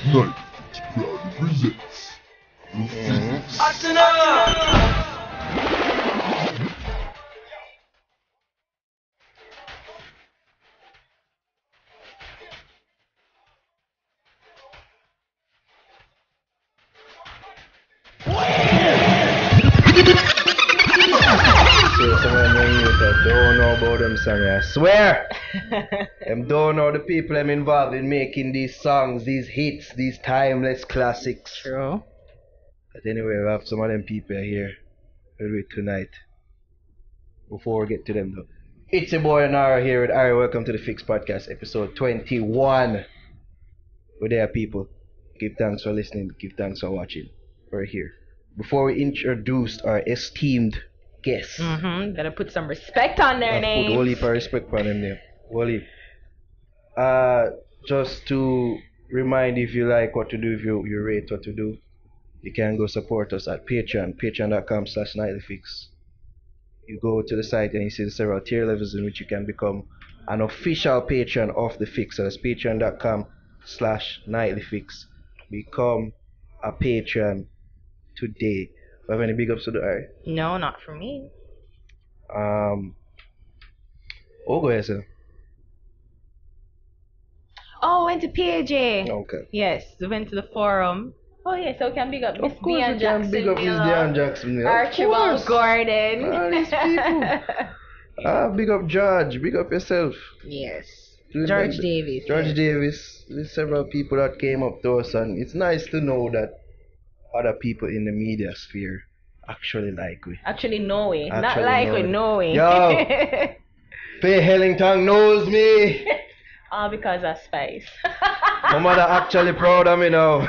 Night proudly presents the Fix. Someone when you that don't know about them songs, I swear. Them don't know the people I'm involved in making these songs, these hits, these timeless classics. True. But anyway, we have some of them people here with tonight. Before we get to them though. It's your boy Naro here with Ari. Welcome to the Fix Podcast, episode 21. We're there, people. Give thanks for listening, give thanks for watching. We're here. Before we introduce our esteemed guests. Gotta put some respect on their name. Put whole heap of respect on them name. Whole heap. Just to remind, if you like what to do, if you rate what to do, you can go support us at Patreon, patreon.com/nightlyfix. You go to the site and you see the several tier levels in which you can become an official patron of the Fix. So that's patreon.com/nightlyfix. Become a patron today. Do you have any big ups to do, Ari? No, not for me. Oh, go ahead, sir. Oh, went to PAJ. Okay. Yes, we went to the forum. Oh, yeah, so we can big up Miss Of course Dion we can big up Miss Jackson Dion Jackson. Of Archibald course. Gordon. All these people. Big up George. Big up yourself. Yes. George Davis. George yes. Davis. There's several people that came up to us, and it's nice to know that other people in the media sphere actually like we. Actually know we. Not Actually like know we we. know we. Yo. Faye Hellington knows me. All because of Spice. My mother actually proud of me now.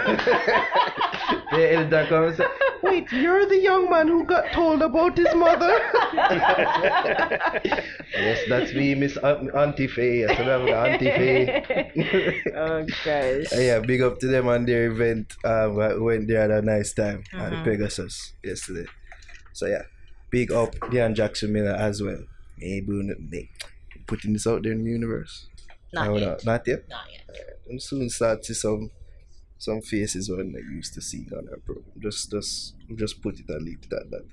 Faye Hellington comes and say, wait, you're the young man who got told about his mother? Yes, that's me, Miss Auntie Faye. Yes, I have Auntie Faye. Oh, gosh. Yeah, big up to them on their event. We went there, had a nice time at the Pegasus yesterday. So yeah, big up Dion Jackson Miller as well. Maybe putting this out there in the universe. Not yet. Not yet? Not yet. I'm soon start to see some faces when I used to see on our program. Just put it and leave it at that.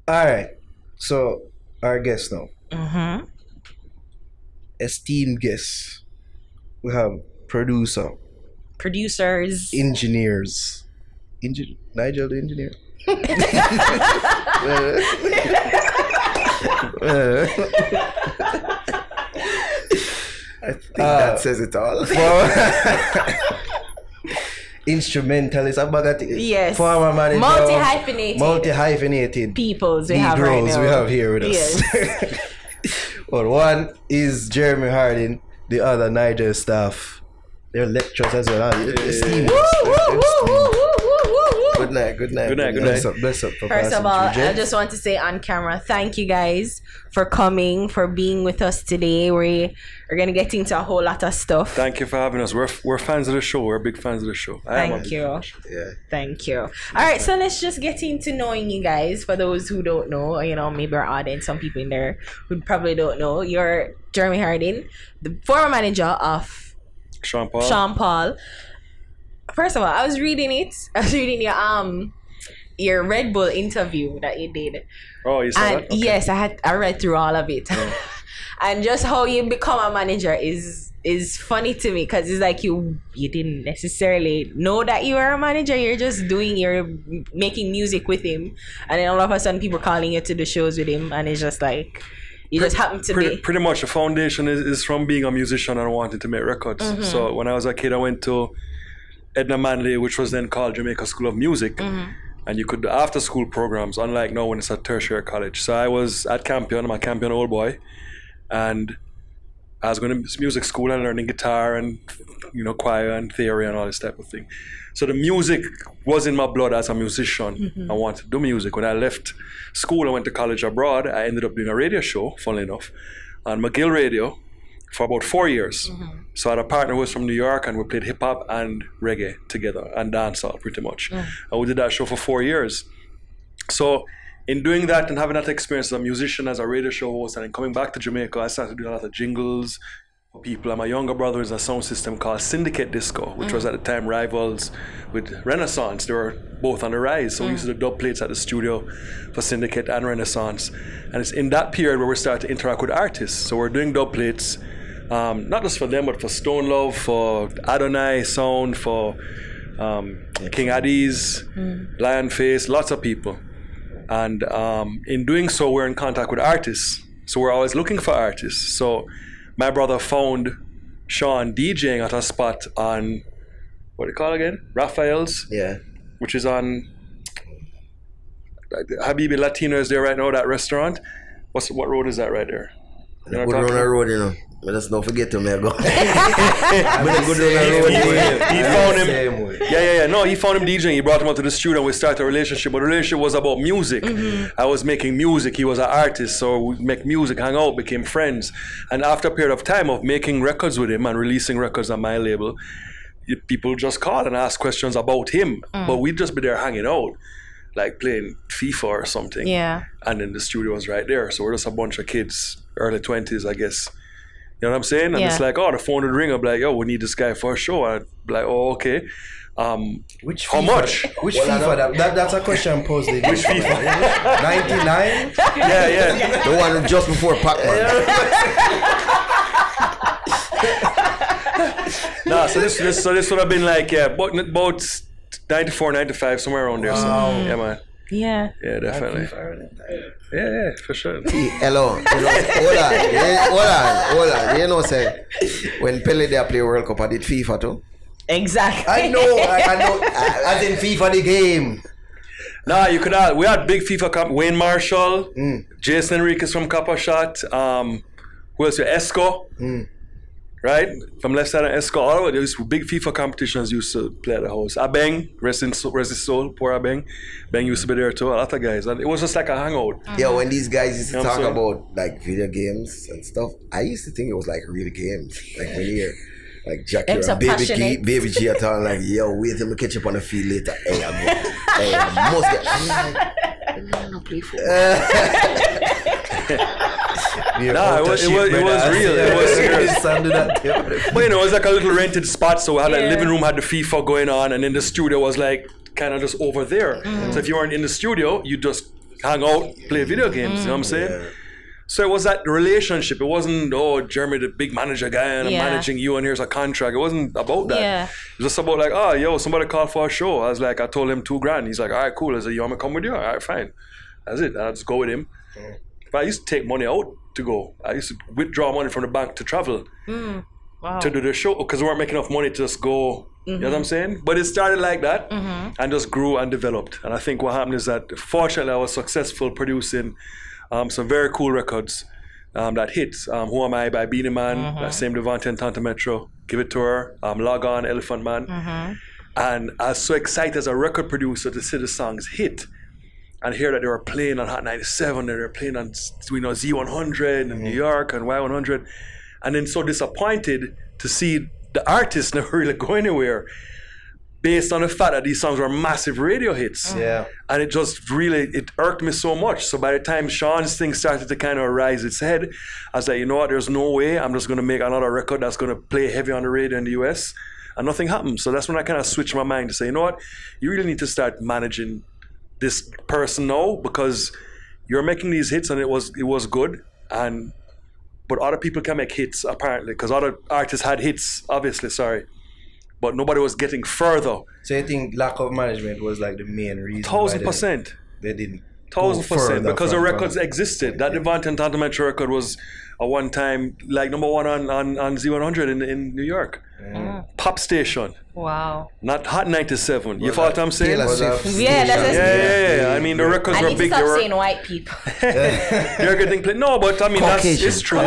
Alright. So our guest now. Esteemed guests. We have Producers. engineers. Nigel the engineer. I think that says it all. Instrumentalist, Yes. former manager, multi-hyphenated peoples we have right Negroes now. we have here with us. Yes. Well, one is Jeremy Harding, the other Nigel staff. They're lecturers as well. Esteemed. Good night. Bless up. First of all, I just want to say on camera, thank you guys for coming, for being with us today. We're going to get into a whole lot of stuff. Thank you for having us. We're fans of the show. We're big fans of the show. Thank you. Yeah. Thank you. All right, so let's just get into knowing you guys. For those who don't know, maybe our audience, some people in there who probably don't know, you're Jeremy Harding, the former manager of Sean Paul. First of all, I was reading your Red Bull interview that you did. Oh, you saw And that? Okay. yes, I read through all of it. And just how you become a manager is funny to me, because it's like you didn't necessarily know that you were a manager. You're making music with him, and then all of a sudden people calling you to the shows with him, and it's just like you just happen to be Pretty much the foundation is from being a musician and wanting to make records. So when I was a kid, I went to Edna Manley, which was then called Jamaica School of Music. And you could do after school programs, unlike now when it's at tertiary college. So I was at Campion, I'm a Campion old boy. And I was going to music school and learning guitar and, choir and theory and all this type of thing. So the music was in my blood as a musician. I wanted to do music. When I left school, I went to college abroad. I ended up doing a radio show, funnily enough, on McGill Radio for about 4 years. So I had a partner who was from New York, and we played hip hop and reggae together and dancehall pretty much. And we did that show for 4 years. So in doing that and having that experience as a musician, as a radio show host, and then coming back to Jamaica, I started doing a lot of jingles, people, and my younger brother is a sound system called Syndicate Disco, which was at the time rivals with Renaissance. They were both on the rise, so we used to do dub plates at the studio for Syndicate and Renaissance. And it's in that period where we started to interact with artists. So we're doing dub plates, not just for them, but for Stone Love, for Adonai Sound, for King Addies, Lion Face, lots of people. And in doing so, we're in contact with artists. So we're always looking for artists. So my brother found Sean DJing at a spot on, what do you call it again? Raphael's? Yeah. Which is on Habibi Latino is there right now, that restaurant. What road is that right there? You know Good what I'm on talking the about? road, you know. But just don't forget to me, I go. He found him. Yeah. No, he found him DJing. He brought him out to the studio and we started a relationship. But the relationship was about music. I was making music. He was an artist. So we make music, hang out, became friends. And after a period of time of making records with him and releasing records on my label, people just call and ask questions about him. But we'd just be there hanging out, like playing FIFA or something. Yeah. And then the studio was right there. So we're just a bunch of kids, early 20s, I guess. You know what I'm saying? And Yeah. it's like, oh, the phone would ring. I'd be like, yo, we need this guy for a show. I'd be like, oh, okay. Which How FIFA? much? Which FIFA? That's a question posed. Which FIFA? 99? Yeah. The one just before Pac-Man. Nah, so this would have been like, about 94, 95, somewhere around there. So, yeah, man. Yeah. Yeah, definitely. Yeah, for sure. Hello. You know, hold on. You know, say, when Pele they play World Cup, I did FIFA too. Exactly. I know. As in FIFA the game. Nah, you could have. We had big FIFA camp. Wayne Marshall, Jason Enriquez from Copper Shot. Who else? Esco. Right? From left side of Esco. All of those big FIFA competitions used to play at the house. Abeng, rest his soul, poor Abeng. Beng used to be there too. A lot of guys. And it was just like a hangout. Yeah, when these guys used to You know what talk I'm saying? about like video games and stuff, I used to think it was like real games. Like when you hear like Jackie It's or a passionate- Baby G are talking like, yo, wait till me catch up on the field later. Hey, I must get. I'm like, I don't play Nah, it was real. It was serious. But you know, it was like a little rented spot, so we had like living room had the FIFA going on, and then the studio was like kind of just over there. So if you weren't in the studio, you just hang out, play video games. You know what I'm saying? Yeah. So it was that relationship. It wasn't, oh, Jeremy, the big manager guy, and I'm Yeah. managing you, and here's a contract. It wasn't about that. Yeah. It was just about like, oh, yo, somebody called for a show. I told him $2,000. He's like, all right, cool. I said, you want me to come with you? All right, fine. That's it. I just go with him. But I used to take money out to go. I used to withdraw money from the bank to travel Wow. to do the show because we weren't making enough money to just go. You know what I'm saying? But it started like that and just grew and developed. And I think what happened is that fortunately I was successful producing some very cool records that hit. Who Am I by Beanie Man, that same Devante and Tanta Metro, Give It to Her, Log On, Elephant Man. And I was so excited as a record producer to see the songs hit and hear that they were playing on Hot 97, they were playing on Z100 in New York and Y100. And then so disappointed to see the artists never really go anywhere based on the fact that these songs were massive radio hits. Yeah. And it just really, it irked me so much. So by the time Sean's thing started to kind of rise its head, I was like, you know what, there's no way I'm just going to make another record that's going to play heavy on the radio in the US. And nothing happened. So that's when I kind of switched my mind to say, you know what, you really need to start managing this person now because you're making these hits and it was good. But other people can make hits apparently because other artists had hits, obviously, but nobody was getting further. So you think lack of management was like the main reason? 1,000%. They didn't. 1,000% because the records existed. That Devante and Tanta Metro record was a one-time like number one on Z100 in New York. Pop station, Wow. not Hot 97. You follow what I'm saying? Taylor Swift. Yeah, that's Yeah. I mean, the records I were need to big. stop They were, saying white people. they're getting played. No, but I mean, Caucasian. it's true.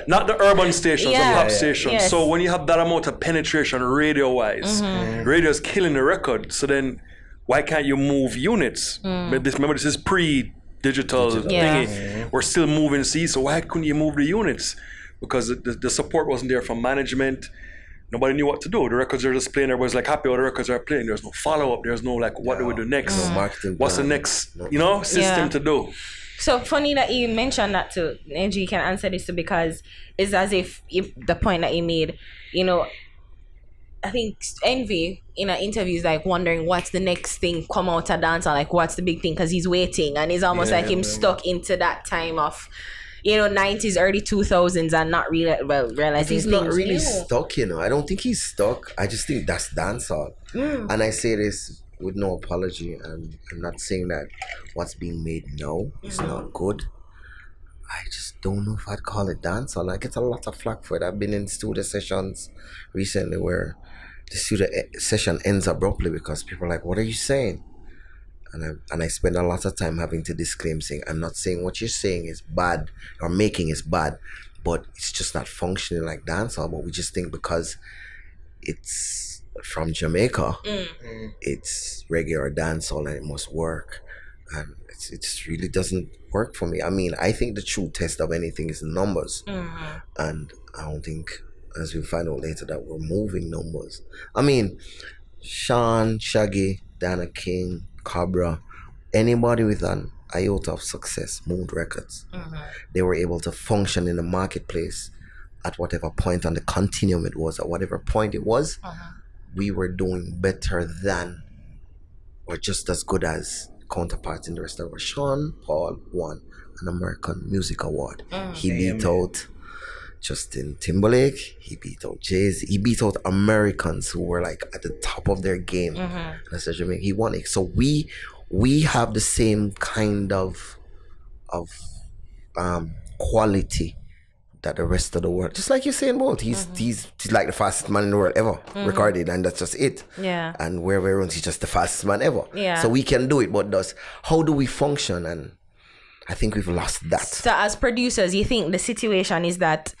Not the urban stations, Yeah. the pop Yeah. stations. Yes. So when you have that amount of penetration radio-wise, radio's killing the record. So then why can't you move units? Remember, this is pre-digital thingy. We're still moving C, so why couldn't you move the units? Because the support wasn't there from management. Nobody knew what to do. The records are just playing. Everybody's like happy with the records are playing. There's no follow-up. There's no like, what do we do next? No marketing What's the plan. next, system to do? So funny that you mentioned that too. Angie, you can answer this too, because it's as if the point that you made, you know, I think Envy in an interview is like wondering what's the next thing come out of dancer, like what's the big thing, because he's waiting and it's almost like him stuck into that time of, you know, 90s, early 2000s and not really realizing he's things not really new. stuck, you know. I don't think he's stuck. I just think that's dancehall. And I say this with no apology, and I'm not saying that what's being made now is not good. I just don't know if I'd call it dancehall. I get a lot of flack for it. I've been in studio sessions recently where the studio session ends abruptly because people are like, what are you saying? And I spend a lot of time having to disclaim, saying, I'm not saying what you're saying is bad or making is bad, but it's just not functioning like dancehall. But we just think because it's from Jamaica, it's reggae or dancehall and it must work. And it just really doesn't work for me. I mean, I think the true test of anything is numbers. And I don't think, as we'll find out later, that we're moving numbers. I mean, Sean, Shaggy, Dana King, Cabra, anybody with an iota of success moved records. They were able to function in the marketplace at whatever point on the continuum it was, at whatever point it was. We were doing better than or just as good as counterparts in the rest of the world. Sean Paul won an American Music Award. He beat out Justin Timberlake, he beat out Jay-Z, he beat out Americans who were like at the top of their game. And I said, he won it. So we have the same kind of quality that the rest of the world, just like you're saying, Bolt, he's like the fastest man in the world ever recorded, and that's just it. And wherever he runs, he's just the fastest man ever. So we can do it, but how do we function? And I think we've lost that. So as producers, you think the situation is that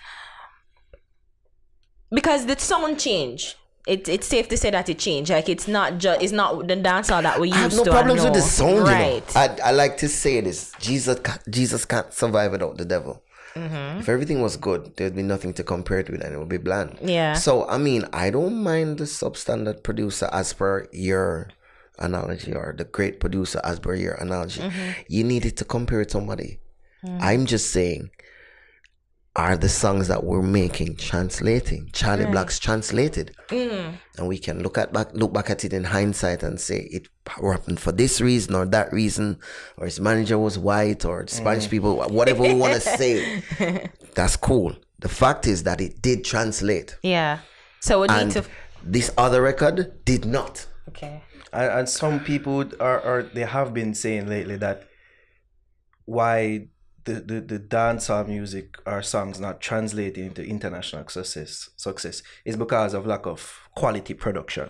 because the sound change, it's safe to say that it changed. Like it's not the dancehall that we used to. I have no problems with the sound, right? You know? I like to say this: Jesus can't survive without the devil. If everything was good, there'd be nothing to compare it with, and it would be bland. So I mean, I don't mind the substandard producer as per your analogy, or the great producer as per your analogy. You needed to compare it to somebody. I'm just saying, are the songs that we're making translating? Charlie Black's translated, and we can look back at it in hindsight and say it happened for this reason or that reason, or his manager was white, or Spanish people, whatever we want to say. That's cool. The fact is that it did translate. So we need to. This other record did not. Okay. And some people they have been saying lately that why the dancehall music or songs not translating into international success is because of lack of quality production.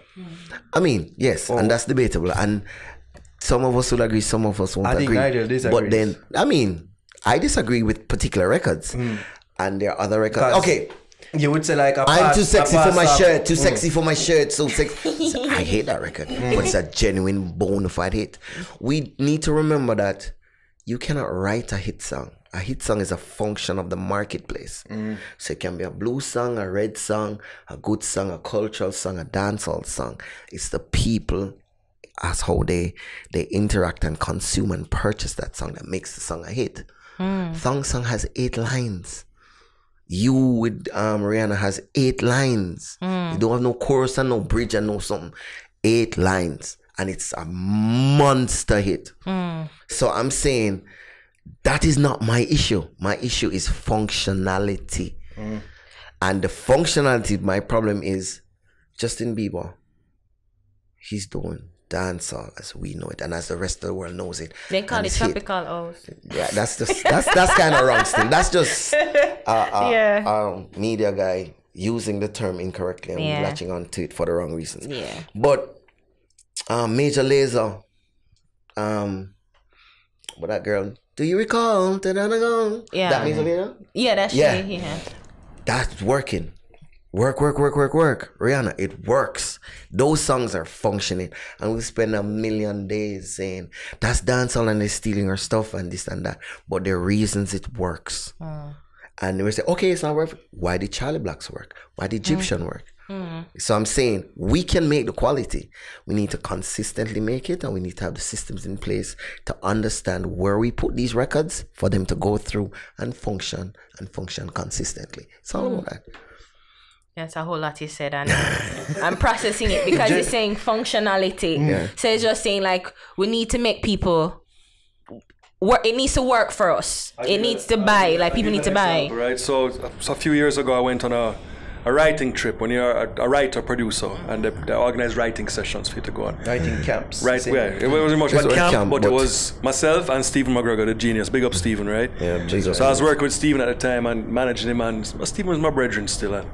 I mean, yes, and that's debatable. And some of us will agree, some of us won't agree. I think Nigel disagrees. But then, I mean, I disagree with particular records. And there are other records. Okay. You would say like I'm too sexy for my shirt, too sexy for my shirt, so sexy. I hate that record, but it's a genuine bona fide hit. We need to remember that you cannot write a hit song. A hit song is a function of the marketplace. So it can be a blues song, a red song, a good song, a cultural song, a dancehall song. It's the people as how they interact and consume and purchase that song that makes the song a hit. Thong Song has 8 lines. You with Rihanna has 8 lines. You don't have no chorus and no bridge and no something. 8 lines. And it's a monster hit. So I'm saying that is not my issue. My issue is functionality. And the functionality, my problem is Justin Bieber. He's doing dancehall as we know it and as the rest of the world knows it. They call it tropical house. Yeah, that's kind of wrong still. That's just media guy using the term incorrectly and latching on to it for the wrong reasons. But Major Lazer, but that girl, do you recall? That Major Lazer? Yeah, that's she. That's working. Work. Rihanna, it works. Those songs are functioning. And we spend a million days saying, that's dancehall and they're stealing our stuff and this and that. But there are reasons it works. And we say, okay, it's not working. Why did Charlie Blacks work? Why did Egyptian work? So I'm saying we can make the quality. We need to consistently make it, and we need to have the systems in place to understand where we put these records for them to go through and function consistently. It's all about that. That's a whole lot you said, and I'm processing it because you're saying functionality. Yeah. So it's just saying like we need to make people work. It needs to work for us. It needs to buy. Like people need to buy. Right. So a few years ago, I went on a writing trip. When you're a writer producer, and they organize writing sessions for you to go on. Writing camps. Right, yeah. It wasn't much of a camp, but it but- was myself and Stephen McGregor, the genius. Big up Stephen, right? Yeah, big up. So I was working with Stephen at the time and managing him, and Stephen was my brethren still.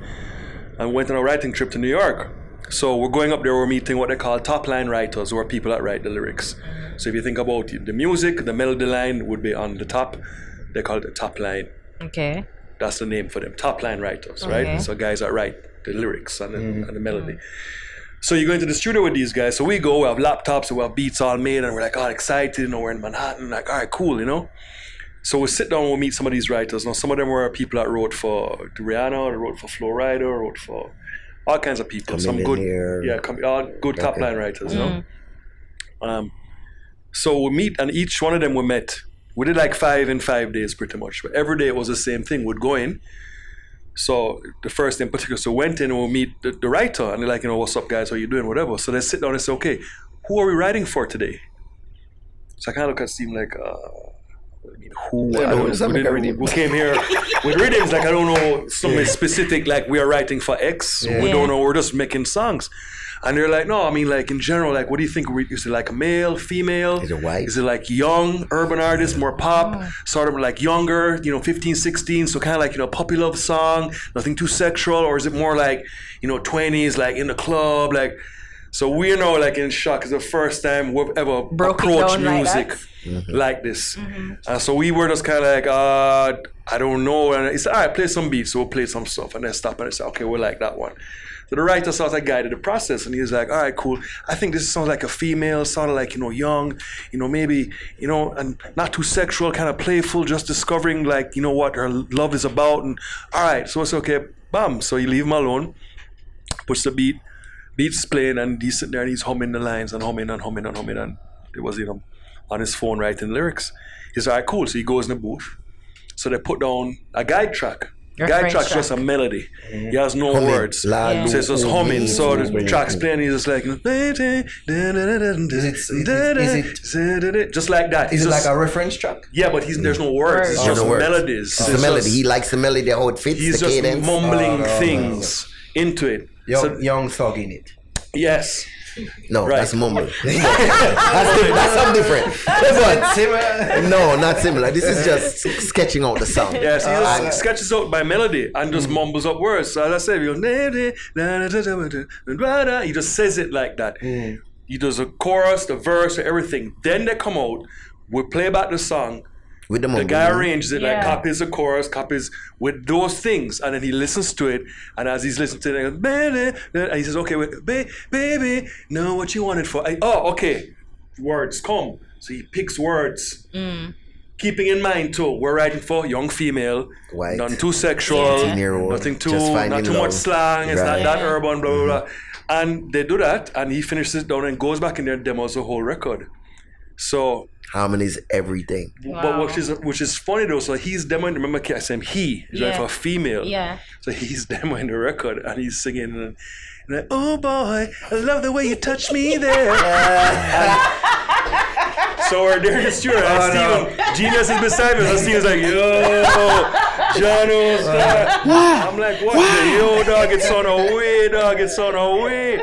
And went on a writing trip to New York. So we're going up there, we're meeting what they call top line writers, who are people that write the lyrics. So if you think about the music, the melody line would be on the top. They call it the top line. Okay. That's the name for them, top line writers, Okay. right? So guys that write the lyrics and the melody. So you go into the studio with these guys. So we go, we have laptops, we have beats all made, and we're like all excited, you know, we're in Manhattan, like, all right, cool, you know? So we sit down, we'll meet some of these writers. Now, some of them were people that wrote for Rihanna, they wrote for Fuljoy, wrote for all kinds of people. Some good, all good top line writers, you know? So we meet, and each one of them we met. We did like 5 in 5 days pretty much, but every day it was the same thing. We'd go in. So the first in particular, so went in and we'll meet the writer, and they're like, you know, what's up guys, how you doing, whatever. So they sit down and say, okay, who are we writing for today? So I kind of look at Steve like, I mean, who? I don't, we came here with rhythms, like I don't know, something specific, like we are writing for X, we don't know, we're just making songs. And they're like, no, I mean, like in general, like what do you think? Is it like a male, female? Is it white? Is it like young, urban artist, more pop, sort of like younger, you know, 15, 16, so kind of like, you know, puppy love song, nothing too sexual, or is it more like, you know, 20s, like in the club, like, so we're now like in shock. It's the first time we've ever approached music like this. So we were just kind of like, I don't know. And it's all right, play some beats. So we'll play some stuff and then stop and say, okay, we like that one. So the writer sort of guided the process, and he was like, all right, cool. I think this sounds like a female, sounded like, you know, young, you know, maybe, you know, and not too sexual, kind of playful, just discovering like, you know, what her love is about. And all right, so it's okay, bam. So you leave him alone, push the beat's playing, and he's sitting there and he's humming the lines and humming. And it was, you know, on his phone writing lyrics. He's all right, cool. So he goes in the booth. So they put down a guide track. Guide track's just a melody. He has no words. So it's just humming. So the track's playing, he's just like, just like that. Is it like a reference track? Yeah, but there's no words. It's just melodies. It's the melody. He likes the melody, how it fits, he's the just cadence. mumbling things into it. Young thug in it. Yes. No, Right. that's mumble. that's something different. But, Similar. no, not similar. This is just sketching out the sound. Yes, he just sketches out by melody and just mumbles up words. So as I said, he just says it like that. He does a chorus, the verse, everything. Then they come out, we play back the song. With the mumble. The guy arranges it, like copies the chorus, copies with those things, and then he listens to it. And as he's listening to it, he goes, baby, and he says, okay, wait, baby, know what you want it for. Okay, words come. So he picks words. Keeping in mind too, we're writing for young female, White. nothing too sexual, 18-year-old, nothing too, just finding not too love. much slang, it's not Right. that urban, blah, blah, blah. And they do that, and he finishes it down and goes back in there and demos the whole record. So, Harmony is everything. but which is funny though, so he's demoing, remember I said he's writing for a female. Yeah. So he's demoing the record and he's singing and like, oh boy, I love the way you touch me there. So we're there in the studio and Steven, Genius is beside me, so Steven's like, yo, Jono, I'm like, what? Yo, dog, it's on away, dog, it's on away.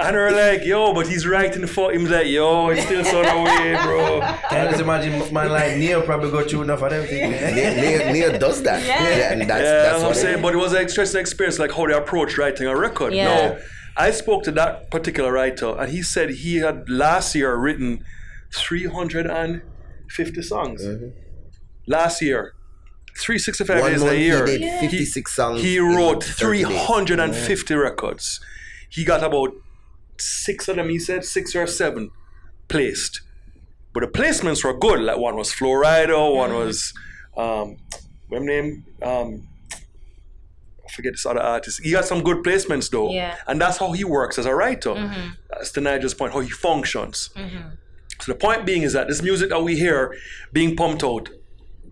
And we're like, yo, but he's writing for him, like, yo, it's still on away, bro. Can you just imagine man like Neo probably go through enough of them things? Neo does that. Yeah. And Yeah, that's I'm what saying, but it was an interesting experience, like how they approach writing a record. Yeah. No, I spoke to that particular writer, and he said he had last year written 350 songs. Last year, 365 One days month a year. he did 56 songs. He in wrote 30 days. 350 records. He got about 6 of them, he said, 6 or 7 placed. But the placements were good. Like one was Florida, one was What name? I forget this other artist. He got some good placements though. Yeah. And that's how he works as a writer. That's to Nigel's point, how he functions. So the point being is that this music that we hear being pumped out,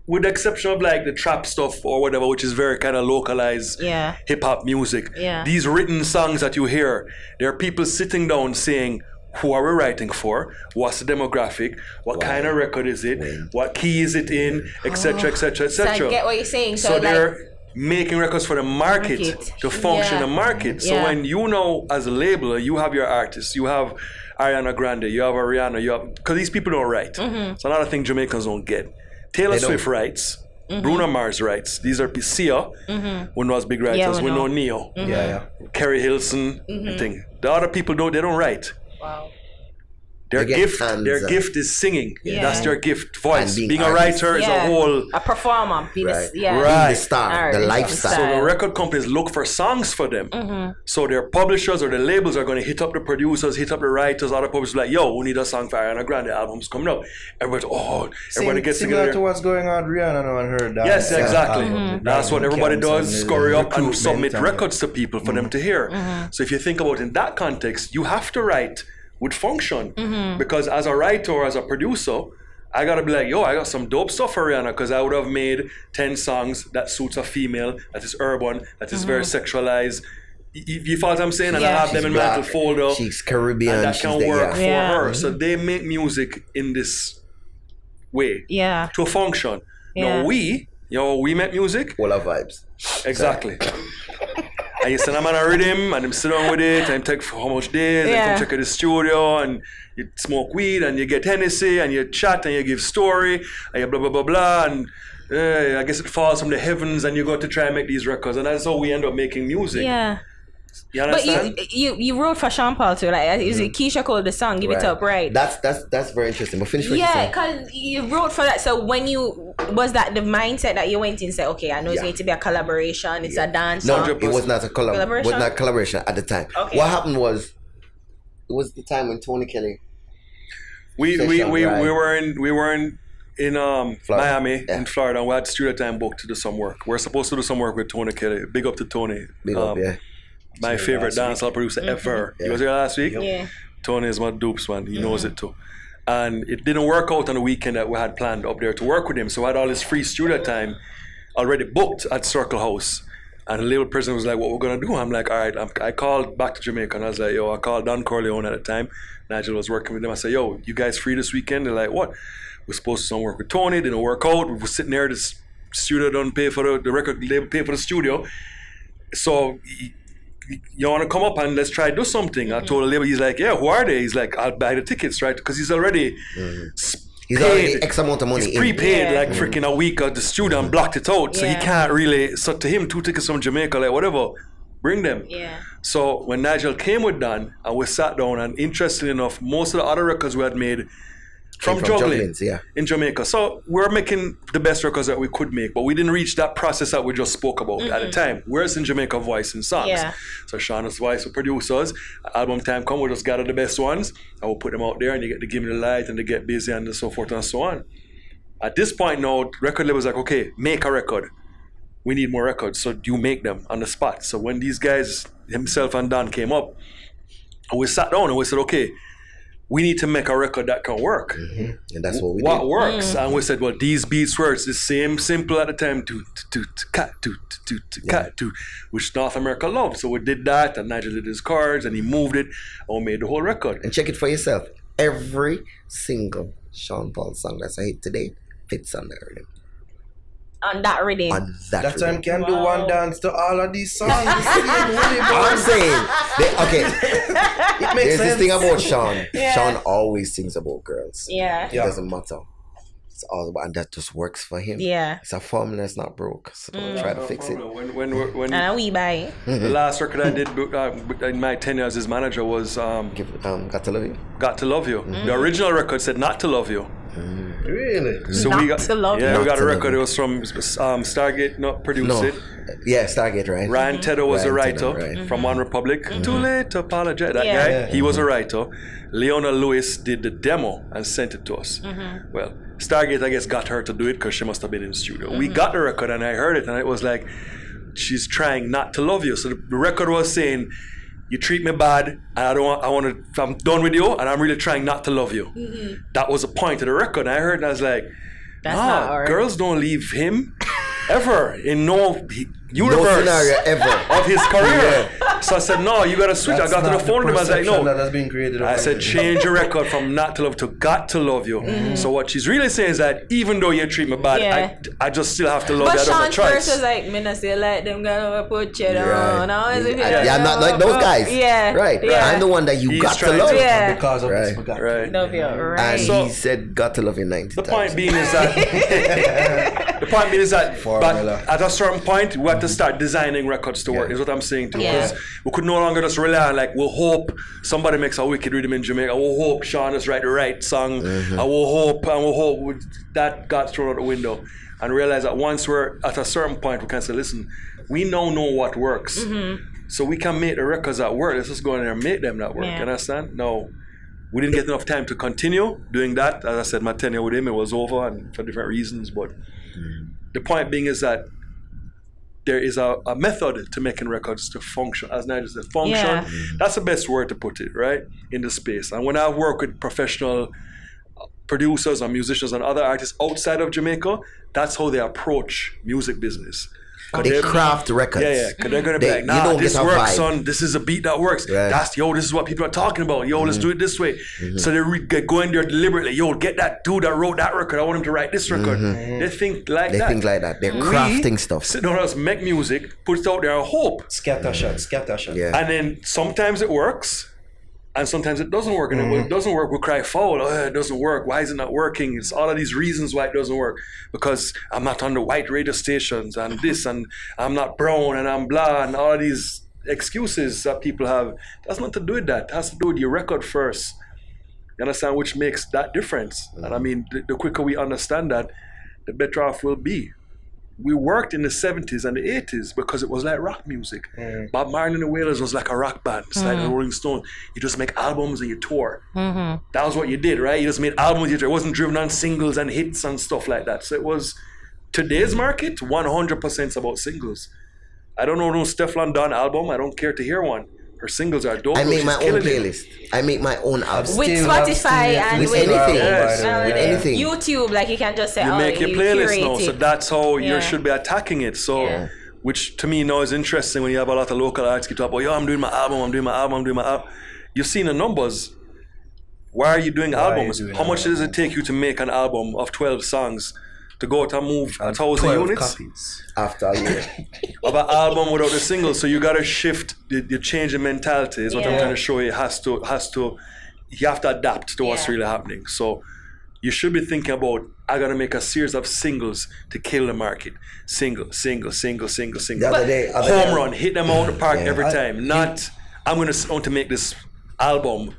with the exception of like the trap stuff or whatever, which is very kind of localized hip hop music, these written songs that you hear, there are people sitting down saying, who are we writing for? What's the demographic? What kind of record is it? What key is it in? Etc. etc. So I etc. get what you're saying. So they're making records for the market to function the market. So when you know as a labeler, you have your artists, you have Ariana Grande, you have a Rihanna, you have, because these people don't write. It's another thing Jamaicans don't get. Taylor Swift writes. Bruno Mars writes. These are Sia, one was big writers. We know Neo, Kerry Hilson, thing. The other people don't. They don't write. Wow. Their gift is singing. That's their gift, voice. Being a writer is a whole... A performer. Being the star, the lifestyle. So the record companies look for songs for them. So their publishers or the labels are going to hit up the producers, hit up the writers, other publishers like, yo, we need a song for Ariana Grande, the album's coming up. Everybody gets together. Similar to what's going on with Rihanna now and her dance. Yes, exactly. That's what everybody does, scurry up and submit records to people for them to hear. So if you think about it in that context, you have to write would function because as a writer or as a producer, I gotta be like, yo, I got some dope stuff for Rihanna because I would have made 10 songs that suits a female, that is urban, that is very sexualized. You follow what I'm saying? And I have them in my little folder. She's Caribbean. And that can work for her. So they make music in this way to function. Now we make music. Full of vibes. Exactly. And you send a man a rhythm and him sit down with it and take for how much days and come check out the studio and you smoke weed and you get Hennessy and you chat and you give story and you blah blah blah blah and I guess it falls from the heavens and you go to try and make these records and that's how we end up making music. Yeah. You understand? But you wrote for Sean Paul too, like is it Keisha called the song Give It Up, right? That's very interesting. But finish what you said. Because you wrote for that. So when was that the mindset that you went in and said, okay, I know it's going to be a collaboration, it's a dance No, song. it was not a collaboration. It was not collaboration at the time. Okay. What happened was it was the time when Tony Kelly we were in Miami in Florida and we had studio time booked to do some work. We're supposed to do some work with Tony Kelly. Big up to Tony. Big up, my favorite dancehall producer ever. He was here last week. Yeah. Tony is my dupes, man. He knows it too. And it didn't work out on the weekend that we had planned up there to work with him. So I had all this free studio time already booked at Circle House. And the label president was like, what we're going to do? I'm like, all right. I called back to Jamaica and I was like, yo, I called Don Corleone at the time. Nigel was working with them. I said, yo, you guys free this weekend? They're like, what? We're supposed to some work with Tony. Didn't work out. We were sitting there. The studio don't pay for the record label pay for the studio. So you want to come up and let's try to do something. I told the label, he's like, yeah, who are they? He's like, I'll buy the tickets, right? Because he's already he's already X amount of money. He's prepaid like freaking a week at the studio and blocked it out. So he can't really, so to him, 2 tickets from Jamaica, like whatever, bring them. Yeah. So when Nigel came with Dan and we sat down and interestingly enough, most of the other records we had made from juggling in Jamaica. So we're making the best records that we could make, but we didn't reach that process that we just spoke about at the time. Where's in Jamaica voice and songs? Yeah. So Shauna's voice with producers. Album time come, we'll just gather the best ones and we'll put them out there and you get to give me the light and they get busy and so forth and so on. At this point now, record label's like, okay, make a record. We need more records, so you make them on the spot. So when these guys, himself and Dan came up, we sat down and we said, okay, we need to make a record that can work. And that's what we did. What works? And we said, well, these beats were the same simple at the time, which North America loved. So we did that, and Nigel did his chords, and he moved it, and we made the whole record. And check it for yourself. Every single Sean Paul song that's a hit today fits on the rhythm. On that rhythm. That time can do one dance to all of these songs. I'm saying, it makes there's sense. this thing about Sean. Sean always sings about girls. Yeah. It doesn't matter. It's all about, and that just works for him. Yeah. It's a formula that's not broke. So try to fix it. And we buy the last record I did in my tenure as his manager was Got to Love You. Got to Love You. The original record said Not to Love You. Really? So Not we got to Love You. we got a record. It was from Stargate, not produced it. Yeah, Stargate, right? Ryan Tedder was a writer from One Republic. Too late to apologize. That guy, he was a writer. Leona Lewis did the demo and sent it to us. Well, Stargate, I guess, got her to do it because she must have been in the studio. We got the record and I heard it and it was like, she's trying not to love you. So the record was saying, you treat me bad and I'm done with you and I'm really trying not to love you. That was the point of the record. And I heard and I was like, girls don't leave him ever in no universe scenario ever of his career. So I said, no, you gotta switch. I got to the phone and I was like, no. That's been created. I said, change your record from not to love to got to love you. So what she's really saying is that even though you treat me bad, I just still have to love you. But Sean's verse was like, me not say like them gonna put you down. I'm not like those guys. Right. I'm the one that you got to love. Because of this. Right. Love you. Right. And So- he said, got to love you 90 The times. point being is that but at a certain point we have to start designing records to work, is what I'm saying too. Because we could no longer just rely on like we'll hope somebody makes a wicked rhythm in Jamaica. We'll hope Sean is write the right song. I will hope that got thrown out the window and realize that once we're at a certain point we can say, listen, we now know what works. So we can make the records that work. Let's just go in there and make them that work. You understand? No. We didn't get enough time to continue doing that. As I said, my tenure with him, it was over and for different reasons. But the point being is that there is a method to making records to function. As Nigel said, function, that's the best word to put it, right? In the space. And when I work with professional producers and musicians and other artists outside of Jamaica, that's how they approach music business. They craft records. Because they're going to be like, nah, this works, son. This is a beat that works. Right. This is what people are talking about. Yo, let's do it this way. So they go in there deliberately. Yo, get that dude that wrote that record. I want him to write this record. They think like that. They think like that. They're crafting stuff. Sit down and make music, put it out there and hope. Scattershot. Yeah. And then sometimes it works. And sometimes it doesn't work. And then when it doesn't work, we'll cry foul. Oh, it doesn't work. Why is it not working? It's all of these reasons why it doesn't work. Because I'm not on the white radio stations and this, and I'm not brown and I'm blah, and all of these excuses that people have. That's not to do with that. It has to do with your record first. You understand? Which makes that difference. And I mean, the quicker we understand that, the better off we'll be. We worked in the 70s and the 80s because it was like rock music. Bob Marley and the Wailers was like a rock band. It's like the Rolling Stones. You just make albums and you tour. That was what you did, right? You just made albums, you tour. It wasn't driven on singles and hits and stuff like that. So it was, today's market, 100% about singles. I don't know no Stefflon Don album. I don't care to hear one. Her singles are dope. I make my own playlist. I make my own album. With Spotify and with anything. With anything. YouTube, like you can just say, you make your playlist now, so it. that's how you should be attacking it. So, which to me now is interesting when you have a lot of local artists keep talking about, yo, I'm doing my album. You've seen the numbers. Why are you doing albums? How much does it take you to make an album of 12 songs? To go out and move 1,000 units copies. After a year. of an album without the single, so you gotta shift the change in mentality is what I'm trying to show you. You have to adapt to what's really happening. So you should be thinking about, I gotta make a series of singles to kill the market. Single. The other day, Home run, hit them out of the park every time. Not, I'm gonna sit down to make this album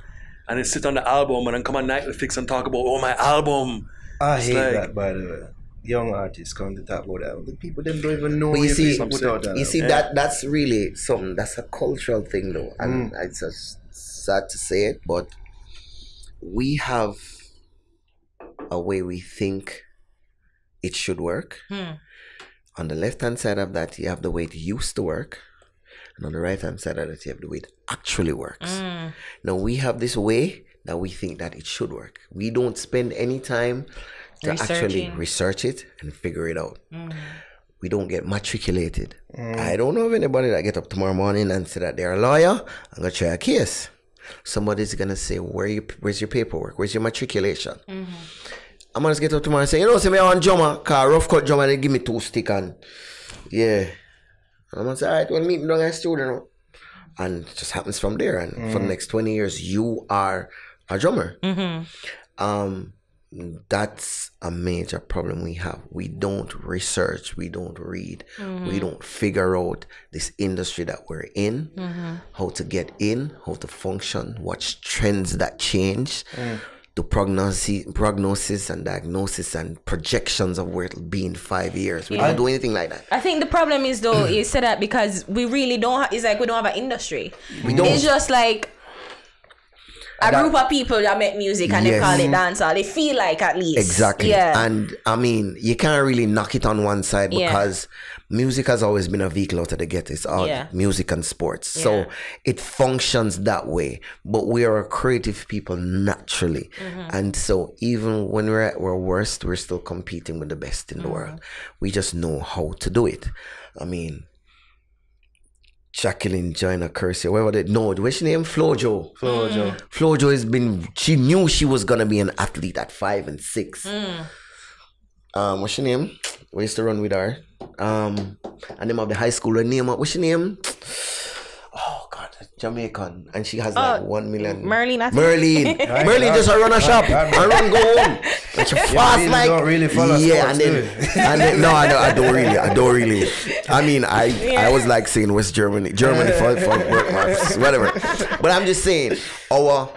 and then sit on the album and then come on Netflix and talk about, oh, my album. I hate that, by the way. Young artists come to talk about that. The people them don't even know. But you see, that. that's really something. That's a cultural thing, though, and it's just sad to say it, but we have a way we think it should work. On the left-hand side of that, you have the way it used to work, and on the right-hand side of that, you have the way it actually works. Now we have this way that we think that it should work. We don't spend any time to actually research it and figure it out. We don't get matriculated. I don't know of anybody that get up tomorrow morning and say that they're a lawyer, I'm going to try a case. Somebody's going to say, where's your paperwork? Where's your matriculation? I'm going to get up tomorrow and say, you know, say me on drummer, cause rough cut drummer, they give me 2 sticks and and I'm going to say, all right, well, meet me down at the studio. And it just happens from there. And for the next 20 years, you are a drummer. That's a major problem we have. We don't research, we don't read, we don't figure out this industry that we're in, how to get in, how to function, watch trends that change, the prognosis and diagnosis and projections of where it'll be in 5 years. We don't do anything like that. I think the problem is, though, is that because we really don't it's like we don't have an industry. We don't. It's just like a group of people that make music and they call it dancehall. They feel like at least. Exactly. Yeah. And I mean, you can't really knock it on one side because music has always been a vehicle out of the ghetto. It's all music and sports. So it functions that way. But we are a creative people naturally. And so even when we're at our worst, we're still competing with the best in the world. We just know how to do it. I mean, Jacqueline, Jahnya, Cursia, whatever they no, what's her name? Fuljoy. Fuljoy has been, she knew she was gonna be an athlete at 5 and 6. What's her name? We used to run with her. And them of the high school, her name, what's her name? Oh God, Jamaican. And she has like 1 million. Merlin, I think. Merlin. Merlin just run a shop and run go home. And she fast like. Don't really follow sports, and then no, I don't really. I mean, I was like saying West Germany for work marks, whatever. But I'm just saying, our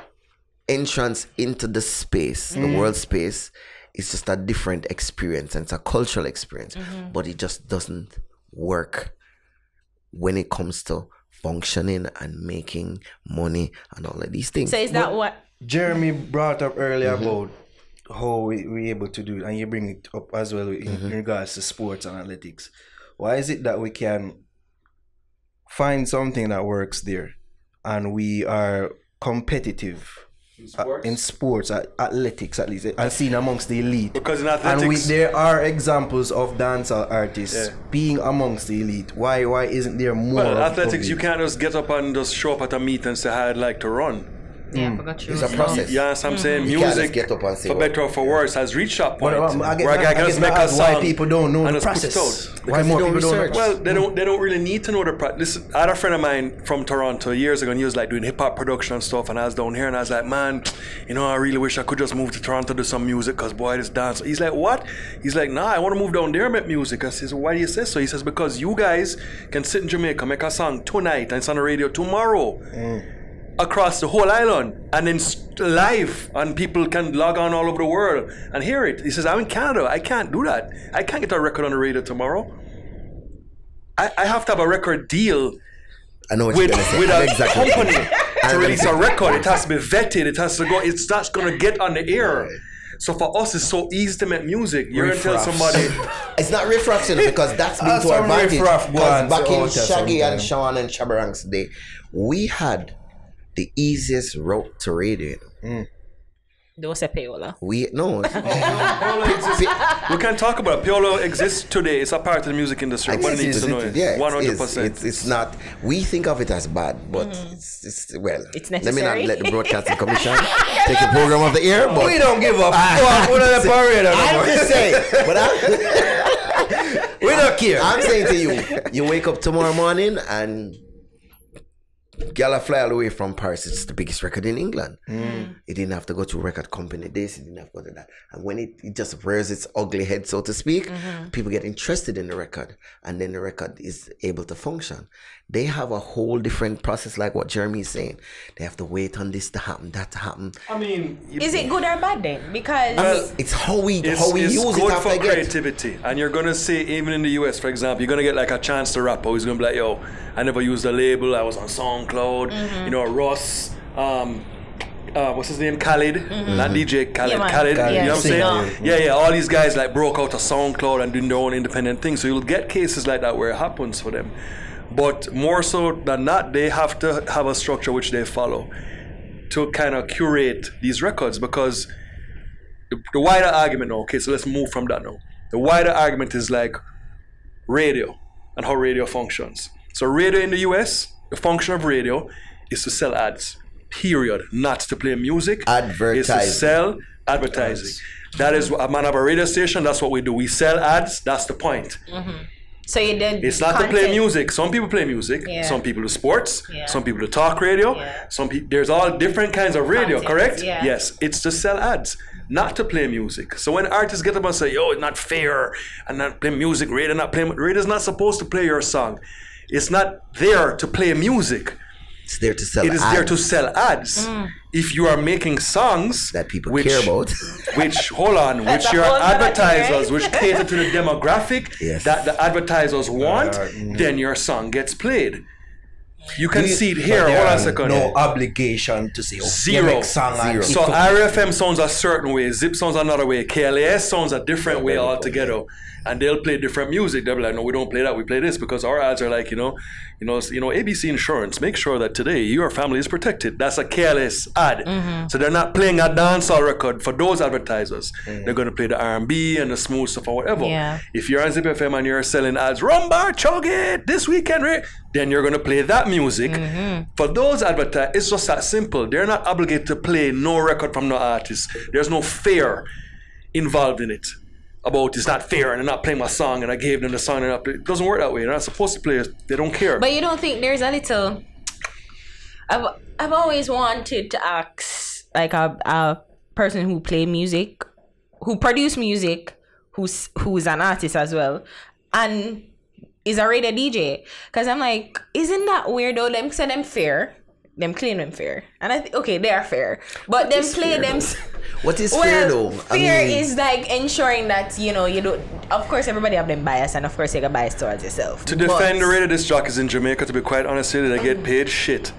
entrance into the space, the world space, is just a different experience, and it's a cultural experience. But it just doesn't work when it comes to functioning and making money and all of these things. So is that what Jeremy brought up earlier about how we're able to do it, and you bring it up as well in regards to sports and athletics. Why is it that we can find something that works there and we are competitive in sports, athletics at least, and seen amongst the elite? Because in athletics, there are examples of dancehall artists being amongst the elite. Why isn't there more? Well, athletics, you can't just get up and just show up at a meet and say, I'd like to run. I forgot you. It's a process. Yes, I'm saying You can't music, just get up and say, for better or for worse, has reached that point I where a guy can just make a song why people don't know and the just put it process. out. Why more people don't know? Well, they don't really need to know the process. Listen, I had a friend of mine from Toronto years ago, and he was like doing hip hop production and stuff, and I was down here, and I was like, man, I really wish I could just move to Toronto to do some music, because boy, this dance. He's like, what? He's like, nah, I want to move down there and make music. I says, why do you say so? He says, because you guys can sit in Jamaica, make a song tonight, and it's on the radio tomorrow. Across the whole island, and then live, and people can log on all over the world and hear it. He says, I'm in Canada, I can't do that. I can't get a record on the radio tomorrow. I have to have a record deal with a company to release a record. It has to be vetted, it has to go, it's not going to get on the air. So for us, it's so easy to make music. You're going to tell somebody. It's not riffraff, because that's been to our advantage. Because back in Shaggy and Sean and Shabarank's day, we had the easiest route to radio. Don't say payola. We can talk about it. Payola exists today. It's a part of the music industry. One needs to know it. 100%. It's not. We think of it as bad, but it's it's necessary. Let me not let the Broadcasting Commission take the program off the air. But we don't give up. I'm just saying. But we don't care. I'm saying to you, you wake up tomorrow morning and Gala Fly All the Way from Paris. It's the biggest record in England. It didn't have to go to a record company this, it didn't have to go to that. And when it just rears its ugly head, so to speak, people get interested in the record, and then the record is able to function. They have a whole different process, like what Jeremy is saying. They have to wait on this to happen, that to happen. I mean, is it good or bad then? Because it's how we use it. It's good for creativity, and you're gonna see, even in the US, for example, you're gonna get like a chance to rap. He's gonna be like, yo, I never used a label. I was on SoundCloud. Ross. What's his name? Khalid, not DJ Khalid. Khalid, you know what I'm saying? Yeah. All these guys like broke out a SoundCloud and doing their own independent thing. So you'll get cases like that where it happens for them. But more so than that, they have to have a structure which they follow to kind of curate these records, because the wider argument now, okay, so let's move from that now. The wider argument is like radio and how radio functions. So radio in the US, the function of radio is to sell ads, period. Not to play music. Advertising. Is to sell advertising. That is, a man of a radio station, that's what we do. We sell ads, that's the point. So you did. It's not to play music. Some people play music. Some people do sports. Some people do talk radio. Some people. There's all different kinds of radio. Correct? Yes. It's to sell ads, not to play music. So when artists get up and say, "Yo, it's not fair," and not play music, radio not playing. Radio's not supposed to play your song. It's not there to play music. It's there to sell ads. It is there to sell ads. If you are making songs that people care about, which your advertisers, which cater to the demographic that the advertisers want, then your song gets played. You can see it here. Hold on a second. No obligation to say, Zero. next song. Zero. So RFM sounds a certain way, Zip sounds another way, KLAS sounds a different way altogether. And they'll play different music. They'll be like, no, we don't play that, we play this, because our ads are like, ABC Insurance, make sure that today your family is protected. That's a KLS ad. So they're not playing a dancehall record for those advertisers. They're going to play the R&B and the smooth stuff or whatever. Yeah. If you're on Zip FM and you're selling ads, rumba, chug it, this weekend, then you're going to play that music. For those advertisers, it's just that simple. They're not obligated to play no record from no artist. There's no fear involved in it. About it's not fair and they're not playing my song and I gave them the song and it doesn't work that way. They're not supposed to play it. They don't care. But you don't think there's a little... I've always wanted to ask like a person who play music, who produce music, who's an artist as well, and is a radio DJ. Because I'm like, isn't that weird though? Them say them fair. Them claim them fair. And I think, okay, they are fair. But them play them... What is fair though? Fair is like ensuring that, you don't... Of course, everybody have them bias, and of course, you can bias towards yourself. To defend the radio disc jockeys in Jamaica, to be quite honest with you, they get paid shit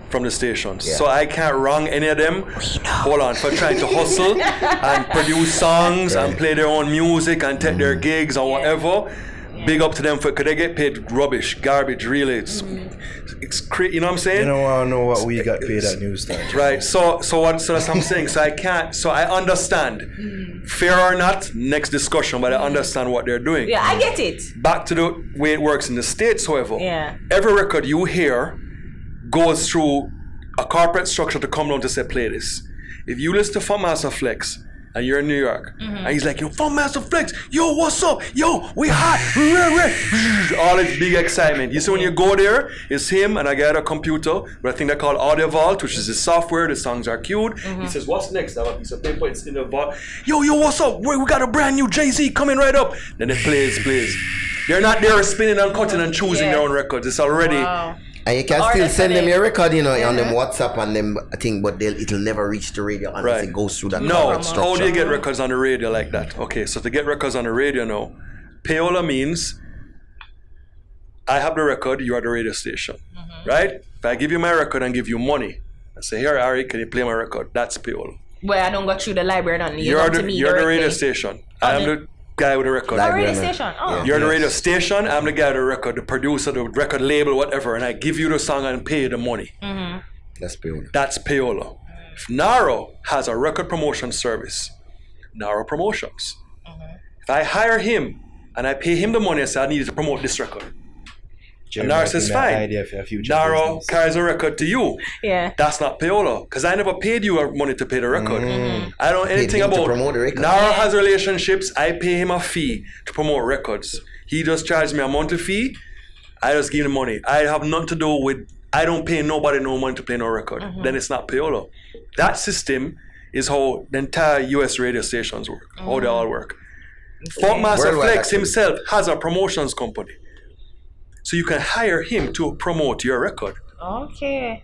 from the stations. Yeah. So I can't wrong any of them. Hold on, for trying to hustle and produce songs and play their own music and take their gigs or whatever. Big up to them because they get paid rubbish, garbage, really. It's crazy, you know what I'm saying? You don't want to know what we got paid at Newstar. Right, so that's what I'm saying. So I understand. Fair or not, next discussion, but I understand what they're doing. Yeah, I get it. Back to the way it works in the States, however. Yeah. Every record you hear goes through a corporate structure to come down to say, play this. If you listen to Funkmaster Flex, and you're in New York, and he's like, yo, Funkmaster Flex, yo, what's up? Yo, we hot. All this big excitement. You see, when you go there, it's him and I got a computer with a thing they call Audio Vault, which is his software. The songs are queued. He says, what's next? I have a piece of paper. It's in the vault. Yo, what's up? We got a brand new Jay-Z coming right up. Then it plays. They're not there spinning and cutting and choosing their own records. It's already... Wow. And you can still send them your record, on them WhatsApp and them thing, but it'll never reach the radio unless it goes through that corporate structure. How do you get records on the radio like that? Okay, so to get records on the radio now, payola means I have the record, you are the radio station, right? If I give you my record and give you money, I say, here, Ari, can you play my record? That's payola. Well, I don't go through the library and you're the radio station. I am the guy with the record. The radio station. Oh. You're the radio station, I'm the guy with the record, the producer, the record label, whatever, and I give you the song and pay you the money. That's payola. That's payola. If Naro has a record promotion service, Naro Promotions. If I hire him and I pay him the money, I say I need to promote this record. And Naro says fine. Naro carries a record to you. Yeah. That's not payola because I never paid you money to pay the record. I don't know anything about promote the record. Naro has relationships. I pay him a fee to promote records. He just charges me a monthly fee. I just give him money. I have nothing to do with. I don't pay nobody no money to play no record. Then it's not payola. That system is how the entire US radio stations work. How they all work. Funkmaster Flex himself has a promotions company. So you can hire him to promote your record. Okay.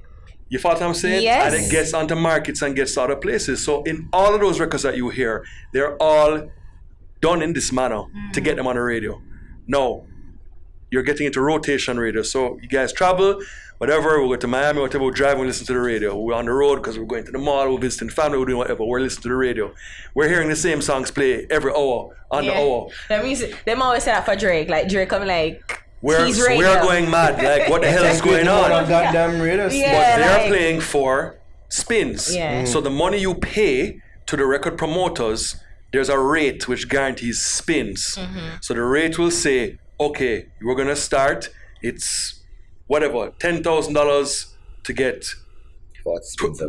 You follow what I'm saying? Yes. And it gets onto markets and gets to other places. So in all of those records that you hear, they're all done in this manner to get them on the radio. No, you're getting into rotation radio. So you guys travel, whatever, we go to Miami, whatever, we're driving, we listen to the radio. We're on the road because we're going to the mall, we're visiting family, we're doing whatever, we're listening to the radio. We're hearing the same songs play every hour, on the hour. That music, them always say that for Drake. Like Drake coming like, we're going mad. Like, what the hell is going on? Goddamn radio. But they're playing for spins. Yeah. So the money you pay to the record promoters, there's a rate which guarantees spins. So the rate will say, okay, we're going to start, it's whatever, $10,000 to get,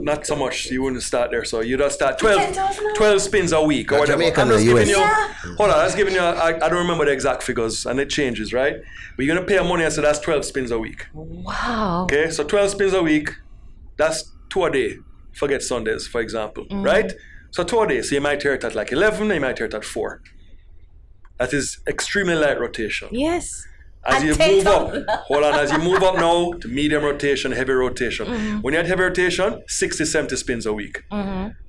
not so much, you wouldn't start there. So you just start 12 spins a week or whatever. I'm just giving you, hold on, I was giving you, I don't remember the exact figures and it changes, right? But you're going to pay money and so that's 12 spins a week. Wow. Okay, so 12 spins a week, that's 2 a day. Forget Sundays, for example, right? So 2 a day, so you might hear it at like 11, you might hear it at 4. That is extremely light rotation. Yes. As you move up, as you move up now to medium rotation, heavy rotation. When you're at heavy rotation, 60, 70 spins a week.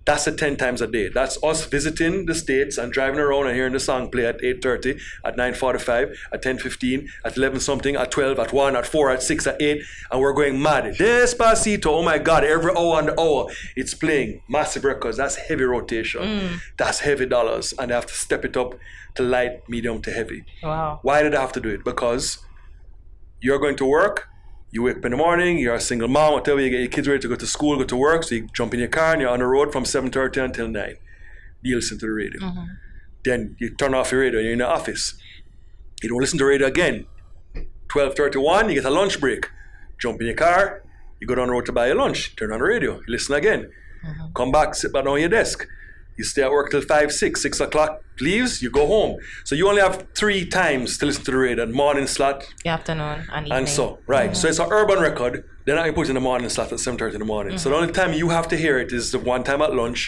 That's 10 times a day. That's us visiting the States and driving around and hearing the song play at 8:30, at 9:45, at 10:15, at 11 something, at 12, at 1, at 4, at 6, at 8, and we're going mad. Despacito, oh my God, every hour on the hour, it's playing massive records. That's heavy rotation. That's heavy dollars. And they have to step it up to light, medium to heavy. Wow. Why did I have to do it? Because you're going to work, you wake up in the morning, you're a single mom, whatever, you get your kids ready to go to school, go to work, so you jump in your car and you're on the road from 7:30 until 9. You listen to the radio. Then you turn off your radio, you're in the office. You don't listen to the radio again. 12:31, you get a lunch break. Jump in your car, you go down the road to buy your lunch, turn on the radio, you listen again. Come back, sit back on your desk. You stay at work till 5, 6 o'clock, leaves, you go home. So you only have 3 times to listen to the radio, morning slot, Afternoon and evening. and so, right. So it's an urban record. They're not going to put it in the morning slot at 7:30 in the morning. So the only time you have to hear it is the one time at lunch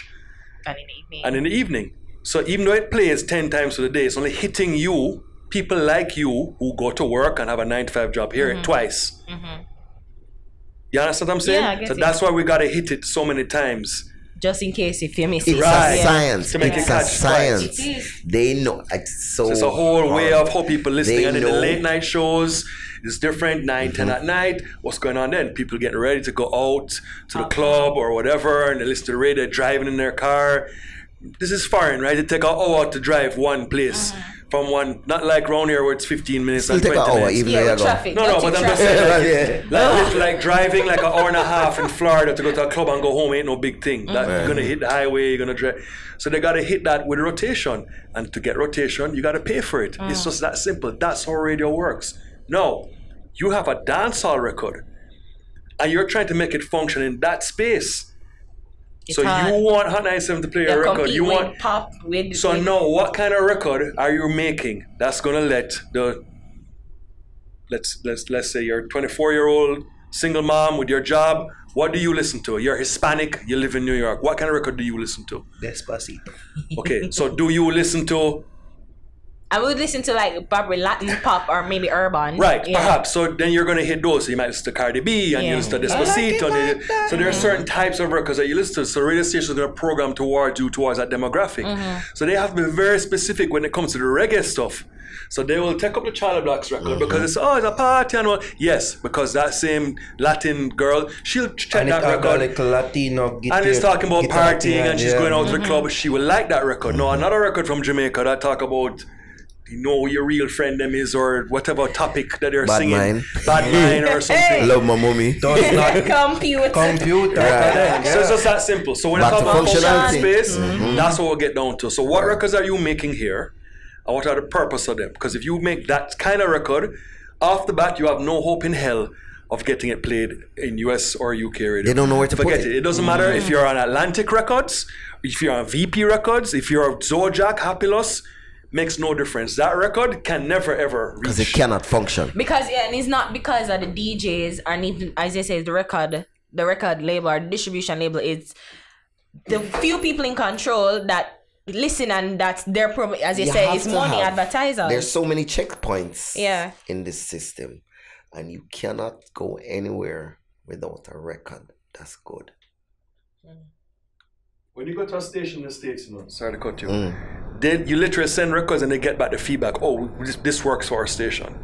And in the evening. and in the evening. So even though it plays 10 times for the day, it's only hitting you, people like you who go to work and have a 9-to-5 job, hear it twice. You understand what I'm saying? Yeah, I get so it. that's why we got to hit it so many times. Just in case if you miss it. It's Right. a science. To make It's it a catch science. It is. They know. It's so. So it's a whole way hard. of how people listening. They And in the know. late night shows, it's different. 9, 10 at night. What's going on then? People getting ready to go out to the club or whatever, and they listen to the radio, driving in their car. This is foreign, right? It take an hour to drive one place from one, not like round here where it's 15 minutes Still and take 20 an hour, minutes. even Yeah, though you with go. traffic. No, but I'm just saying, like driving like an hour and a half in Florida to go to a club and go home ain't no big thing. That you're gonna hit the highway, you're gonna drive. So they gotta hit that with rotation, and to get rotation, you gotta pay for it. It's just that simple. That's how radio works. No, you have a dancehall record, and you're trying to make it function in that space. It's So hard. you want Hot 97 to play a record. compete You with want. pop with. So with, no, what kind of record are you making that's gonna let the let's say you're a 24-year-old single mom with your job. What do you listen to? You're Hispanic, you live in New York. What kind of record do you listen to? Despacito. Okay, so do you listen to I would listen to like probably Latin pop or maybe urban. right, Yeah. perhaps. So then you're gonna hit those. So you might listen to Cardi B and you Yeah. listen to Despacito. So there are certain types of records that you listen to. So the radio station is gonna program towards that demographic. So they have to be very specific when it comes to the reggae stuff. So they will take up the Charlie Black's record because it's a party and all. Yes, because that same Latin girl, she'll check And it that have record. like Latino guitar. And it's talking about guitar partying thing, and she's yeah. going out to the club. She will like that record. No, another record from Jamaica that talk about who your real friend them is or whatever topic that they're Bad singing. mind. Bad mind or something. Love my mommy. Does not Computer. computer. Right. So it's just that simple. So when Back I to talk about functional functionality. space, that's what we'll get down to. So what records are you making here? And what are the purpose of them? Because if you make that kind of record, off the bat, you have no hope in hell of getting it played in US or UK radio. They don't know where to Forget put it. It doesn't matter if you're on Atlantic Records, if you're on VP Records, if you're on Zojak, Happilus, makes no difference. That record can never ever Because it reach. cannot function. Because and it's not because of the DJs and even as they say the record label or distribution label. It's the few people in control that listen and that's their problem. As you say, have it's to money have- advertisers. There's so many checkpoints Yeah. in this system, and you cannot go anywhere without a record. That's good. When you go to a station in the States, sorry to cut you, then you literally send records and they get back the feedback. Oh, this works for our station.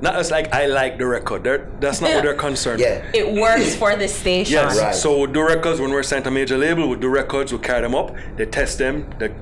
Not as like, I like the record. That's not what they're concerned with. Yeah. It works for the station. Yes. Right. So we'll do records when we're signed to a major label. We'll do records. We'll carry them up. They test them. They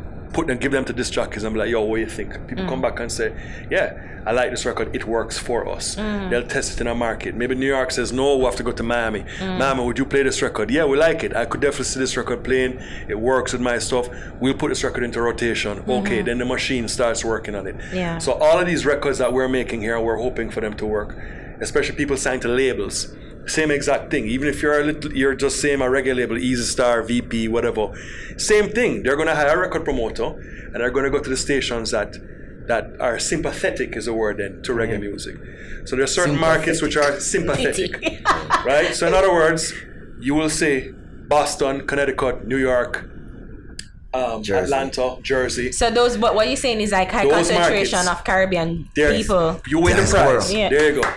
give them to disc jockeys and be like, yo, what do you think? People come back and say, yeah, I like this record. It works for us. They'll test it in a market. Maybe New York says, no, we'll have to go to Miami. Miami, would you play this record? Yeah, we like it. I could definitely see this record playing. It works with my stuff. We'll put this record into rotation. Okay, then the machine starts working on it. Yeah. So all of these records that we're making here, we're hoping for them to work. Especially people signed to labels. Same exact thing. Even if you're just saying a reggae label, Easy Star, VP, whatever. Same thing. They're going to hire a record promoter and they're going to go to the stations that are sympathetic, is a word then, to reggae music. So there are certain markets which are sympathetic. Right? So in other words, you will say Boston, Connecticut, New York, Jersey. Atlanta, Jersey. So those, but what you're saying is like high Those concentration markets. of Caribbean There, people. you win the That's prize. world. Yeah. There you go.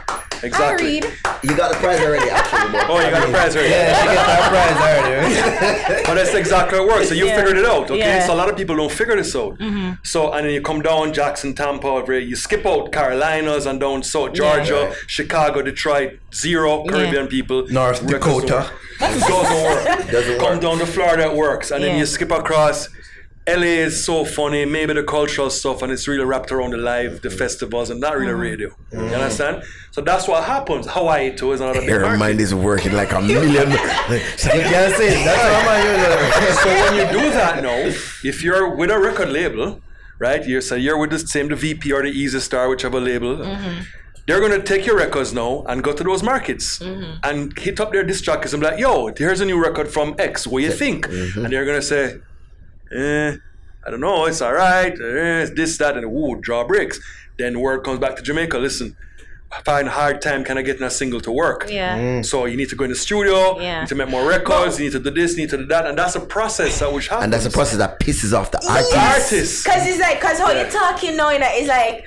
Exactly. I read. You got the prize already, actually. But Oh, you got a prize already. Yeah, she gets her prize already. But that's exactly how it works. So you Yeah. figured it out, okay? Yeah. So a lot of people don't figure this out. So, and then you come down Jackson, Tampa, over here, you skip out Carolinas and down South Georgia, Right. Chicago, Detroit, zero Caribbean people. North Records Dakota. It doesn't work. Doesn't Come work. down to Florida, it works. And then Yeah. you skip across. LA is so funny, maybe the cultural stuff, and it's really wrapped around the live, the festivals, and not really radio. You understand? So that's what happens. Hawaii too is another big Her market. mind is working like a million. You can't say it. That's how my usually. So when you do that now, if you're with a record label, right? You're with the VP or the Easy Star, whichever label. They're gonna take your records now and go to those markets and hit up their disc jockeys and be like, "Yo, here's a new record from X. What do you think?" And they're gonna say, I don't know, it's alright, it's this, that, and ooh, draw bricks. Then word comes back to Jamaica, listen, I find a hard time kind of getting a single to work. Yeah. So you need to go in the studio, Yeah. you need to make more records, you need to do this, you need to do that, and that's a process that which happens. And that's a process that pisses off the The artist. artists. Cause it's like, cause how you're talking now, you know, it's like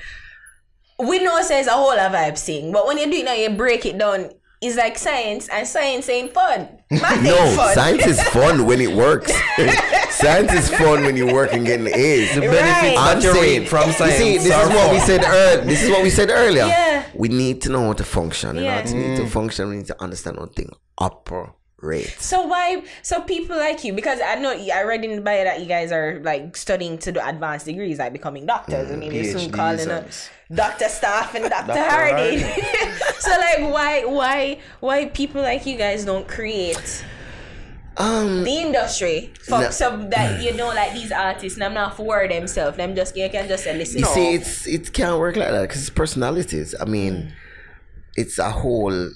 we know says a whole of vibe thing, but when you do it now, you break it down. It's like science, and science ain't fun. Math No, ain't fun. science is fun when it works. Science is fun when you work and getting A's. The benefits I'm that you saying, read from science. You see, this are is what we fun. said earlier. This is what we said earlier. Yeah. We need to know how to function. In Yeah. order to need to function, we need to understand how things operate. So why? So people like you, because I know I read in the bio that you guys are like studying to do advanced degrees, like becoming doctors. I mean, they soon PhDs calling and- it Dr. Staff and Dr. Dr. Hardy. Hardy. So like, why people like you guys don't create the industry for No. so that you know, like these artists, them not for themselves. Them just you can just say listen. You see, it can't work like that because it's personalities. I mean, it's a whole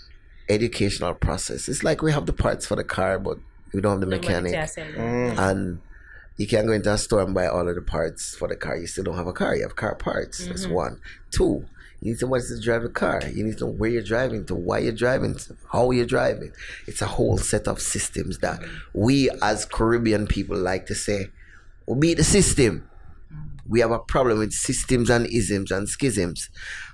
educational process. It's like we have the parts for the car, but we don't have the mechanic. And you can't go into a store and buy all of the parts for the car. You still don't have a car. You have car parts. That's one. Two, you need somebody to drive the car. You need to know where you're driving to, why you're driving to, how you're driving. It's a whole set of systems that we as Caribbean people like to say, we beat the system. We have a problem with systems and isms and schisms,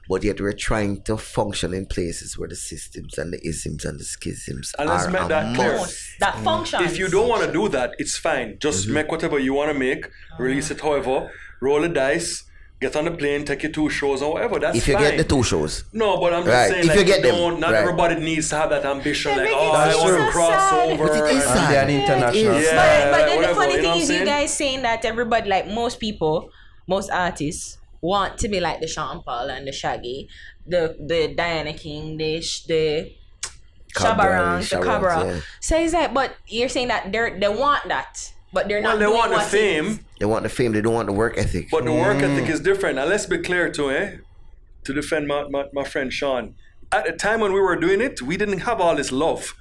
but yet we're trying to function in places where the systems and the isms and the schisms And let's are make that clear. That functions. If you don't want to do that, it's fine. Just make whatever you want to make, release it however, roll the dice, get on the plane, take your 2 shows or whatever. That's if you fine. get the 2 shows. No, but I'm just Right. saying, If like, you get them, don't, not right. everybody needs to have that ambition, like, Make oh, it I so want to sad. cross over. But it is and- sad. And the international. Yeah. But then whatever, the funny you know thing what I'm is, you saying? guys saying that everybody, like most people, most artists, want to be like the Sean Paul and the Shaggy, the Diana King, the Shabarang, the Cabra. yeah. So it's like, but you're saying that they want that, but they're Well, not. they doing want the what it fame, is. They want the fame, they don't want the work ethic. but the work ethic is different. Now, let's be clear too, to defend my friend Sean. At the time when we were doing it, we didn't have all this love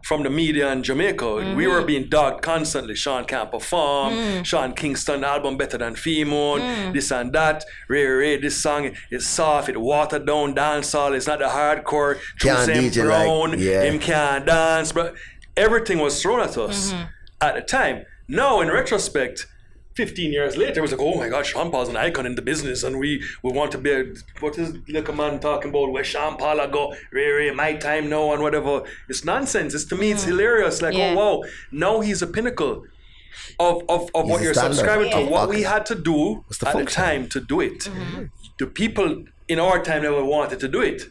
from the media in Jamaica. We were being dogged constantly. Sean can't perform. Sean Kingston album better than Femon. This and that. Ray, this song is soft. It watered down dancehall. It's not the hardcore. Can't Same DJ brown. like- yeah. Him can't dance. But everything was thrown at us at the time. Now, in retrospect, 15 years later, it was like, oh my God, Sean Paul's an icon in the business, and we want to be what is little man talking about where Sean Paul go, Ray, my time now, and whatever. It's nonsense. To me, it's hilarious. Like, Yeah. oh wow, now he's a pinnacle of what a you're standard. subscribing Yeah. to. What we had to do What's the at the function? time to do it. The people in our time never wanted to do it.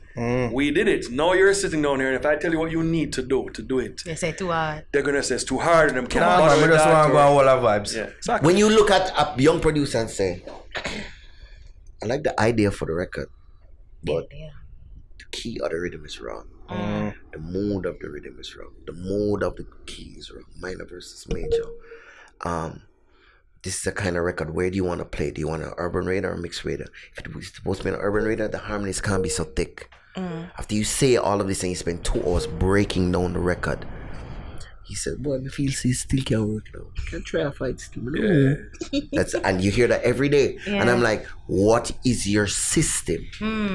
We did it. Now you're sitting down here, and if I tell you what you need to do it, They say too hard. they're gonna say it's too hard and them can't Nah, bother man, we with just that, want to go or- on all our vibes. Yeah, exactly. When you look at a young producer and say, I like the idea for the record, but the key of the rhythm is wrong. The mood of the rhythm is wrong. The mode of the key is wrong. Minor versus major. This is the kind of record. Where do you want to play? Do you want an urban radar or a mixed radar? If it was supposed to be an urban radar, the harmonies can't be so thick. After you say all of this and you spend 2 hours breaking down the record, he said, boy, I feel so still can't work now. Can't try to fight still. No. And you hear that every day. And I'm like, what is your system?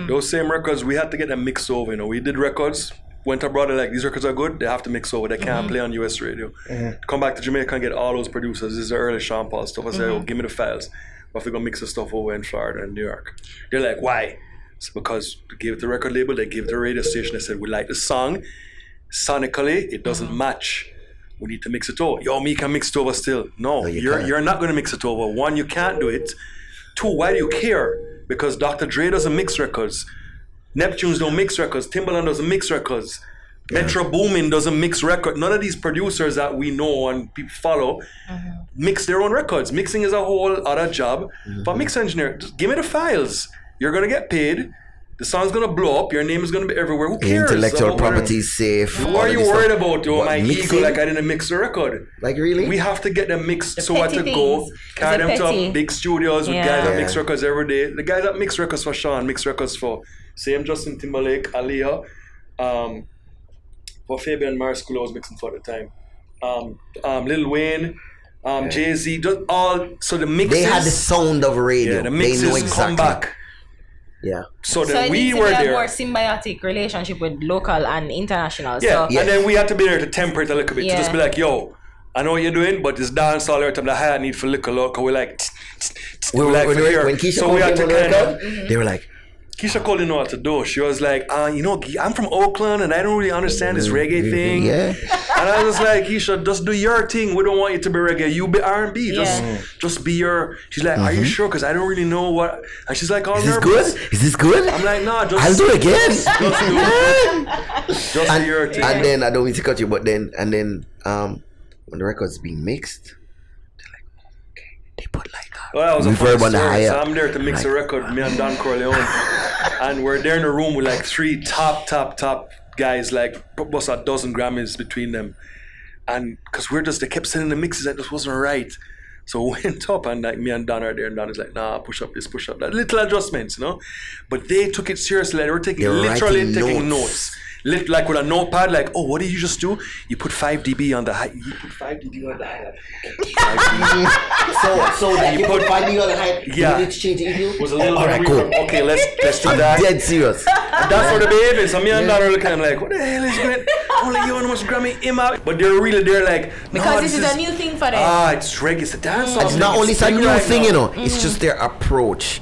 Those same records, we had to get them mixed over. You know, we did records, went abroad, they're like, these records are good, they have to mix over. They can't play on US radio. Come back to Jamaica and get all those producers. This is the early Sean Paul stuff. I say, oh, give me the files. But we're going to mix the stuff over in Florida and New York. They're like, why? So because they gave it the record label, they gave it the radio station. They said, we like the song. Sonically, it doesn't match. We need to mix it over. Yo, me can mix it over still. No, you're not going to mix it over. One, you can't do it. Two, why do you care? Because Dr. Dre doesn't mix records. Neptunes don't mix records. Timbaland doesn't mix records. Metro Boomin doesn't mix records. None of these producers that we know and people follow mix their own records. Mixing is a whole other job. But mix engineer, just give me the files. You're going to get paid. The song's gonna blow up. Your name is gonna be everywhere. Who cares? Intellectual property is safe. What are you worried about? Yo, my ego, like I didn't mix the record. Like really? We have to get them mixed so what to things. go. Carry them petty. to big studios with guys that mix records every day. The guys that mix records for Sean, mix records for same Justin Timberlake, Aaliyah, for Fabian Mars School I was mixing for at the time. Lil Wayne, Jay-Z, just all so the mixes. They had the sound of radio. Yeah, the mixes they know exactly. come back. Yeah. So So then it we needs to were be a there. more symbiotic relationship with local and international. Yeah, So and then we had to be there to temper it a little bit. To just be like, yo, I know what you're doing, but this dance all the time, the higher need for liquor look, we're like, When Keisha so we had to kind of, they were like, Keisha called didn't know what to do. She was like, you know, I'm from Oakland and I don't really understand this reggae thing. Yeah. And I was like, Keisha, just do your thing. We don't want you to be reggae. You be R&B. Just be your. She's like, are you sure? Because I don't really know what. And she's like, all Is this nervous. good? Is this good? I'm like, nah, just. I'll do it again. Just do it. Just do your thing. And then I don't mean to cut you, but then when the record's being mixed, they're like, okay, they put like Well, that was a reverb funny on the story. higher. So I'm there to mix a record, me and Don Corleone. And we're there in a room with like three top guys, like almost a dozen Grammys between them. And because they kept sending the mixes that just wasn't right. So we went up and like me and Don are there and Don is like, nah, push up this, push up that. Little adjustments, you know? But they took it seriously. Like, they were literally taking notes. Like with a notepad, like, oh, what did you just do? You put 5 dB on the high. You put 5 dB on the high. so that you put 5 dB on the high. Yeah. You need to change the EQ? Was a little Alright, bit cool. Okay, let's do that. Dead serious. That's for the baby. So me and Naro looking, I'm like, what the hell is going on? Only you and must Grammy him out. But they're like, because this is a new thing for them. It's reggae, it's a dance. It's not only a new thing, you know. It's just their approach.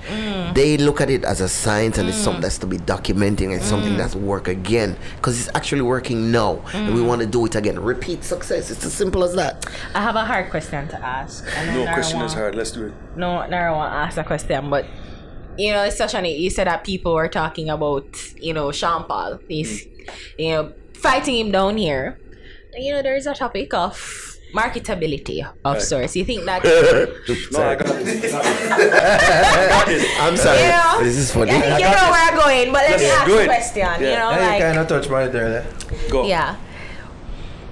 They look at it as a science and it's something that's to be documenting and something that's work again. Because it's actually working now. And we want to do it again. Repeat success. It's as simple as that. I have a hard question to ask. No question is hard. Let's do it. No, Naro want to ask a question, but you know, it's such an. You said that people were talking about, you know, Sean Paul. He's, you know, fighting him down here. You know, there is a topic of marketability of sorts. You think that? No, I got it. I'm sorry. You know, This is funny. I think you know where I'm going, but let me ask do the it. question. Yeah. You know, Yeah, like, you kind of touched on it earlier. Go. yeah,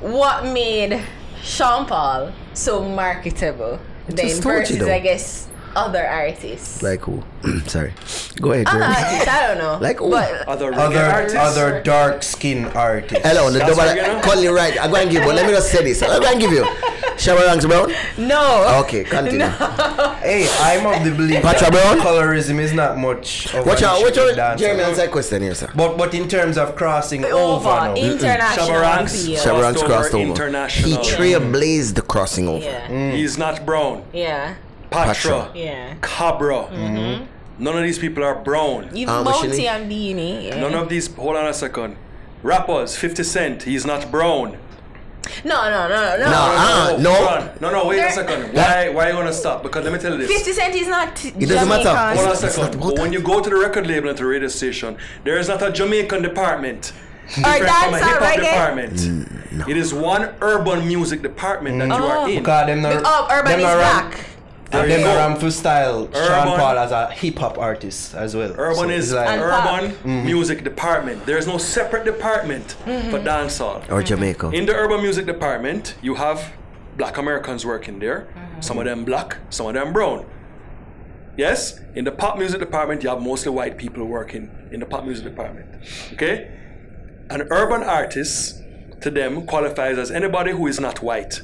what made Sean Paul so marketable then just told you versus, though. I guess, other artists? Like who? Sorry. Go ahead, Other Jeremy. artists, I don't know. Like who? But Other reggae artists? Other dark skin artists. Hello, the That's double. right, you know? Call you right. I'm going to give you, but let me just say this. I'm going to give you. Shabba Ranks Brown? no. Okay, continue. Hey, I'm of the belief Patra that Brown? colorism is not much of Watch an out, issue watch in out. dancehall. Jeremy, answer that question here, sir. But in terms of crossing over now, International Shabba Ranks. appeal. Shabba Ranks crossed over. International. He trailblazed the crossing over. Yeah. He's not brown. Yeah. Patra. Yeah. Cabra. None of these people are brown. You've Machine. Bounty and Beanie. Yeah. None of these. Hold on a second. Rappers, 50 Cent. He's not brown. No. No, wait a second. Why are you gonna stop? Because let me tell you this. 50 Cent is not. It doesn't matter. Hold on a It's second. not But when you go to the record label and to the radio station, there is not a Jamaican department. Or Different from a dancehall, hip hop reggae? department. No. It is one urban music department that you are in. because them Urban is black. There them you go. ram to style Sean Urban. Paul as a hip hop artist as well. Urban So is it's like, And urban music department. There is no separate department for dancehall. Or Jamaica. In the urban music department, you have black Americans working there. Some of them black, some of them brown. Yes? In the pop music department, you have mostly white people working in the pop music department. Okay? An urban artist, to them, qualifies as anybody who is not white.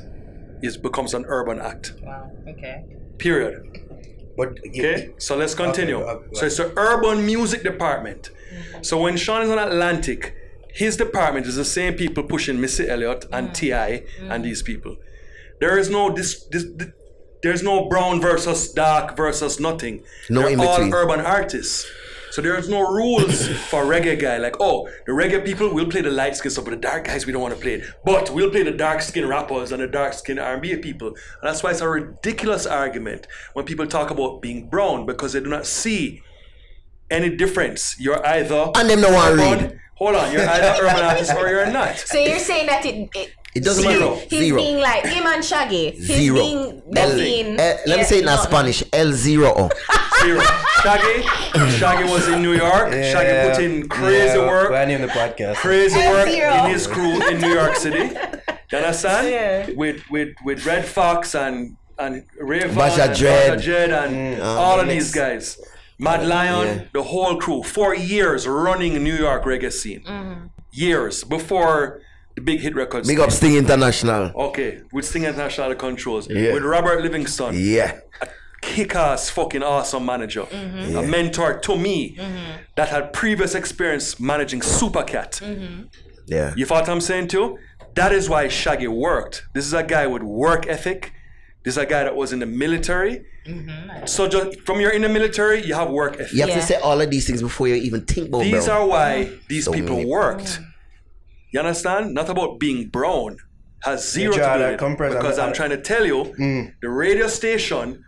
It becomes an urban act. Wow. Okay. Period. but Okay? So let's continue. Okay. So it's the urban music department. So when Sean is on Atlantic, his department is the same people pushing Missy Elliott and T.I. and these people. There is no there's no brown versus dark versus nothing. No They're in all between. urban artists. So there's no rules for reggae guy. Like, oh, the reggae people will play the light skin stuff, but the dark guys we don't want to play it. But we'll play the dark skin rappers and the dark skin R&B people. And that's why it's a ridiculous argument when people talk about being brown, because they do not see any difference. You're either And them no one read. Hold on, you're either urban artist or you're not. So you're saying that it doesn't Zero. matter. he's Zero. being like him and Shaggy. He's Zero. being Let me say it in Spanish. El zero. Zero. Shaggy was in New York. Shaggy put in crazy work. We're in the podcast. Crazy And work zero. in his crew in New York City. You understand? Yeah. With Red Fox and Rayvon Basha and Dread. Basha Dread and all of these guys. Mad Lion, Yeah. the whole crew. 4 years running New York reggae scene. Years before the big hit records. Big up Sting International. Okay, with Sting International Controls. Yeah. With Robert Livingston. Yeah. Kick-ass fucking awesome manager. A mentor to me that had previous experience managing Supercat. Yeah. You follow what I'm saying too? That is why Shaggy worked. This is a guy with work ethic. This is a guy that was in the military. So just from you're in the military, you have work ethic. You have Yeah. to say all of these things before you even think about These brown. are why these So people many- worked. You understand? Not about being brown. Has zero to draw do that with it. comparison. Because I'm trying to tell you, the radio station,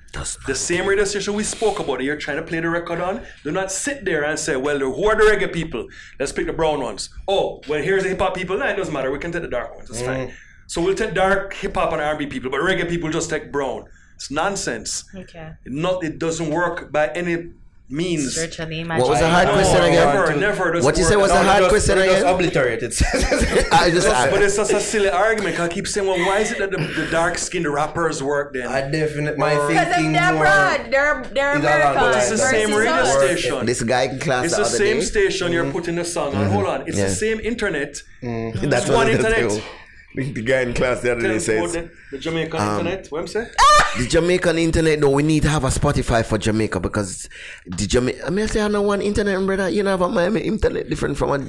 the same radio station we spoke about that you're trying to play the record on, do not sit there and say, well, who are the reggae people? Let's pick the brown ones. Oh, well, here's the hip-hop people. Nah, it doesn't matter. We can take the dark ones. It's fine. So we'll take dark hip-hop and R&B people, but reggae people just take brown. It's nonsense. Okay. It doesn't work by any means. Virtually What was the hard No, question again? Never does What you work. say was the No, hard just- question Just again? obliterate it. I just But it's just a silly argument. 'Cause I keep saying, well, why is it that the dark-skinned rappers work then? I definitely my Or- Because thinking they're more. broad. They're along the American. lines It's the of same versus radio us. station. This guy in class It's the the other same day. station you're putting the song on. Hold on. It's Yeah. the same internet. That's It's what one I internet. tell. The guy in class the other day says, The Jamaican internet. What I'm saying? the Jamaican internet, though, we need to have a Spotify for Jamaica because the Jamaica. I mean, I say I know one internet, brother. You know, have a Miami internet different from a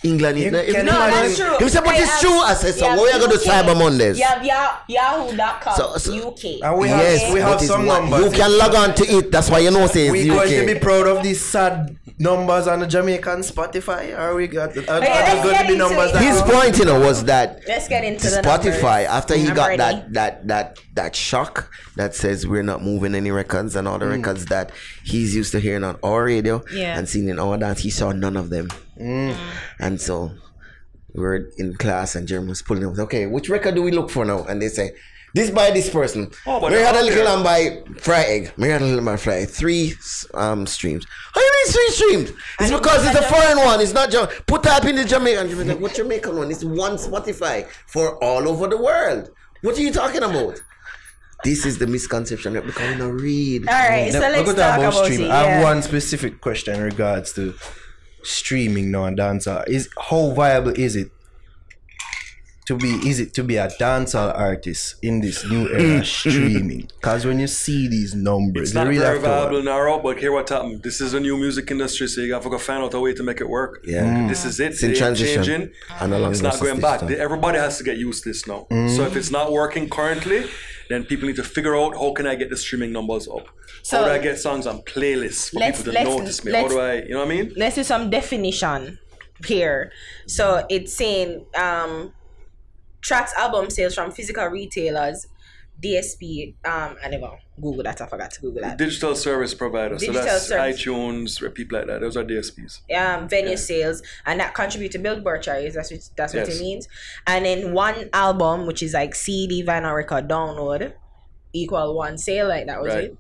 England internet. can No, that's true. He said, but They it's have- true. I said, so you have what are you going to do UK. Cyber Mondays? You have Yahoo.com, So- UK. And we Yes, have, we but have it's some what- numbers. You can log on to it. That's why you know say We it's going to be UK. proud of these sad numbers on the Jamaican Spotify, or we got let's going get to be into numbers it. that His point, you know, was that Let's get into the the Spotify numbers. after he I'm got ready. that shock that says we're not moving any records and all the records that he's used to hearing on our radio Yeah. and seeing in our dance, he saw none of them. And so we were in class and Jeremy was pulling up, okay, which record do we look for now? And they say, this by this person. Oh, but we had a they're little out one by Fry Egg. We had a little by Fry Egg. 3 streams. How you mean 3 streams? It's because it's a foreign one. It's not put that up in the Jamaican. You're like, what Jamaican one? It's one Spotify for all over the world. What are you talking about? This is the misconception that becoming a read. All right, so We're let's gonna talk about streaming. it. I have Yeah. one specific question in regards to streaming now and dancehall. Is how viable is it to be a dancehall artist in this new era streaming? Because when you see these numbers, It's you not really very have to viable, Naro, but here what happened. This is a new music industry, so you have to go find out a way to make it work. Yeah. This is it. It's in They ain't transition. changing. And along It's the not going system. back. Everybody has to get used to this now. So if it's not working currently, then people need to figure out how can I get the streaming numbers up? So- how do I get songs on playlists for Let's- people to let's- notice me? How let's- do I, you know what I mean? Let's do some definition here. So it's saying tracks album sales from physical retailers, DSP, I never Google that, I forgot to Google that. Digital service provider. So Digital that's service. iTunes, people like that. Those are DSPs. Venue sales, and that contribute to Billboard charts. That's what Yes. it means. And then one album, which is like CD, vinyl record, download, equal one sale, like that was Right. it.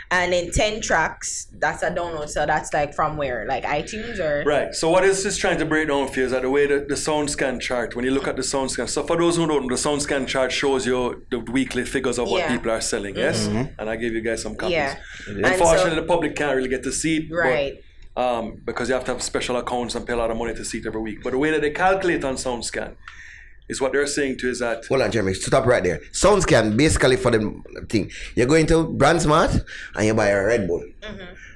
And then 10 tracks, that's a download. So that's like from where, like iTunes or Right. So what is this trying to break down for you is that the way the SoundScan chart, when you look at the SoundScan, so for those who don't know, the SoundScan chart shows you the weekly figures of what Yeah. people are selling, yes? And I gave you guys some copies. Yeah. And Unfortunately, so- the public can't really get to see it. Right. But, because you have to have special accounts and pay a lot of money to see it every week. But the way that they calculate on SoundScan is what they're saying to is that Hold on, Jeremy. Stop right there. SoundScan, basically for the thing, you go into Brand Smart and you buy a Red Bull.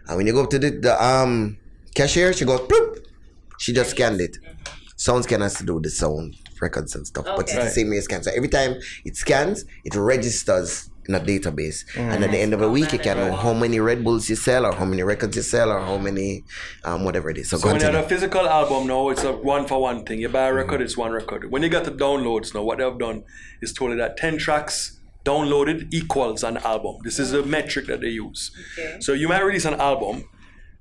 And when you go up to the cashier, she goes, bloop. She just scanned it. SoundScan has to do the sound records and stuff. But it's Okay. the same way it scans. So every time it scans, it registers in a database, and at the end of the week you can know how many Red Bulls you sell, or how many records you sell, or how many whatever it is. So when you have a physical album now, it's a 1-for-1 thing. You buy a record, it's one record. When you get the downloads now, what they've done is told you that 10 tracks downloaded equals an album. This is a metric that they use. Okay. So you might release an album,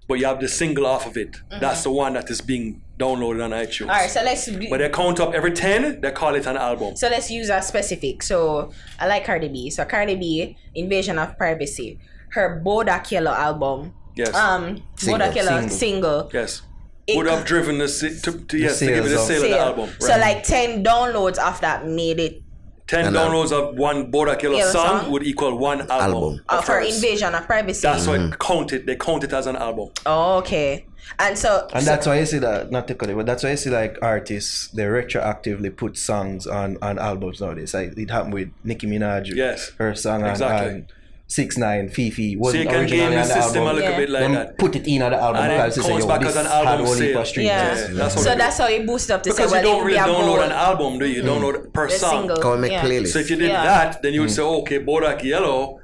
but you have the single off of it. That's the one that is being downloaded on iTunes. All right, so let's. But they count up every 10, they call it an album. So let's use a specific. So I like Cardi B. So Cardi B, Invasion of Privacy. Her Bodak Yellow album. Yes. Bodak Yellow single. Yes. Would have driven to give it a sale of the album. Right. So like 10 downloads of that made it. 10 downloads of one Bodak Yellow song would equal one album. For Invasion of Privacy. That's why they count it as an album. Oh, okay. And that's why you see that, not to cut it, but that's why you see like artists, they retroactively put songs on albums nowadays. Like it happened with Nicki Minaj. Yes. Her song on 6ix9ine, Fifi. So you can game the system a little bit like that. Put it in on the album and because it comes back as an album sale. That's how you boost up to because say, you don't really download an album, do you? You download per song. Go and make playlists. So if you did that, then you would say, okay, Bodak Yellow,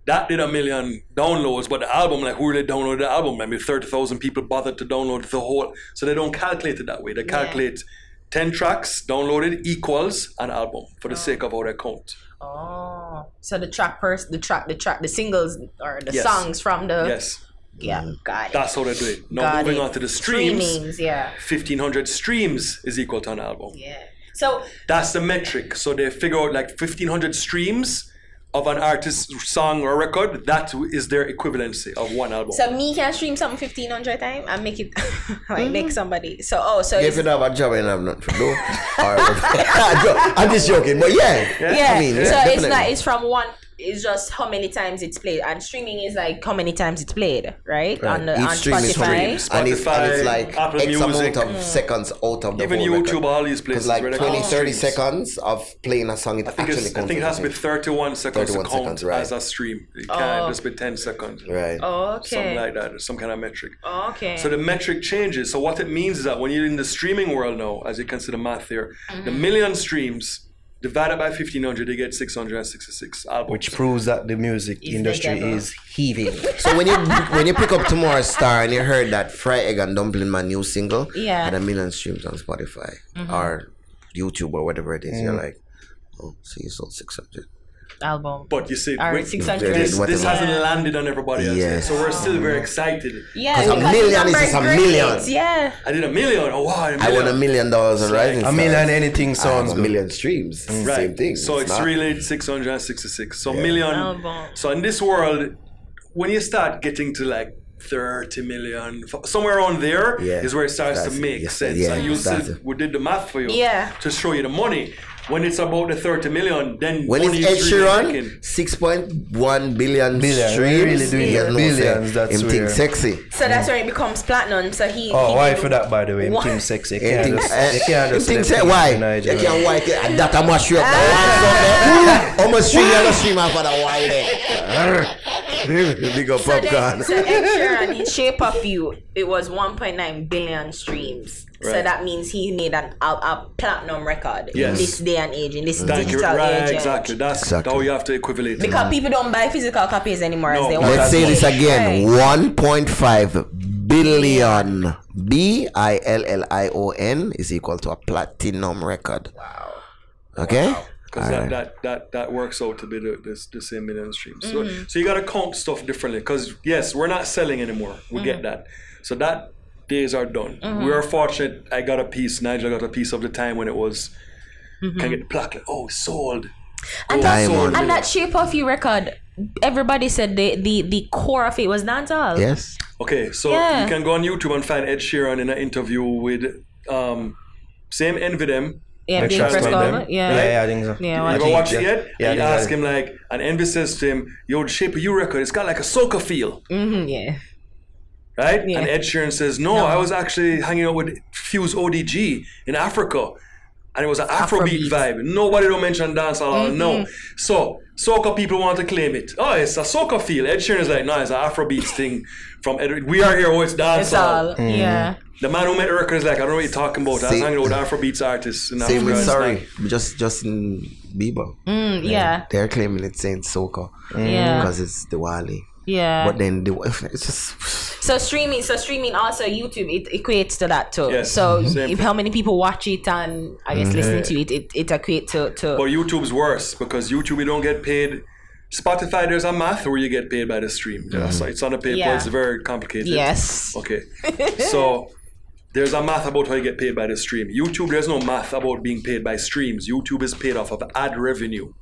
that did 1 million downloads, but the album, like who really downloaded the album? Maybe 30,000 people bothered to download the whole. So they don't calculate it that way. They calculate 10 tracks downloaded equals an album for the sake of how they count. Oh, so the singles or the songs from the got it. That's how they do it. Now moving on to the streams, 1,500 streams is equal to an album. Yeah. So that's the metric. So they figure out like 1,500 streams of an artist's song or record, that is their equivalency of one album. So me can stream something 1,500 times and make it like make somebody. So if you don't have a job and have nothing to do, I'm just joking, but yeah. I mean, so definitely. it's from one. It's just how many times it's played, and streaming is like how many times it's played, right? On Spotify. And it's like Apple X Music. amount of seconds out of the even whole YouTube, record. all these places. Like 30 seconds of playing a song, I think it has to be 31 seconds to count seconds, right. as a stream. It can't just be 10 seconds. Right. Oh, okay. Something like that, some kind of metric. Oh, okay. So the metric changes. So what it means is that when you're in the streaming world now, as you consider math there, the million streams divided by 1,500, you get 666 albums. Which proves that the music industry is heaving. So when you pick up Tomorrow's Star and you heard that Fry Egg and Dumpling, my new single, had 1 million streams on Spotify or YouTube or whatever it is, you're like, oh, so you sold 600. Album. But you see, this hasn't landed on everybody else yet. So we're still very excited. Yeah, because 1 million is just 1 million. Yeah. I did 1 million. Oh wow, I won $1 million on Rising Stars. 1 million anything sounds good. 1 million streams. Right. Same thing. So it's really 666. So million. So in this world, when you start getting to like 30 million, somewhere around there is where it starts to make sense. And you said we did the math for you to show you the money. When it's about the 30 million, then when it's Ed Sheeran, 6.1 billion streams, really doing billions. That's him think sexy. So that's where it becomes platinum. So he. Why for that? By the way, him think sexy. You can't just why? You can't why that I'm sure. How much stream you gonna stream after that? Why there? Big up popcorn. So Ed Sheeran, in Shape of You, it was 1.9 billion streams. Right. So that means he made a platinum record in this day and age, in this digital age. Exactly. That's how you have to equivalent. Because people don't buy physical copies anymore. As they want. Let's say this again. 1.5 billion. BILLION is equal to a platinum record. Wow. Okay? Because that works out to be the same million streams. So you got to count stuff differently. Because yes, we're not selling anymore. We get that. So that days are done. We are fortunate. I got a piece. Nigel got a piece of the time when it was can get the plaque like, oh, sold. And that Shape of You record, everybody said the core of it was dancehall. Yes. Okay, so you can go on YouTube and find Ed Sheeran in an interview with same Envy Them. Yeah, I think so. Yeah, you ever watch it yet? Yeah, he asked him like, and Envy says to him, yo, the Shape of You record, it's got like a soca feel. Yeah. Right? Yeah. And Ed Sheeran says, no, I was actually hanging out with Fuse ODG in Africa. And it was an Afrobeat vibe. Nobody don't mention dancehall. No. So, soca people want to claim it. Oh, it's a soca feel. Ed Sheeran is like, no, it's an Afrobeat thing from Ed. We are here, it's dancehall. Yeah. The man who made the record is like, I don't know what you're talking about. I was hanging out with Afrobeats artists in Africa. Same with Sorry. Just Bieber. Yeah. They're claiming it's Saint Soca Yeah. because it's Diwali. Yeah. But then it's just So streaming also YouTube, it equates to that too. Yes. So Same if thing. how many people watch it and I guess listen to it equates to But YouTube's worse because YouTube you don't get paid. Spotify, there's a math where you get paid by the stream. So it's on a paper. Yeah. It's very complicated. Yes. Okay. So there's a math about how you get paid by the stream. YouTube, there's no math about being paid by streams. YouTube is paid off of ad revenue.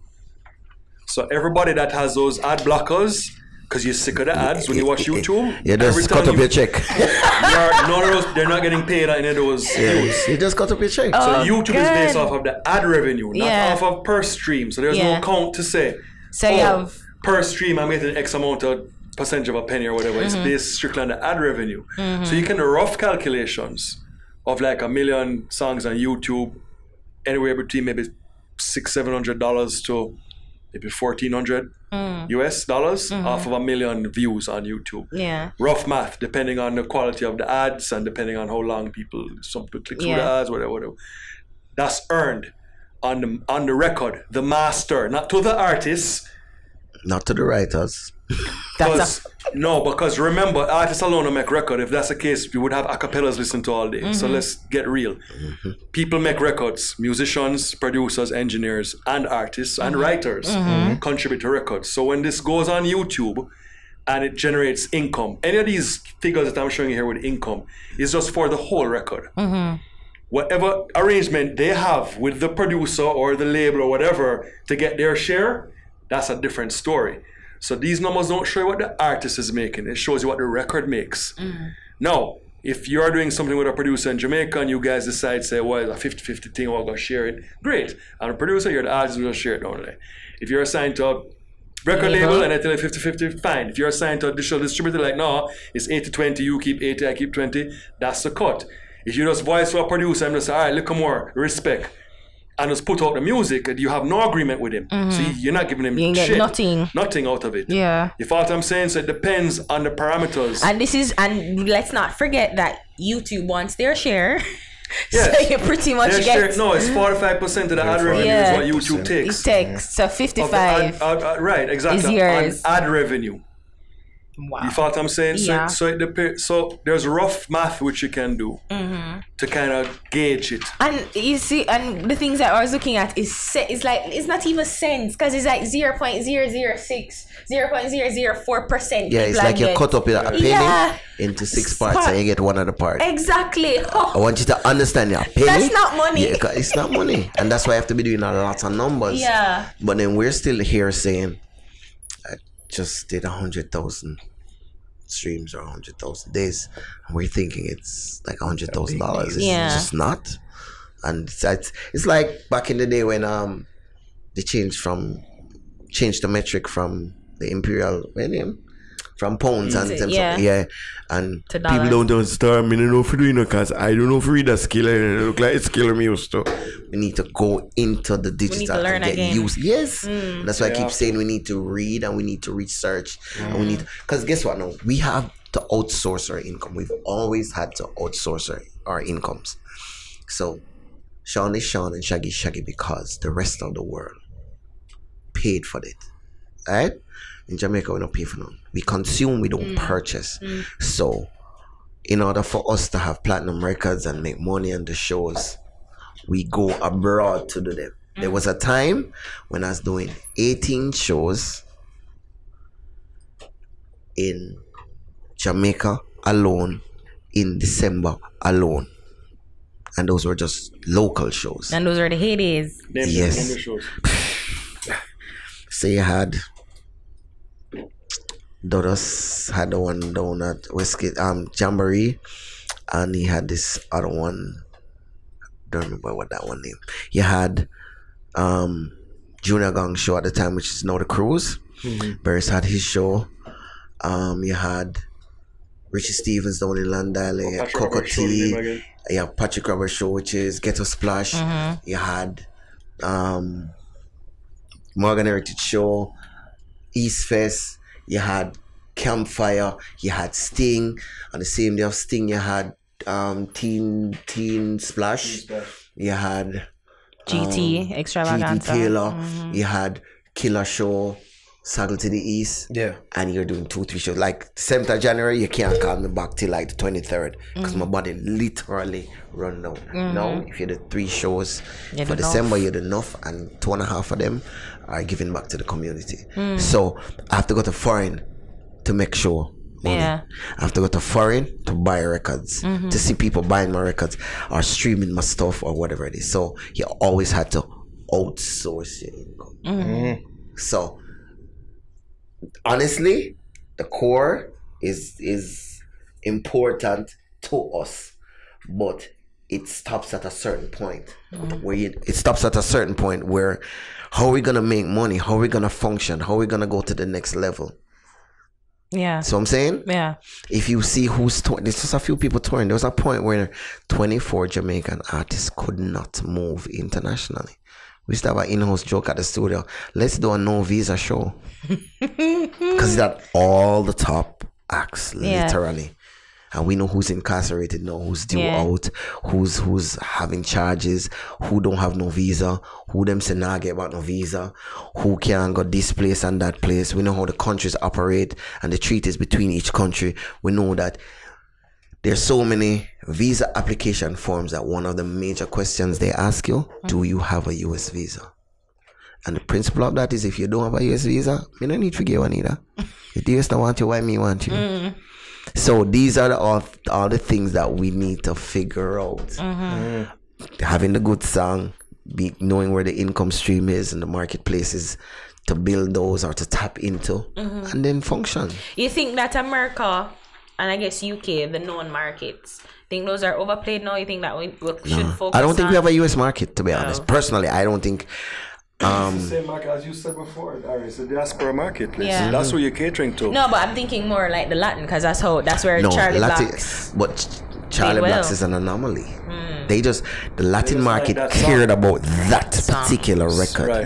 So everybody that has those ad blockers, because you're sick of the ads when you watch YouTube. you just cut up your check. None of those, they're not getting paid any of those views. You just cut up your check. So Oh, YouTube is based good. off of the ad revenue, not Yeah. off of per stream. So there's Yeah. no count to say, So you have per stream I'm getting X amount of percentage of a penny or whatever. It's based strictly on the ad revenue. So you can do rough calculations of like 1 million songs on YouTube, anywhere between maybe $600-700 to maybe $1,400 US dollars off of 1 million views on YouTube. yeah. Rough math, depending on the quality of the ads and depending on how long some people click through the Yeah. ads, whatever. That's earned on the record, the master, not to the artists. Not to the writers. That's Because remember, artists alone don't make record. If that's the case, we would have acapellas listen to all day. So let's get real. People make records. Musicians, producers, engineers, and artists and writers contribute to records. So when this goes on YouTube and it generates income, any of these figures that I'm showing you here with income is just for the whole record. Whatever arrangement they have with the producer or the label or whatever to get their share, that's a different story. So these numbers don't show you what the artist is making. It shows you what the record makes. Now, if you're doing something with a producer in Jamaica and you guys decide, say, well, it's a 50-50 thing, we're going to share it, great. I'm a producer, you're the artist, we're going to share it only. If you're assigned to a record label and I tell you 50-50, fine. If you're assigned to a digital distributor, like, no, it's 80-20, you keep 80, I keep 20, that's the cut. If you just voice for a producer and just say, all right, look more, respect, and just put out the music, and you have no agreement with him. See, you're not giving him You get shit. nothing. Out of it. Yeah. You follow what I'm saying? So it depends on the parameters. And let's not forget that YouTube wants their share. Yes. So you pretty much Their get share, no, it's 45% of the ad revenue Yeah. is what YouTube it takes. takes. So Of the 55. right, exactly. is yours. On ad revenue. Wow. You follow what I'm saying? Yeah. So it depends. So there's rough math which you can do to kind of gauge it. And you see, and the things that I was looking at is like, it's not even cents, because it's like 0.006, 0.004%. Yeah, it's like you cut up a penny Yeah. into 6 parts and you get one of the parts. Exactly. I want you to understand your penny. That's not money. Yeah, 'cause it's not money. And that's why I have to be doing a lot of numbers. Yeah. But then we're still here saying, I just did 100,000 streams or 100,000 days. And we're thinking it's like $100,000. It's Yeah. just not. And it's like back in the day when they changed the metric from the imperial millennium, from pounds and Yeah. and To people dollars. don't understand me, don't know for doing it because I don't know if read a skill and it look like it's skill me used to. We need to go into the digital to learn and get again. used. Yes, that's why I Yeah. keep saying we need to read and we need to research and we need, because guess what? Now we have to outsource our income. We've always had to outsource our incomes. So Sean is Sean and Shaggy is Shaggy because the rest of the world paid for it. Right? In Jamaica, we don't pay for none. We consume, we don't purchase. So, in order for us to have platinum records and make money on the shows, we go abroad to do them. There was a time when I was doing 18 shows in Jamaica alone in December alone. And those were just local shows. And those are the heydays. Name Yes. the shows. So you had Dodos had the one down at Westgate Jamboree, and he had this other one. Don't remember what that one name. You had Junior Gang show at the time, which is now the Cruise. Burris had his show. You had Richie Stevens down in Landale. You had Coco T. You have Patrick Roberts show, which is Ghetto Splash. You had Morgan Heritage Show, East Fest. You had Campfire. You had Sting. On the same day of Sting, you had Teen Splash. You had GT Extravaganza. GT Taylor. You had Killer Show, Saddle to the East. Yeah. And you're doing 2-3 shows. Like 7th of January, you can't call me back till like the 23rd. Because my body literally run down. Now, if you did 3 shows for December, you did enough. And 2.5 of them are given back to the community. So I have to go to foreign to make sure. Money. I have to go to foreign to buy records, to see people buying my records or streaming my stuff or whatever it is. So you always had to outsource your income. So honestly, the core is important to us, but it stops at a certain point where how are we gonna make money? How are we gonna function? How are we gonna go to the next level? Yeah. So I'm saying, if you see who's touring, there's just a few people touring. There was a point where 24 Jamaican artists could not move internationally. We used to have an in-house joke at the studio. Let's do a no visa show, because that all the top acts literally, and we know who's incarcerated now, who's due out, who's having charges, who don't have no visa, who them say nah get about no visa, who can go this place and that place. We know how the countries operate and the treaties between each country. We know that there's so many visa application forms that one of the major questions they ask you, do you have a US visa? And the principle of that is, if you don't have a US visa, you don't need to get one either. If the US don't want you, why me want you? So these are all the things that we need to figure out. Having the good song, knowing where the income stream is and the marketplaces to build those or to tap into, and then function. You think that America and I guess UK, the known markets, think those are overplayed now? You think that we should focus I don't think on... we have a US market, to be honest. Personally, I don't think... it's the same market as you said before, it's a diaspora marketplace. That's what you're catering to. No, but I'm thinking more like the Latin, because that's where Charlie Blacks... But Charlie Blacks is an anomaly. The Latin market cared about that particular record. Right.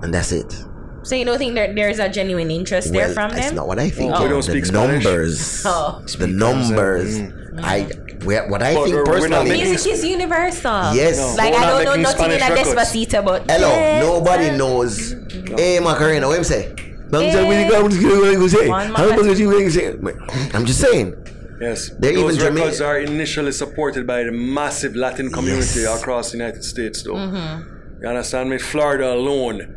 And that's it. So you don't think there's a genuine interest there from them? That's not what I think. We don't speak Spanish. The numbers. What I think personally. Music is universal. Yes. Like I don't know nothing in a Despacito, but hello, nobody knows. Hey Macarena, what I'm saying? I'm just saying. Yes, those records are initially supported by the massive Latin community across the United States, though. You understand me? Florida alone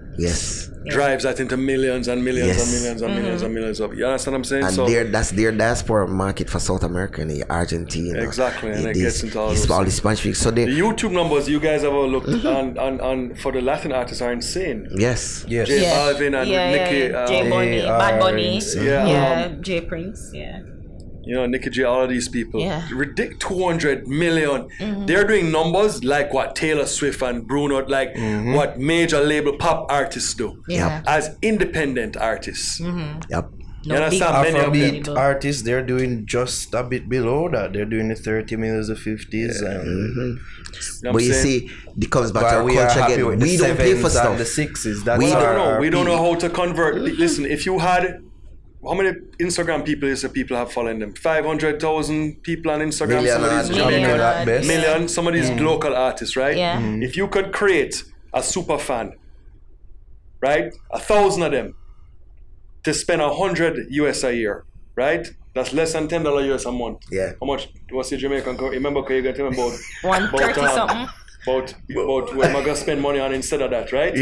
drives that into millions and millions and millions and millions and millions of. You understand what I'm saying? And that's their diaspora market for South America and Argentina. Exactly, and it gets into all the Spanish speakers. So the YouTube numbers you guys have looked on for the Latin artists are insane. Yes. J Balvin and Nicky, J Bunny, Bad Bunny, J Prince, you know, Nicky J, all of these people. Ridiculous, 200 million. They're doing numbers like what Taylor Swift and Bruno, like what major label pop artists do as independent artists. You understand? Many of them artists, they're doing just a bit below that. They're doing the 30 millions, the 50s. But you see, it comes back to our culture again. We don't pay for stuff. The 60s. We don't know how to convert. Listen, if you had... How many Instagram people have following them? 500,000 people on Instagram. Million. Some of these local artists, right? If you could create a super fan, right? 1,000 of them to spend $100 US a year, right? That's less than $10 US a month. How much? What's your Jamaican? Remember, you got to tell me about 130 something. About what am I gonna spend money on instead of that, right?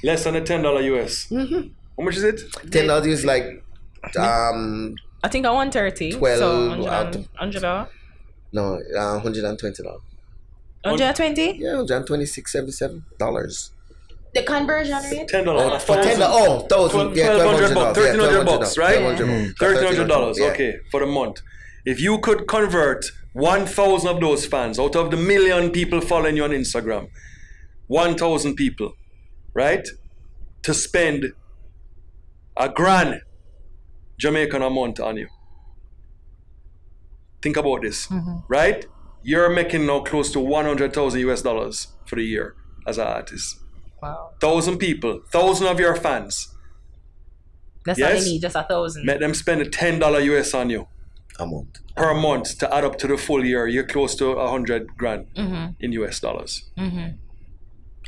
Less than $10 US. How much is it? $10 is like. I think at 130. 12. So $100. No, $120. 120? Yeah, $126.77. The conversion rate? $10. $1,000. Yeah, $1,300, right? $1,300. Yeah. Okay, for the month. If you could convert 1,000 of those fans out of the million people following you on Instagram, 1,000 people, right, to spend $1,000 Jamaican a month on you. Think about this, right? You're making now close to $100,000 for the year as an artist. Wow. 1,000 people, 1,000 of your fans. That's all they need, just 1,000. Make them spend $10 US on you. A month. Per month to add up to the full year, you're close to $100,000 in US dollars.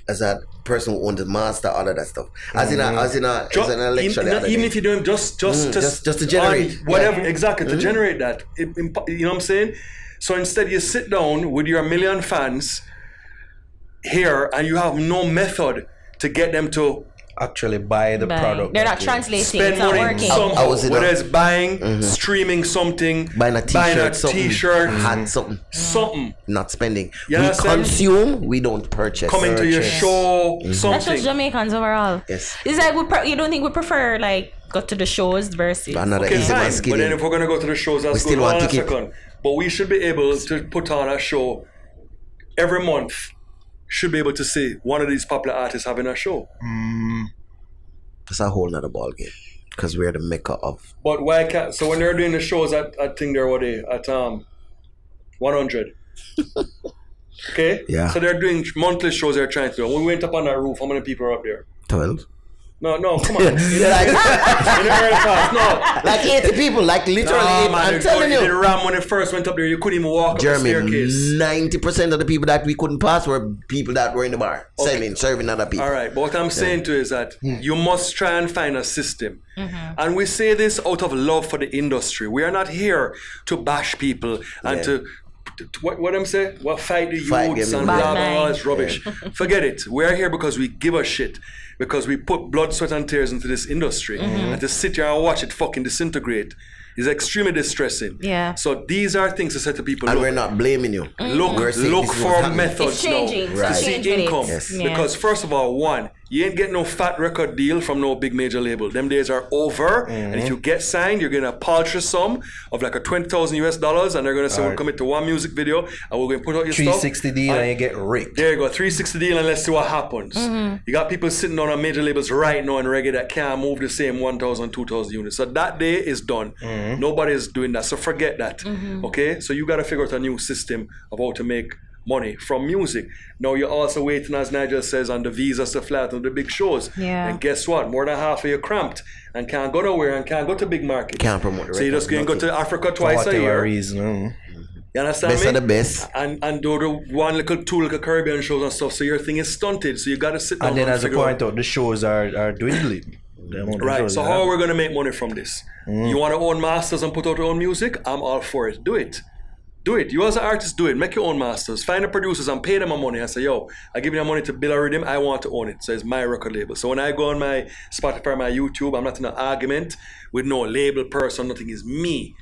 as a person who owns the master, all of that stuff. As in a lecture. Even if you do just to generate whatever exactly to generate that. You know what I'm saying? So instead, you sit down with your million fans here, and you have no method to get them to actually buy the product. They're not translating. Spend it's not money working. somehow, whether it's buying, streaming something, buying a t-shirt, hat, something. Not spending. You we understand? Consume, we don't purchase. Coming to your show, something. That's just Jamaicans overall. Yes. It's like you don't think we prefer like go to the shows versus Okay, fine. But then if we're gonna go to the shows, that's good. Hold on a second. But we should be able to put on a show every month. Should be able to see one of these popular artists having a show. That's a whole nother ball game because we're the maker of. But why can't? So when they're doing the shows at think they're what they at 100. Okay. Yeah. So they're doing monthly shows. They're trying to do. When we went up on that roof, how many people are up there? 12. No, come on. In the early class, no. Like 80 people, like literally. I'm telling you. The Ram when it first went up there, you couldn't even walk up the staircase. 90% of the people that we couldn't pass were people that were in the bar serving other people. All right, but what I'm saying to you is that you must try and find a system. And we say this out of love for the industry. We are not here to bash people and to what I'm saying? Well, fight the youths and all this rubbish. Forget it. We're here because we give a shit. Because we put blood, sweat, and tears into this industry. And to sit here and watch it fucking disintegrate is extremely distressing. Yeah. So these are things to say to people. And look, we're not blaming you. Look for methods now to see income. Yes. Because first of all, one, you ain't getting no fat record deal from no big major label. Them days are over. And if you get signed, you're getting a paltry sum of like a $20,000 and they're going to say, we'll commit to one music video and we're going to put out your 360 stuff. deal and you get rigged. There you go, 360 deal and let's see what happens. You got people sitting on major labels right now in reggae that can't move the same 1,000, 2,000 units. So that day is done. Nobody is doing that. So forget that. Okay? So you got to figure out a new system of how to make money from music. Now you're also waiting, as Nigel says, on the visas to fly to the big shows. Yeah. And guess what? More than half of you cramped and can't go nowhere and can't go to big markets. Can't promote the So you just going to go to Africa twice a year. Reason. You understand best me? of the best. And do the two little Caribbean shows and stuff. So your thing is stunted. So you got to sit down And then as a point out. out, the shows are dwindling. Right. So how are we going to make money from this? You want to own masters and put out your own music? I'm all for it. Do it. Do it. You as an artist, do it. Make your own masters. Find the producers and pay them my money and say, yo, I give you the money to build a rhythm. I want to own it. So it's my record label. So when I go on my Spotify, my YouTube, I'm not in an argument with no label person. Nothing is me.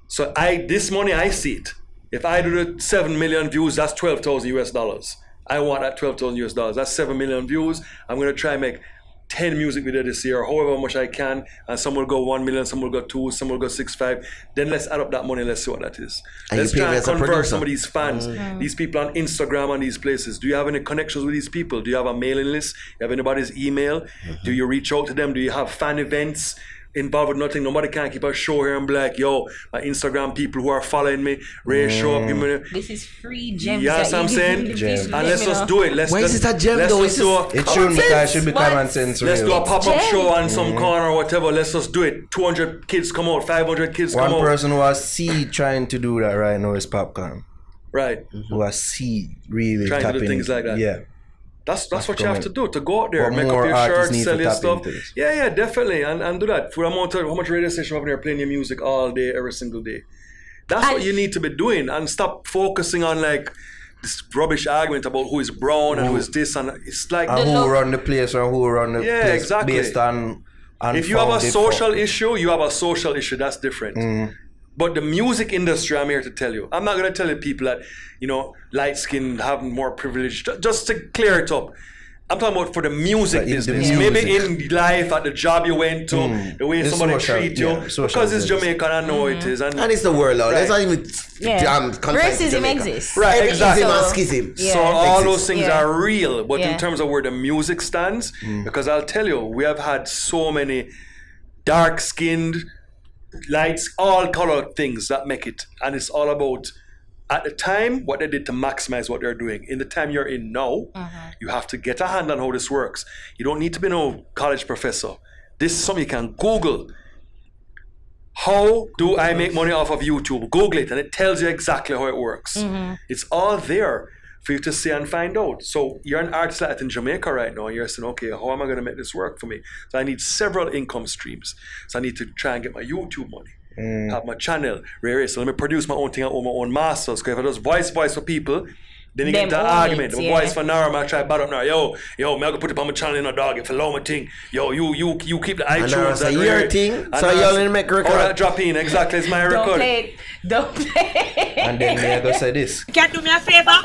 So this money, I see it. If I do the 7 million views, that's $12,000. I want that $12,000. That's 7 million views. I'm going to try and make 10 music videos this year, however much I can, and some will go 1 million, some will go 2, some will go 6.5. Then let's add up that money, let's see what that is. And let's try and convert producer. some of these fans, these people on Instagram and these places. Do you have any connections with these people? Do you have a mailing list? Do you have anybody's email? Do you reach out to them? Do you have fan events? Involved with nothing. Nobody can keep a show here and be like, yo, my Instagram people who are following me, show up, give me this is free gems. You know what I'm saying? And let's just do it. Why is it a gem though? It should be common sense. Let's do a pop-up Gem. show on some corner or whatever. Let's just do it. 200 kids come out, 500 kids come out. One person who I see trying to do that right now is Popcorn. Right. Who I see really Trying to do tapping things like that. Yeah. That's what you have to do, to go out there, But make up more your artists shirt, need sell to your tap stuff. into this. Yeah, definitely. And do that. For how much radio station up there playing your music all day, every single day. That's what you need to be doing, and stop focusing on like this rubbish argument about who is brown and who is this, and it's like And who run the place or who run the place exactly. based on if you have a social issue, you have a social issue. That's different. But the music industry, I'm here to tell you. I'm not going to tell you people that, light skin having more privilege. Just to clear it up. I'm talking about for the music business. Maybe in life, at the job you went to, the way somebody treat you. Because it's Jamaican, I know it is. And it's the world out. Right. It's not even racism exists. Right, exactly. And schism. Yeah. So all those things are real. But Yeah. in terms of where the music stands, because I'll tell you, we have had so many dark-skinned, lights, all colored things that make it. And it's all about, at the time, what they did to maximize what they're doing. In the time you're in now, you have to get a hand on how this works. You don't need to be no college professor. This is something you can Google. How do I make money off of YouTube? Google it and it tells you exactly how it works. It's all there. for you to see and find out. So you're an artist like that in Jamaica right now, and you're saying, okay, how am I going to make this work for me? So I need several income streams. So I need to try and get my YouTube money, have my channel, so let me produce my own thing, I own my own masters. Because if I just voice for people, then you get into an argument. The voice for Naro, I try bad up Naro. Yo, me I go put it on my channel in a dog. If I love my thing, yo, you keep the iTunes. And your thing, so you only make record. All that drop in, exactly, it's my record. Don't play. And then me I go say this. Can you do me a favor?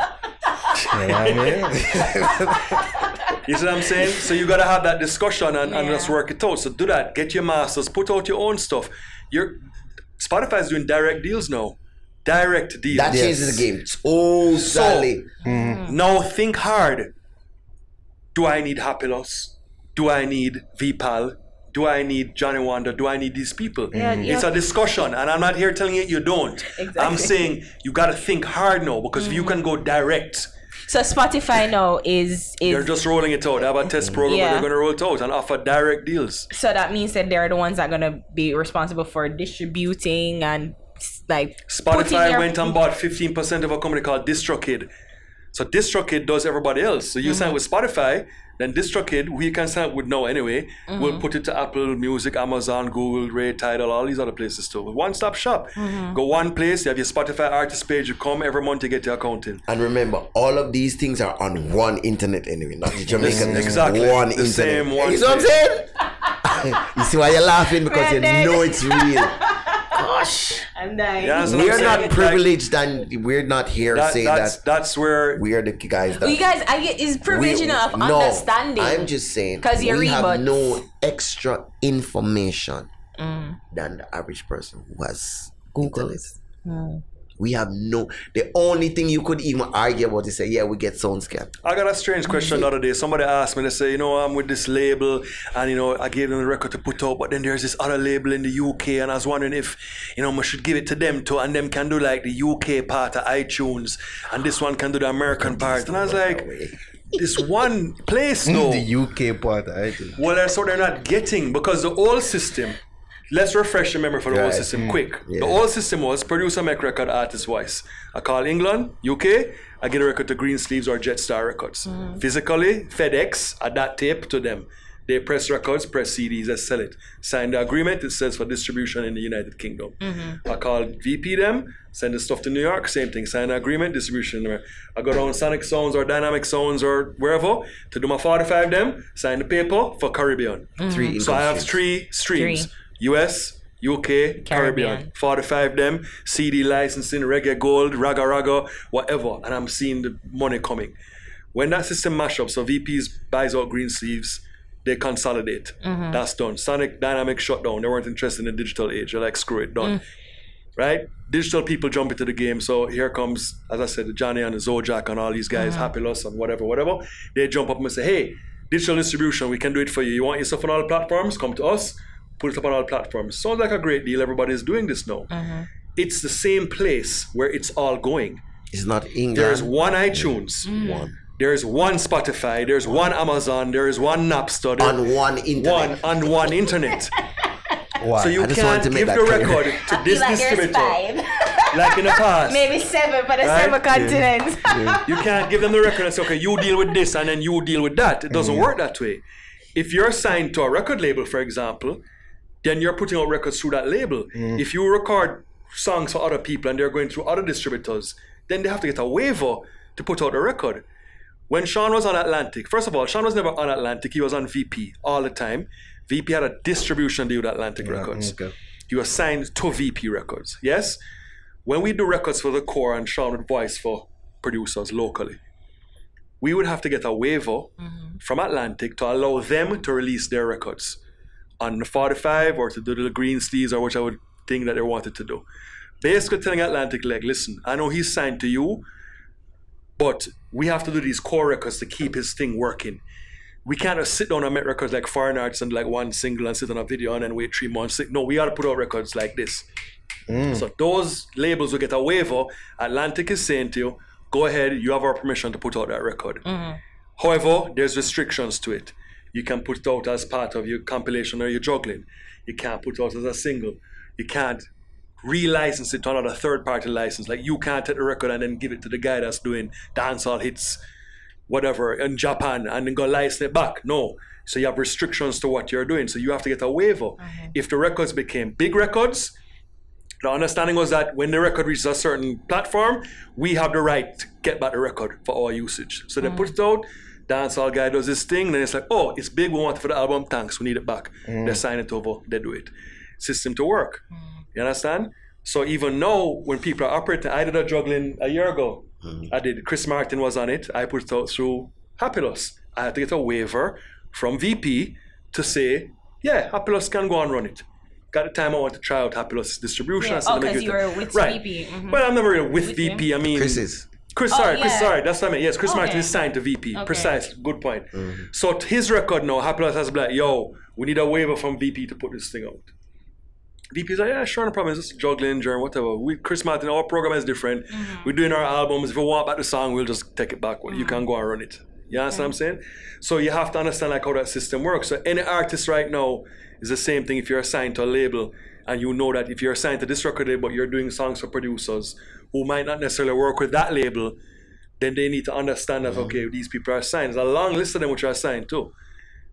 You see what I'm saying? So you gotta have that discussion and just work it out. So do that. Get your masters. Put out your own stuff. Spotify's doing direct deals now. Direct deals. That changes the game totally. Now think hard. Do I need Happy Loss? Do I need VPAL? Do I need Johnny Wonder? Do I need these people? It's a discussion, and I'm not here telling you don't. Exactly. I'm saying you gotta think hard now, because if you can go direct. So Spotify now is They're just rolling it out. They have a test program where they're going to roll it out and offer direct deals. So that means that they're the ones that are going to be responsible for distributing and like Spotify went and bought 15% of a company called DistroKid. So DistroKid does everybody else. So you sign with Spotify, then DistroKid, who you can sign with now anyway, will put it to Apple Music, Amazon, Google, Ray, Tidal, all these other places too. One-stop shop. Go one place, you have your Spotify artist page, you come every month to get your accounting. And remember, all of these things are on one internet anyway, not the Jamaican. Exactly. One the internet. same one. You see what I'm saying? You see why you're laughing? Because you know it's real. Gosh. And then We're not privileged, and we're not here saying that. That's where we are the guys that. you guys, is privilege enough understanding. I'm just saying, because we have no extra information than the average person who has internet. We have the only thing you could even argue about is say, yeah, we get sound scan. I got a strange question the other day. Somebody asked me, they say, I'm with this label, and I gave them the record to put out, but then there's this other label in the UK, and I was wondering if I should give it to them too, and them can do like the UK part of iTunes, and this one can do the American part. And I was like, this one place though. The UK part, I think. Well, that's what they're not getting, because the old system. Let's refresh your memory for the old system quick. Yeah. The old system was producer make record, artist voice. I call England, UK, I get a record to Green Sleeves or Jetstar Records. Physically, FedEx, I that tape to them. They press records, press CDs, they sell it. Sign the agreement, it says for distribution in the United Kingdom. I call VP them, send the stuff to New York, same thing. Sign the agreement, distribution. I go down Sonic Sounds or Dynamic Sounds or wherever to do my 45 them, sign the paper for Caribbean. So I have three streams. US, UK, Caribbean. 45 them, CD licensing, reggae gold, raga, whatever. And I'm seeing the money coming. When that system mash up, so VPs buys out Green Sleeves, they consolidate. That's done. Sonic Dynamic shut down. They weren't interested in the digital age. They're like, screw it, done. Right? Digital people jump into the game. So here comes, as I said, the Jahnya and the Zojak and all these guys, Happy Loss and whatever. They jump up and say, hey, digital distribution, we can do it for you. You want your stuff on all platforms? Come to us. Put it up on all platforms. Sounds like a great deal. Everybody's doing this now. It's the same place where it's all going. It's not England. There's one iTunes. There's one Spotify. There's one Amazon. There's one Napster. On one internet. On one internet. Wow. So you can't give the record to this distributor. Like in the past. Maybe 7 for the 7 continents. You can't give them the record and say, okay, you deal with this and then you deal with that. It doesn't work that way. If you're signed to a record label, for example, then you're putting out records through that label. If you record songs for other people and they're going through other distributors, then they have to get a waiver to put out a record. When Sean was on Atlantic, first of all, Sean was never on Atlantic. He was on VP all the time. VP had a distribution deal with Atlantic Records. Okay. He was signed to VP Records. Yes? When we do records for the core and Sean would voice for producers locally, we would have to get a waiver from Atlantic to allow them to release their records on the 45 or to do the Green Sleeves or whichever thing that they wanted to do. Basically telling Atlantic, like, listen, I know he's signed to you, but we have to do these core records to keep his thing working. We can't just sit down and make records like foreign arts and like one single and sit on a video and then wait 3 months. No, we got to put out records like this. So those labels will get a waiver. Atlantic is saying to you, go ahead, you have our permission to put out that record. However, there's restrictions to it. You can put it out as part of your compilation or your juggling. You can't put it out as a single. You can't relicense it to another third-party license. Like you can't take the record and then give it to the guy that's doing dancehall hits, whatever, in Japan, and then go license it back. No. So you have restrictions to what you're doing. So you have to get a waiver. If the records became big records, the understanding was that when the record reaches a certain platform, we have the right to get back the record for our usage. So they put it out, dancehall guy does this thing, then it's like, oh, it's big, we want it for the album, thanks, we need it back. They sign it over, they do it. System to work. You understand? So even now, when people are operating, I did a juggling a year ago. I did, Chris Martin was on it, I put it out through Happilus. I had to get a waiver from VP to say, yeah, Happilus can go and run it. Got the time I want to try out Happilus distribution. Yeah. Oh, because you were with VP. Well, I'm never really with VP. I mean, Chris, sorry, that's what I mean. Yes, Chris Martin is signed to VP. Okay. Precise, good point. So his record now, Happilus has been like, yo, we need a waiver from VP to put this thing out. VP's like, yeah, sure, no problem. It's just juggling, or whatever. Chris Martin, our program is different. We're doing our albums. If we want back the song, we'll just take it back. You can go and run it. You understand what I'm saying? So you have to understand like how that system works. So any artist right now is the same thing if you're assigned to a label and you know that if you're assigned to this record label but you're doing songs for producers who might not necessarily work with that label, then they need to understand that, okay, these people are assigned. There's a long list of them which are assigned too.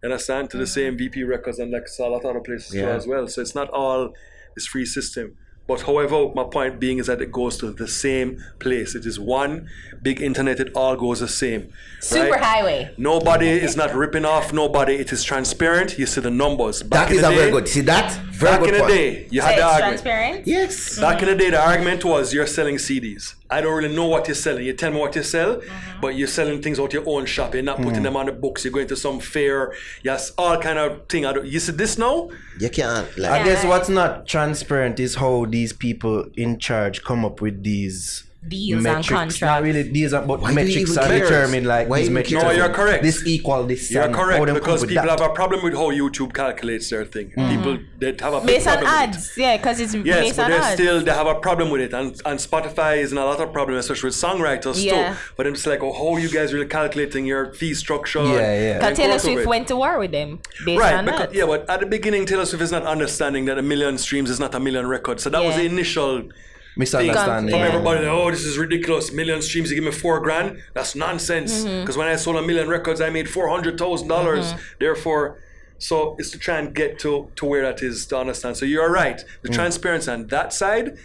And assigned to the same VP records and like a lot of other places too as well. So it's not all this free system. But however, my point being is that it goes to the same place. It is one big internet. It all goes the same. Super highway. Nobody is not ripping off nobody. It is transparent. You see the numbers. That is very good. See that? Very good. Back in the day, you had the argument. Transparent? Yes. Back in the day, the argument was you're selling CDs. I don't really know what you're selling. You tell me what you sell, but you're selling things out your own shop. You're not putting them on the books. You're going to some fair. Yes, all kind of thing. You see this now? You can't. I guess what's not transparent is how these people in charge come up with these deals metrics. and contracts. Not really deals, but Why do you metrics even are care? determined like Why these you metrics. No, you're correct. This equal this. You're and how correct them because come with people that. have a problem with how YouTube calculates their thing. People that have a big Based on problem with it. ads, yeah, because it's Yes, based but on ads. they have a problem with it, and Spotify is in a lot of problem, especially with songwriters too. But I'm just like, oh, how are you guys really calculating your fee structure? Because Taylor Swift went to war with them based on that. Yeah, but at the beginning, Taylor Swift is not understanding that 1 million streams is not 1 million records. So that was the initial misunderstanding from everybody. Oh, this is ridiculous. 1 million streams, you give me $4,000. That's nonsense. Because when I sold 1 million records, I made $400,000. Therefore. So it's to try and get to where that is to understand. So you're right. The transparency on that side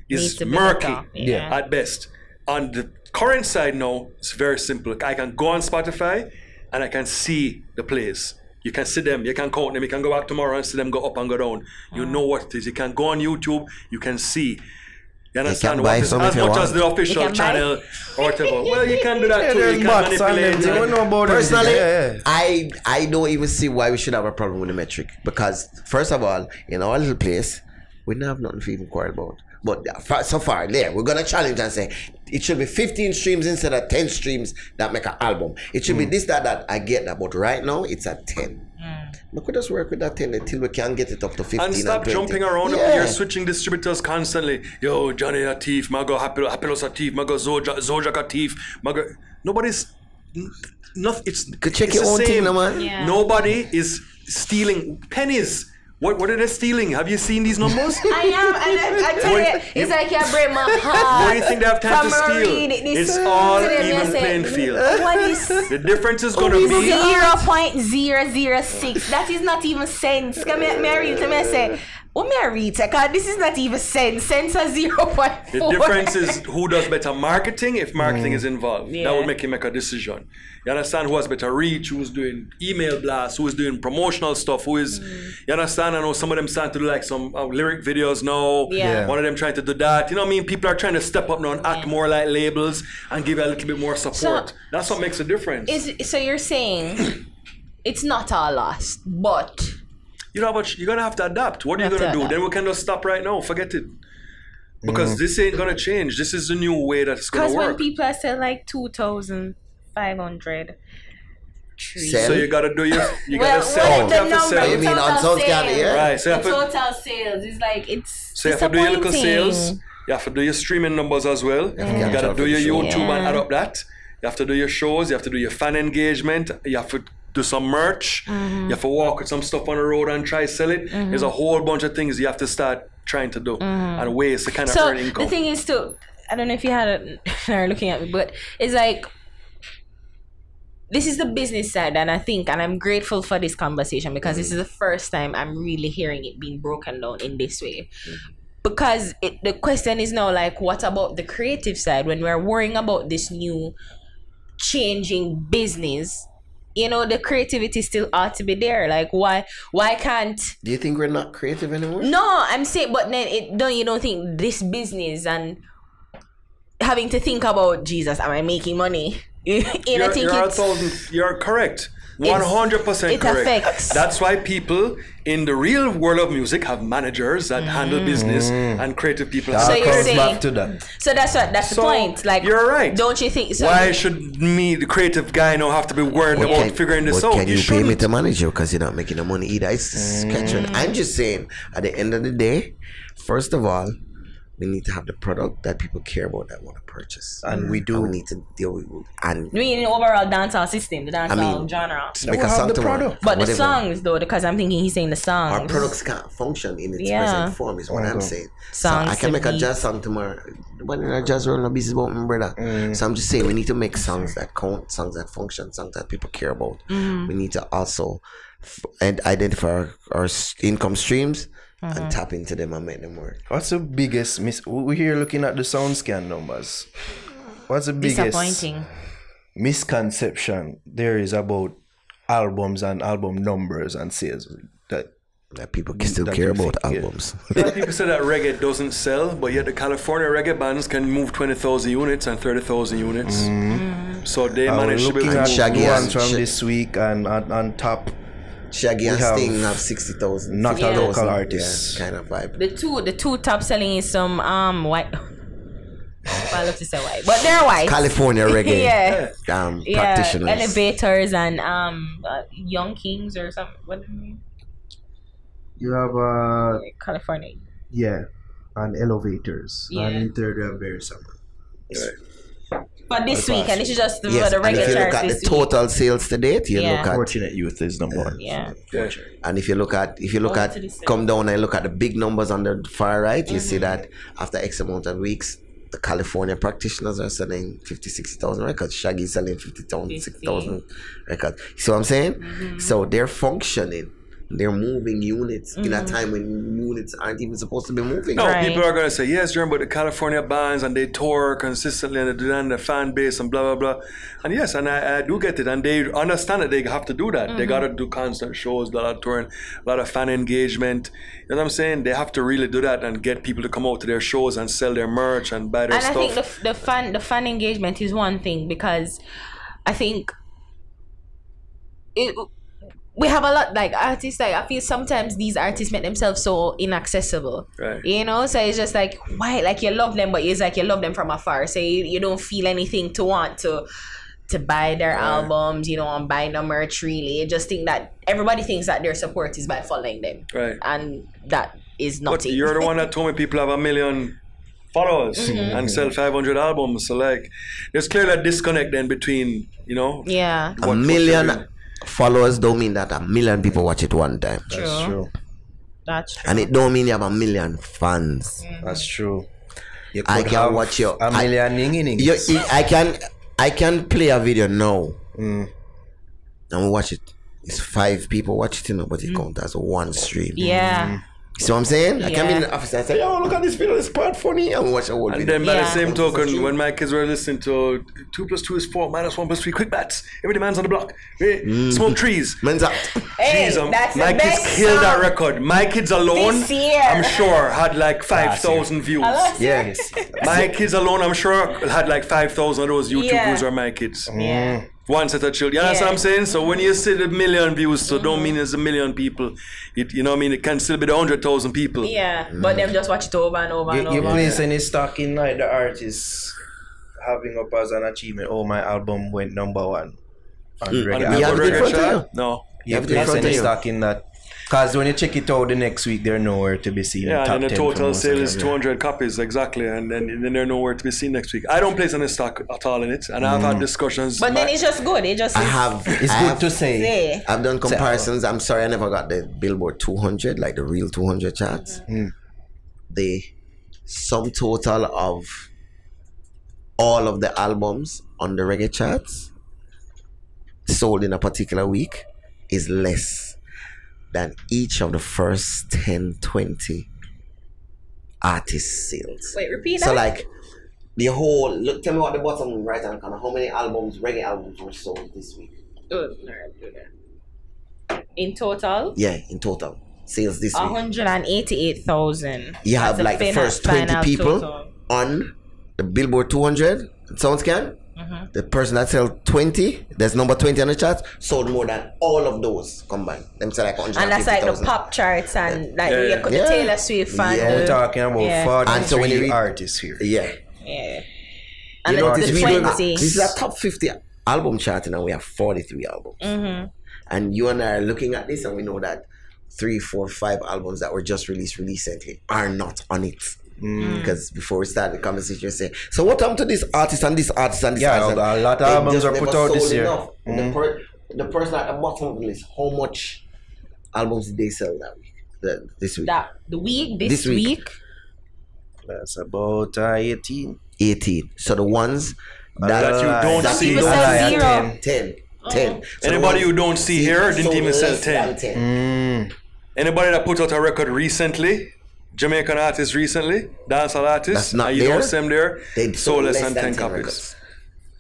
is murky at best. On the current side now, it's very simple. I can go on Spotify and I can see the plays. You can see them, you can count them, you can go back tomorrow and see them go up and go down. You know what it is. You can go on YouTube, you can see. You understand what is as much as the official channel or whatever. Well, you can do that too. You can manipulate. Personally, I don't even see why we should have a problem with the metric. Because first of all, in our little place, we don't have nothing to even quarrel about. But so far, we're gonna challenge and say it should be 15 streams instead of 10 streams that make an album. It should be this, that. I get that, but right now it's at 10. We could just work with that 10 until we can get it up to 15 and stop 20. jumping around. You're switching distributors constantly. Yo, Johnny a thief. Mago Hapilos a thief. Mago Zoja a thief. Mago. Nobody's. Nothing. Could check your own thing, man. Yeah. Nobody is stealing pennies. What are they stealing? Have you seen these numbers? I am, and I tell you, it's like you break my heart. What do you think they have time to steal? It's all even playing field. What is the difference is going to be 0.006. That is not even cents. Come here, Mary. Tell me, I say, what may I read? This is not even cents. Cents are 0.4. The difference is who does better marketing if marketing is involved. That would make you make a decision. You understand who has better reach, who's doing email blasts, who is doing promotional stuff, who is, you understand? I know some of them starting to do like some lyric videos now. Yeah. One of them trying to do that. You know what I mean? People are trying to step up now and act more like labels and give a little bit more support. So, that's what makes a difference. So you're saying it's not all lost, but... You know, but you're going to have to adapt. What are you going to do? Then we can just stop right now. Forget it. Because this ain't going to change. This is the new way that's going to work. Because when people are selling like 2,500... So you gotta do your, you gotta sell. The number, you mean on total sales, right? So the total sales is like it's. So you have to do your local sales. You have to do your streaming numbers as well. You gotta do your YouTube and add up that. You have to do your shows. You have to do your fan engagement. You have to do some merch. You have to walk with some stuff on the road and try sell it. There's a whole bunch of things you have to start trying to do and ways to kind of earn income. The thing is too, I don't know if you are looking at me, but it's like, this is the business side, and I'm grateful for this conversation because this is the first time I'm really hearing it being broken down in this way. Because the question is now like, what about the creative side when we're worrying about this new changing business? You know, the creativity still ought to be there. Like, why can't? Do you think we're not creative anymore? No, I'm saying, but then you don't think this business and having to think about, Jesus, am I making money? You're correct. 100% correct. Affects. That's why people in the real world of music have managers that handle business and creative people. So you're saying back to that. So that's the point. Like, you're right. Don't you think? So why should me, the creative guy, now have to be worried about figuring this out? Can you pay me to manage you because you're not making the money either? It's catching. I'm just saying, at the end of the day, first of all, we need to have the product that people care about, that want to purchase, and we do. And we need to deal with and we mean the overall dancehall system, the dancehall genre. Make a song tomorrow, but the songs though, because I'm thinking he's saying the songs. Our products can't function in its present form, is what I'm saying. Songs, so I can make a jazz song tomorrow, but in a jazz world, no business about my brother. So I'm just saying, we need to make songs that count, songs that function, songs that people care about. We need to also identify our income streams. And tap into them and make them work. What's the biggest we're here looking at the sound scan numbers. What's the biggest misconception there is about albums and album numbers and sales that people can still care about albums? A lot of people say that reggae doesn't sell, but yet the California reggae bands can move 20,000 units and 30,000 units. So they manage to be Shaggy ones from this week and on top. Shaggy and Sting have 60,000. Not a local artist. Yeah, kind of vibe. The two top selling is some white. I love to say white, but they're white. California reggae. Practitioners. Elevators and Young Kings or something. What do you mean? You have California. Yeah, and Elevators. Yeah. And in third we have Very Summer. Right. But this week, and this is just the yes, regular and if you look charts at the total sales to date, you look at Fortunate Youth is number one. Yeah. And if you look at come down and look at the big numbers on the far right, you see that after X amount of weeks, the California practitioners are selling 50,000-60,000 records. Shaggy is selling 50,000-60,000 records. You see what I'm saying? So they're functioning. They're moving units in a time when units aren't even supposed to be moving. No, people are going to say, yes, you're about the California bands and they tour consistently and they do that in the fan base and blah, blah, blah. And yes, and I do get it. And they understand that they have to do that. They got to do constant shows, a lot of touring, a lot of fan engagement. You know what I'm saying? They have to really do that and get people to come out to their shows and sell their merch and buy their stuff. And I think the fan engagement is one thing, because I think we have a lot, like, artists, like, I feel sometimes these artists make themselves so inaccessible. Right. You know? So it's just like, why? Like, you love them, but it's like you love them from afar. So you don't feel anything to want to buy their albums, you know, and buy no merch, really. You just think that everybody thinks that their support is by following them. Right. And that is not But it. you're the one that told me people have 1 million followers and sell 500 albums. So, like, there's clearly a disconnect then between, you know. Yeah. A million followers don't mean that 1 million people watch it one time. That's true. That's true. And it don't mean you have 1 million fans. That's true. You I can watch your 1 million I can play a video now and we watch it. It's 5 people watch it, you know, but it counts as one stream. Yeah. See what I'm saying? I can be in the office and say, "Yo, look at this video, it's quite funny," and we watch a whole video. And then by the same token, when my kids were listening to 2 + 2 is 4, -1 + 3, quick bats, every man's on the block, smoke trees. Men's out. Hey, Jeez, that's my the kids best killed that song record. My kids alone, this year. I'm sure, had like 5,000 views. Yeah. My kids alone, I'm sure, had like 5,000 of those YouTube views are my kids. Yeah. One set of children. You understand what I'm saying? So when you say the 1 million views, so don't mean it's 1 million people. You know what I mean? It can still be the 100,000 people. Yeah. But them just watch it over and over and over. You place any stock in, like, the artists having up as an achievement, oh, my album went number 1 on reggae. You have it in front of you? No. You have to place any stock in that. Because when you check it out the next week, they're nowhere to be seen. Yeah, Top and then the 10 for total most sale of is them, 200 copies, exactly. And then they're nowhere to be seen next week. I don't place any stock at all in it. And I've had discussions. But then it's just good. It just I is- have. It's I good have- to say. I've done comparisons. I'm sorry, I never got the Billboard 200, like the real 200 charts. The sum total of all of the albums on the reggae charts sold in a particular week is less than each of the first 10, 20 artist sales. Wait, repeat So that. like the whole look, tell me what the bottom right hand corner, how many albums, reggae albums were sold this week? In total, Yeah, in total. Sales this week. 188,000. You have That's like the final- first 20 final people total. on the Billboard 200 SoundScan. The person that sell 20, there's number 20 on the chart, sold more than all of those combined. Them sell like 150,000. And that's like the pop charts and like Yeah. you got the Yeah. Taylor Swift and Yeah. We're the, talking about Yeah. 43 And so when you read- artists here. Yeah. yeah. And You know, the this, 20. this is a top 50 album chart and we have 43 albums. And you and I are looking at this and we know that 3, 4, 5 albums that were just released recently are not on it. Because before we start the conversation, you say, so what happened to this artist and this artist and this Yeah, artist? a lot of They albums just are never put out this sold year. enough. The person at the bottom of the list, how much albums did they sell that week? This week? The week, this This week. week. That's about 18. 18. So the ones That you don't that see. you People don't sell see. 0. 10. 10. So the Anybody ones who don't see here didn't sold even sell less 10. than 10. Anybody that put out a record recently, Jamaican artist recently, dancehall artist, That's not and you there. don't see them there, They sold less than 10 copies. records.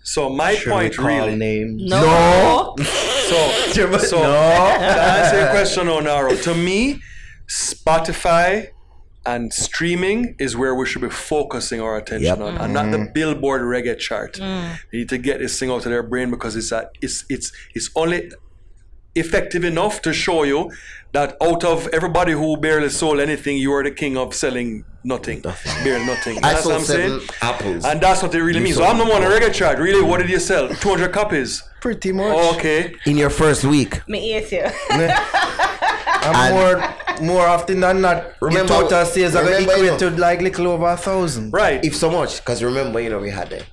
So my Should point we call really. names? No. So No. to answer your question on Naro, to me, Spotify and streaming is where we should be focusing our attention Yep. on, and not the Billboard reggae chart. We need to get this thing out of their brain because it's only effective enough to show you that out of everybody who barely sold anything, you are the king of selling nothing, barely nothing. I That's what sold I'm saying. 7 apples. And that's what it really means. So sold I'm the one on the reggae chart. Really, what did you sell? 200 copies. Pretty much. Okay. In your first week. Me eat you. And more often than not, Remember- your total sales are going to remember, equate to like little over 1,000. Right. If so much, because remember, we had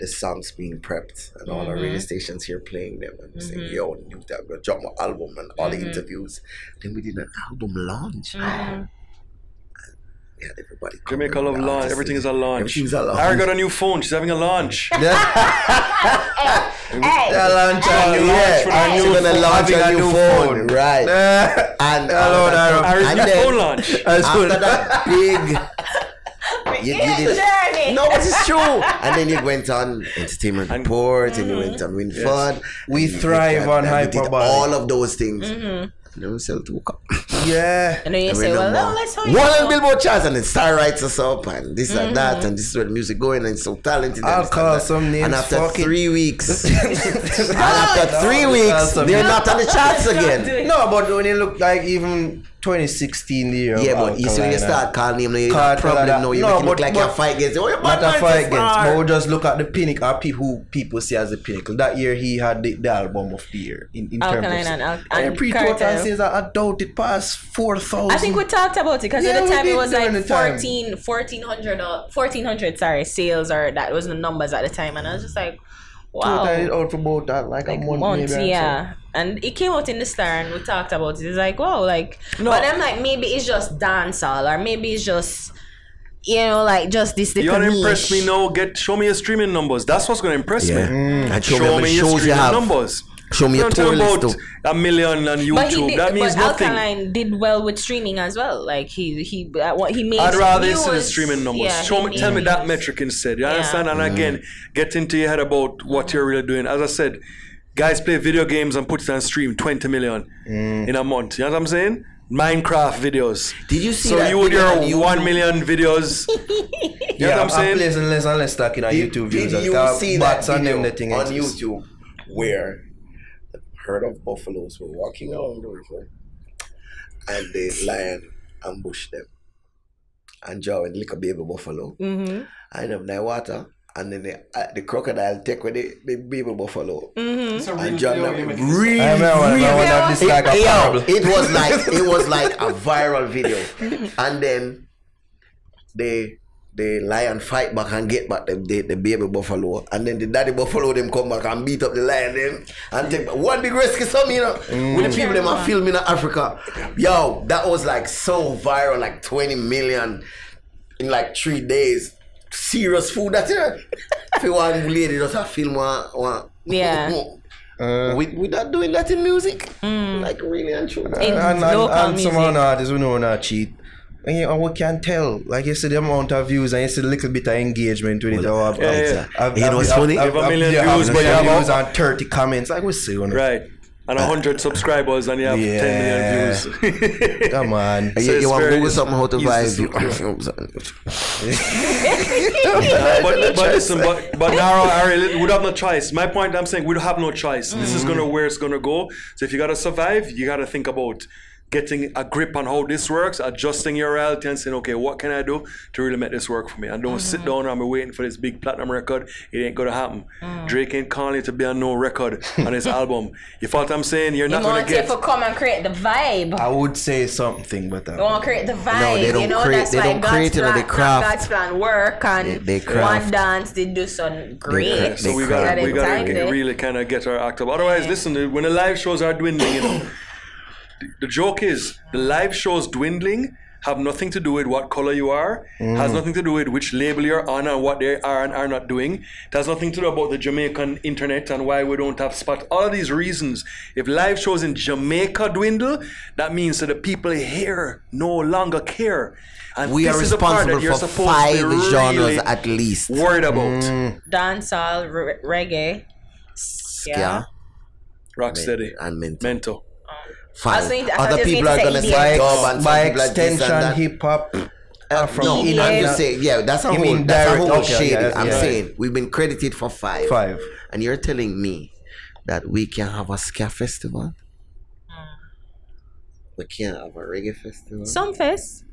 the songs being prepped and all the radio stations here playing them and saying, yo, you have to drop my album and all the interviews. Then we did an album launch. And we had everybody come Jamaica in, love the launch. artists. Everything is a launch. Everything's a launch. Ari got a new phone. She's having a launch. Hey. Launch a new She's phone. gonna launch a new phone. Right. And Hello, Naro. Ari's and new then phone launch. after that big you did journey. no, it's true. And then you went on Entertainment Report and you went on Win Fun. We And you thrive did on and you did hyperbole. all of those things. And then we sell 2 cups. Yeah. And then you say, well, no, let's hold one on you. Billboard charts and then Star writes us up and this and that and this is where the music going and it's so talented. and I'll this call and that. some names, And after fuck it. 3 weeks, and after 3 weeks, some they're names. not on the charts again. No, but when you look like even 2016 the year. Yeah, but you see when you start calling him, you have a problem now. You make it look like you fight against. Oh, you're not bad a man, fight sister. against, but we just look at the pinnacle, or who people see as the pinnacle. That year he had the album of the year in terms Alkaline of and pre-total Cartel. sales. I doubt it passed 4,000. I think we talked about it because Yeah, at the we time it did was during like the time. 1,400 sorry, sales, or that was the numbers at the time, and I was just like, wow. Total it out for about that, like a month, Months, maybe. yeah. And it came out in the Star and we talked about it. It's like, wow, like, No. but I'm like, maybe it's just dancehall, or maybe it's just, you know, like just this You little want to impress niche. me now? Show me your streaming numbers. That's what's going to impress Yeah. me. And Show how many me your shows you streaming have. numbers. Show me your Don't tell tour me list about too. 1 million on But he YouTube. did, That means but nothing. Alkaline did well with streaming as well. Like he made. I'd rather see the views. streaming numbers. Yeah, Show me, he tell me made that views. metric instead. You Yeah. understand? And again, get into your head about what you're really doing. As I said, guys play video games and put it on stream 20 million in a month. You know what I'm saying? Minecraft videos. Did you see So that you with video your on YouTube? 1 million videos. You know what I'm saying? less and less stuck in our Did YouTube views. you Because see that bots and video them the thing on exist. YouTube where the herd of buffaloes were walking along the river and the lion ambushed them and Joe and lick a baby buffalo and them in water and then the crocodile take with the baby buffalo. It's a And real Jahnya video, you really, I remember this like a parable. it was like a viral video. And then the lion fight back and get back the baby buffalo, and then the daddy buffalo them come back and beat up the lion them and take one big rescue some, you know. When the people them are filming in Africa, yo, that was like so viral, like 20 million in like 3 days. Serious food, that's it. If you want lady just a film one. Yeah. We not doing that in music, like really and true. In local music. Some artists we know not cheat. And you know, we can tell, like you see the amount of views and you see a little bit of engagement with it. You know what's funny? You have a million views, but you have have views and 30 comments. Like we see, you know. Right. And 100 subscribers and you have 10 million views. Come on. So you want to Google something how to buy views? but listen, but Naro, Ari, we have no choice. My point, I'm saying we have no choice. This is gonna where it's gonna go. So if you gotta survive, you gotta think about getting a grip on how this works, adjusting your reality and saying, okay, what can I do to really make this work for me? And don't sit down and be waiting for this big platinum record. It ain't gonna happen. Drake ain't calling you to be on no record on his album. You feel what I'm saying? You're not gonna get. You come and create the vibe. I would say something, but You want to create the vibe. No, they don't create. That's They why don't create, you know, the craft. God's plan work and They craft. one dance they do some great. So we craft. gotta really kind of get our act up. Otherwise, listen, when the live shows are dwindling, you know, the joke is the live shows dwindling have nothing to do with what color you are, has nothing to do with which label you're on and what they are and are not doing. It has nothing to do about the Jamaican internet and why we don't have spot. All of these reasons. If live shows in Jamaica dwindle, that means that the people here no longer care. And We this are is the part that responsible you're for supposed 5 to be genres really at least. worried about. Dancehall, reggae, Yeah. Rocksteady And mental. mental. 5. I think- I Other thought you people was are going gonna to say say dub and some by people are this and extension, that. hip hop. From No, EDM. I'm just saying, yeah, that's a You whole, mean that's a direct- whole okay, shade. yeah, I'm yeah. saying we've been credited for 5. 5. And you're telling me that we can have a ska festival? We can't have a reggae festival? some fest.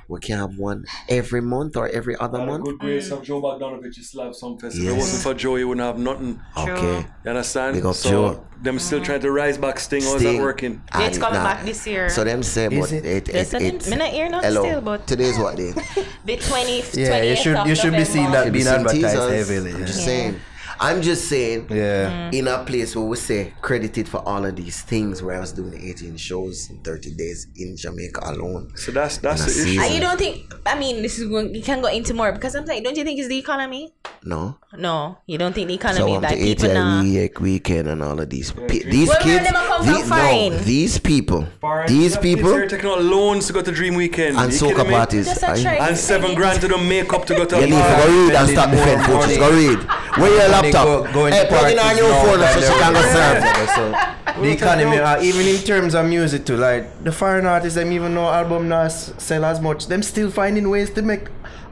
We can have one every month or every other By the month? good grace of Joe Bogdanovich, you still have some festival. If it Yes. wasn't for Joe, you wouldn't have nothing. Okay. You understand? Big up so Joe. them still trying to rise back. Sting, how's that Sting. working? It's coming back this year. So them say, but it? it's Me not hear nothing hello. still, but Today's what day? the 20th, Yeah, you 28th should of be seeing November. that Should be being some advertised teasers. heavily. I'm Yeah. just saying. I'm just saying. Yeah. In a place where we say credited for all of these things, where I was doing 18 shows in 30 days in Jamaica alone. So that's And I the see issue. And you don't think? I mean, this is going. You can go into more because I'm like, don't you think it's the economy? No. No, you don't think the So economy I'm that the people now. 80 weekend and all of these these Where kids. them a come from foreign? These people. Foreign- These kids people are taking out loans to go to Dream Weekend. and You soca kidding me? parties. Just a Aye. try. And $7,000 to the makeup to go to You a need to bar. go read and Spending stop the more phone, folks. money. Go read. Where your laptop? Go Hey, plug in our new phone so she can go serve. So the economy, even in terms of music too, like the foreign artists, them even though album not sell as much, them still finding ways to make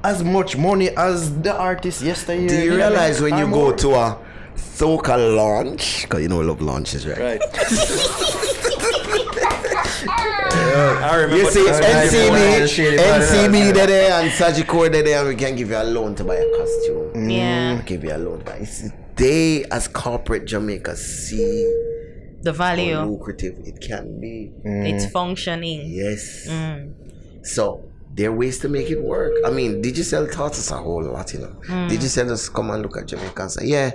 as much money as the artists yesterday. Do you realize when you go to a soca launch, because you know I love launches, right? Right. I remember. You see, NCB NCB there and Sagicor there, and we can give you a loan to buy a costume. Yeah, Give you a loan, but it's they as corporate Jamaica see the how value. lucrative it can be. It's functioning. Yes. So there are ways to make it work. I mean, Digicel taught us a whole lot, you know. Digicel just come and look at Jamaica and say, yeah,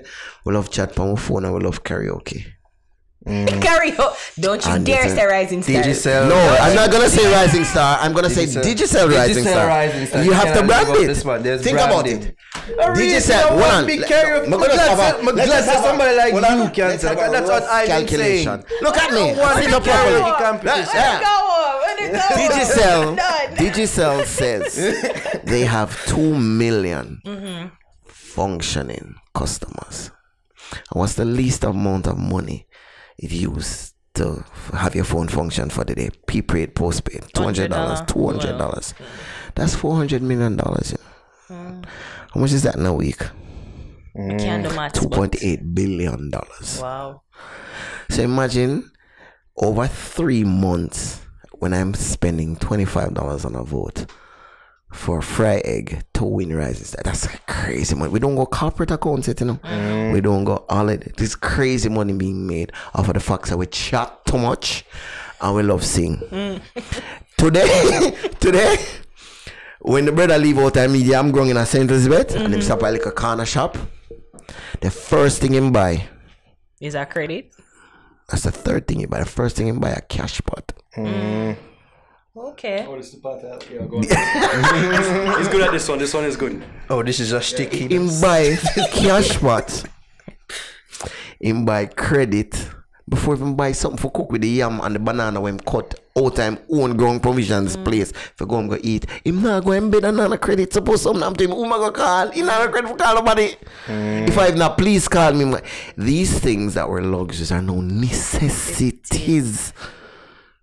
we love chat on our phone and we love karaoke. Karaoke. Don't you And dare it's a say Rising Star. Digicel. No, I'm not gonna say Rising Star. I'm gonna say Digicel Rising Star. Rising Star. You have to Cannot brand live up it. this one. There's Think about branding. it. Digicel, Digicel, hold on. Big karaoke. I'm gonna have a- I'm glad let's that have a- somebody like hold on. you can Let's say. have a That's what rough I've been calculation. saying. Look at me. One Sit up karaoke properly. competition. Digicel says they have 2 million functioning customers. And what's the least amount of money it used to have your phone function for the day? Prepaid, postpaid, $200, $200. That's $400 million. Yeah. How much is that in a week? I can't do maths. but- $2.8 billion. Wow. So imagine over 3 months when I'm spending $25 on a vote. for fry egg to win rises. That's crazy money. We don't go corporate accounts yet, you know. We don't go all it. This crazy money being made off of the fact that we chat too much and we love sing. Today, when the brother leave out of media, I'm growing in a St. Elizabeth and him stop by like a corner shop. The first thing him buy is that credit? That's the third thing he buy. The first thing he buy a cash pot. Okay. Oh, this is the part that, yeah, go on. He's good at this one. This one is good. Oh, this is a sticky. Him buy cash pot. Him buy credit. Before even buy something for cook with the yam and the banana when him cut out time own ground provisions place for go and go eat. Him not go and bed and not credit. Suppose something happen to him, who am I go call? He not credit for call nobody. If I have not, please call me. These things that were luxuries are no necessities.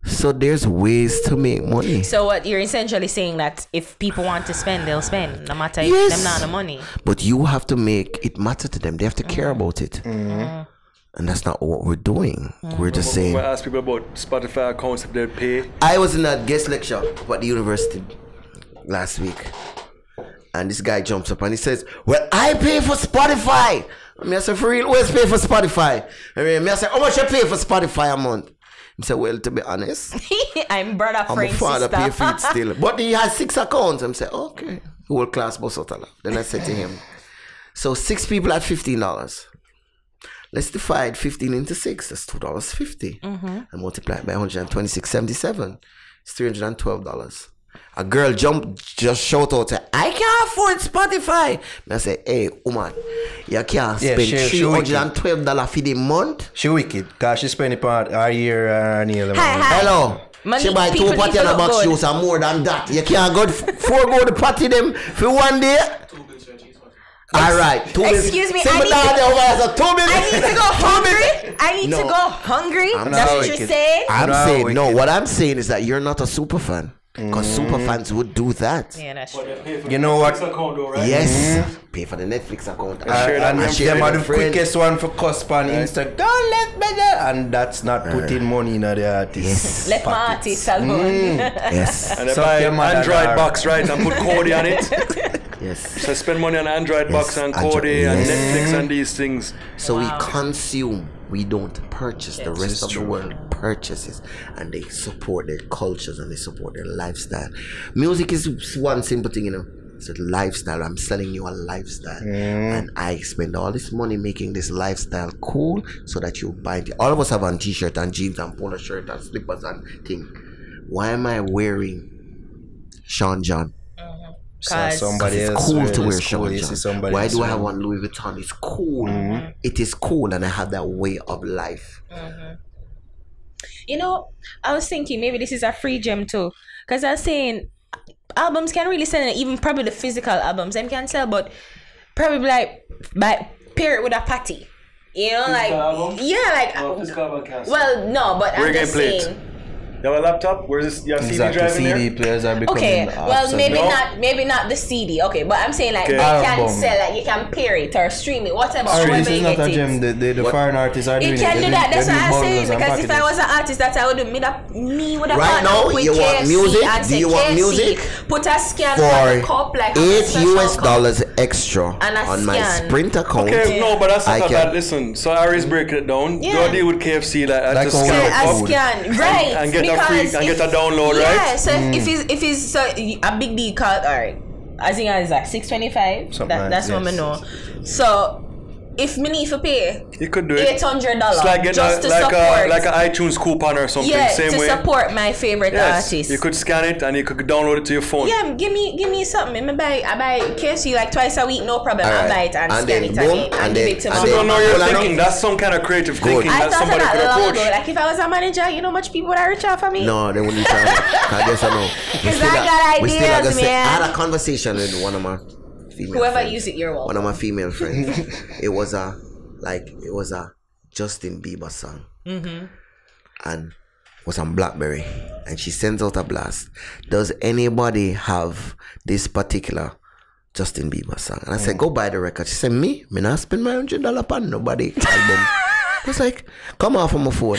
So there's ways to make money. So what you're essentially saying that if people want to spend, they'll spend, no matter if them not the money. But you have to make it matter to them. They have to care about it. And that's not what we're doing. We're just saying. I ask people about Spotify accounts if they pay. I was in a guest lecture at the university last week, and this guy jumps up and he says, "Well, I pay for Spotify." I said, "For real, where's pay for Spotify?" I said, "How much you pay for Spotify a month?" He said, "Well, to be honest, I'm brother, I'm friend, a father, sister. pay for it still." But he has 6 accounts. I said, "Okay, whole class bus out of that." Then I said to him, "So 6 people at $15. Let's divide 15 into 6. That's $2.50. And multiply it by 126.77. It's $312. A girl just shout out, "I can't afford Spotify." And I say, "Hey, woman, you can't spend $312 for the month." She wicked, cause she spend it on our year nail. Hello. Money, she buy 2 party and a box shoes and more than that. You can't go forego the party them for one day. Alright, excuse me, I need to go hungry. I need to go hungry. That's what you're saying? I'm saying, no, what I'm saying is that you're not a super fan. Because super fans would do that. Yeah, that's true. You know what? Account, though, right? Yes. Pay for the Netflix account. And them are the quickest one for cusp on Instagram. Don't let me do. And that's not putting money in the artist. Let my artist alone. Yes. And they buy an Android box, right? And put Cody on it. Yes. So spend money on Android box and Cody and Netflix and these things. So we consume. We don't purchase. The rest of the world purchases, and they support their cultures and they support their lifestyle. Music is one simple thing, you know. It's a lifestyle. I'm selling you a lifestyle, and I spend all this money making this lifestyle cool so that you buy it. All of us have on t-shirt and jeans and polo shirt and slippers and thing. Why am I wearing Sean John? Somebody it's else cool to wear cool. Sean John. Why do I have one Louis Vuitton? It's cool. It is cool, and I have that way of life. You know, I was thinking maybe this is a free gem too, because I was saying albums can really sell, even probably the physical albums them can sell, but probably like pair it with a party. You know, like well, no, but I'm just saying. You have a laptop? Where's this? You have CD drive in CD there? players are becoming well, maybe not the CD. Okay, but I'm saying like they can sell, like you can pair it or stream it, whatever. This is not a gem. The foreign artists are doing it. You can do that. That's what I'm saying. Because if I was an artist, that's how I would do. Me with a right now, with you want KFC music? and Do you want music? Put a scan for on the cup, like $8 extra on my Sprint account. Okay, no, but that's not bad. Listen, so Ari's breaking it down. Do deal with KFC like just scan, right? And get a free and get a download, right? Yeah, so if it's so a big deal called, alright, I think it's like $625. That's what I know. So if me need to pay, you could do it. $800 like just to support, like an iTunes coupon or something. Same way. Support my favorite artist. You could scan it and you could download it to your phone. Yeah, give me something. I buy KFC like twice a week, no problem. I buy it and scan it and give it to my. I don't know you're thinking. That's some kind of creative thinking that somebody could approach. Like if I was a manager, you know how much people would reach out for me? No, they wouldn't try. I guess I know. Because I got ideas, man. I had a conversation with one of my female whoever friends. use it, you're welcome. One of my female friends. It was a Justin Bieber song, and was on BlackBerry, and she sends out a blast. Does anybody have this particular Justin Bieber song? And I said, go buy the record. She said, me not spend my $100 on nobody album. I was like, come off of my phone.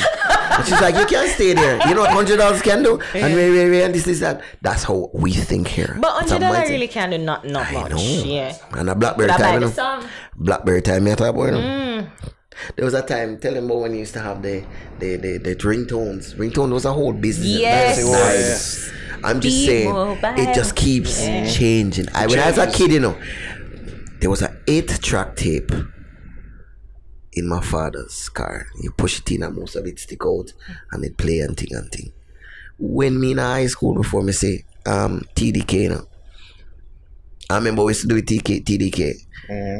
And she's like, you can't stay there. You know what $100 can do? And wait, and this is that. That's how we think here. But $100 really can do not much. Know. Yeah. And a Blackberry But I time, buy you the know. song. Blackberry time, you talk about, you know. There was a time, tell them about when you used to have the ringtones. Ringtone was a whole business. Yes. Nice. I'm just saying, it just keeps changing. When I was a kid, you know, there was an 8-track tape in my father's car. You push it in and most of it stick out and it play and thing. When me in high school before me say TDK, you know. I remember we used to do TDK.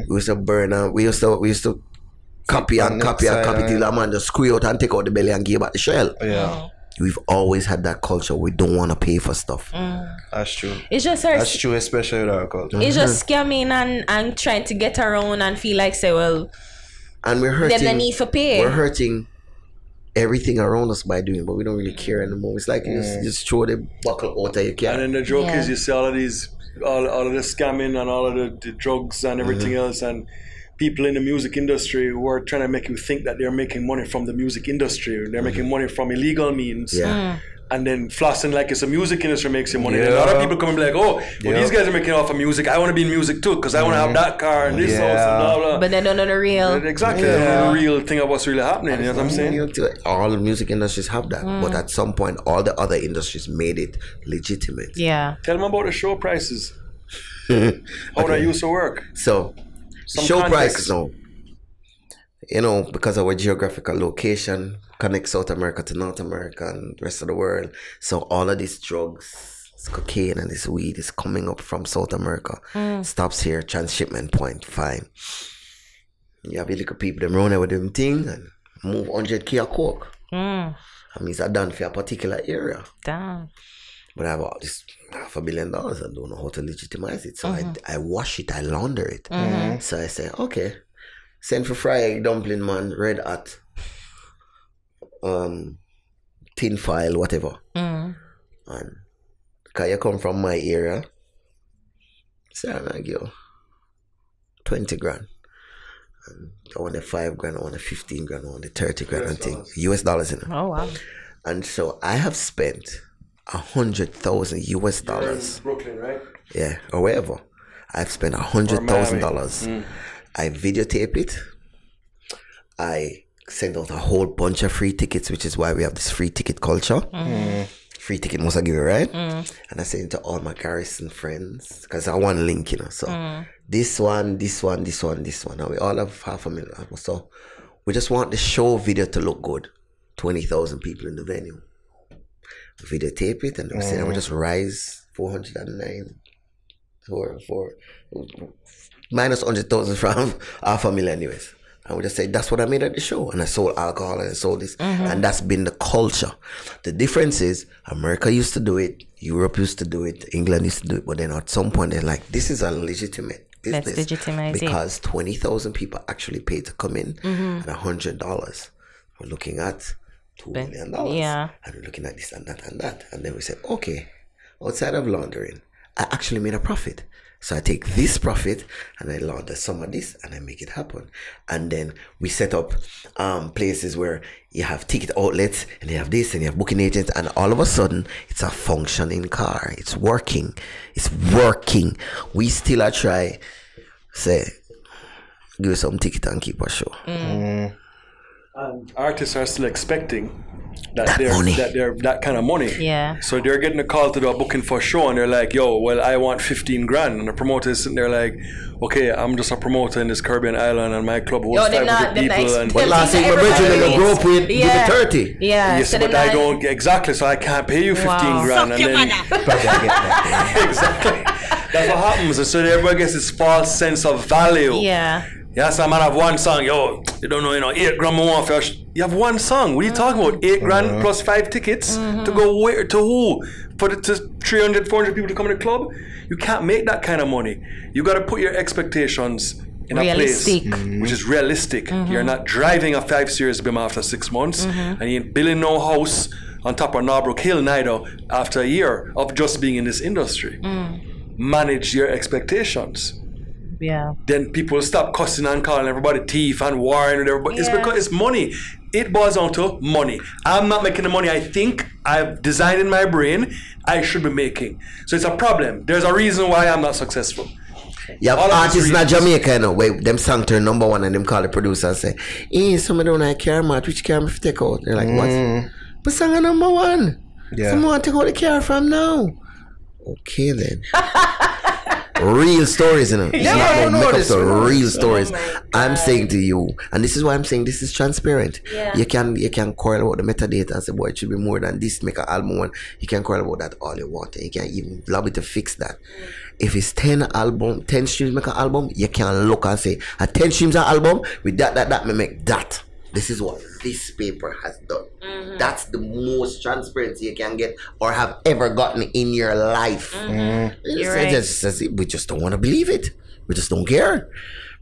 We used to burn and we used to copy till a man just screw out and take out the belly and give back the shell. Yeah. We've always had that culture. We don't want to pay for stuff. That's true. It's just That's true, especially with our culture. It's just scamming and trying to get around and feel like say, well, and we're hurting. there's no need for pay. We're hurting everything around us by doing, but we don't really care anymore. It's like you just throw the buckle out of your car. And then the joke is you see all of these, all of the scamming and all of the drugs and everything else, and people in the music industry who are trying to make you think that they're making money from the music industry. They're making money from illegal means. And then flossing like it's a music industry makes you money. Then a lot of people come and be like, oh, well, these guys are making off of music. I want to be in music too because I want to have that car and this house and blah, blah. But they don't know the real. Exactly. They don't know the real thing of what's really happening. You know what I'm saying? All the music industries have that. But at some point, all the other industries made it legitimate. Yeah. Tell them about the show prices. How that used to work. So, show prices now. You know, because of our geographical location, connect South America to North America and the rest of the world. So all of these drugs, this cocaine and this weed is coming up from South America. Stops here, transshipment point, fine. You have a little people them run there with them thing and move 100K of coke. That means I done for a particular area. Damn. But I have all this $500 million. I don't know how to legitimize it. So I wash it, I launder it. So I say, okay, send for fry dumpling man, red hot, tin foil, whatever. And because you come from my area, say I'm gonna give 20 grand. And I want the 5 grand, I want the 15 grand, I want the 30 grand and thing. US dollars, you know. Oh wow. And so I have spent $100,000 US dollars. Brooklyn, right? Yeah, or wherever. I've spent $100,000. I videotape it. I send out a whole bunch of free tickets, which is why we have this free ticket culture. Free ticket must I give it, right? And I send it to all my Garrison friends because I want a link, you know. So this one. And we all have $500,000. So we just want the show video to look good. 20,000 people in the venue. Videotape it and we say we just rise 409 for minus 100,000 from $500,000 anyways. And we just say that's what I made at the show. And I sold alcohol and I sold this. And that's been the culture. The difference is America used to do it, Europe used to do it, England used to do it, but then at some point they're like, this is a legitimate business. Let's legitimize because 20,000 people actually paid to come in and $100. We're looking at $2 million. Yeah. And we're looking at this and that and that. And then we said, okay, outside of laundering, I actually made a profit. So I take this profit and I launder some of this and I make it happen. And then we set up places where you have ticket outlets and you have this and you have booking agents and all of a sudden it's a functioning car. It's working. We still are try say give us some ticket and keep a show. And artists are still expecting that they're that kind of money. Yeah. So they're getting a call to do a booking for a show and they're like, yo, well, I want 15 grand. And the promoter is sitting there like, okay, I'm just a promoter in this Caribbean island and my club holds 500 people. And but last week my brother you grew up with give me 30. Yeah. Yes, but I don't exactly, so I can't pay you 15 grand. And then exactly. That's what happens. And so everybody gets this false sense of value. Yeah. Yeah, some man have one song, yo, you don't know, 8 grand more for you have one song. What are you talking about? 8 grand plus 5 tickets to go where to who? For the 300, 400 people to come in the club? You can't make that kind of money. You got to put your expectations in a place which is realistic. You're not driving a 5 Series BIM after 6 months and you ain't building no house on top of Norbrook Hill neither after a year of just being in this industry. Manage your expectations. Yeah. Then people stop cussing and calling everybody thief and warring with everybody. It's because it's money. it boils down to money. I'm not making the money I think I've designed in my brain I should be making. So it's a problem. There's a reason why I'm not successful. Yeah, artists in Jamaica, you know, where them song turn number one and them call the producer and say, hey, somebody don't like camera, which camera if you take out? They're like, what? But song are number one. Yeah. Someone take out the camera from now. Okay then. Real stories, you know. Yeah, Make up some real stories. Oh I'm saying to you, and this is why I'm saying this is transparent. Yeah. You can quarrel about the metadata and say, boy, it should be more than this, make an album one. You can quarrel about that all you want. And you can even lobby to fix that. If it's 10 streams make an album, you can look and say, at 10 streams an album, with that may make that. This is what this paper has done. That's the most transparency you can get or have ever gotten in your life. You're right. We just don't want to believe it. We just don't care.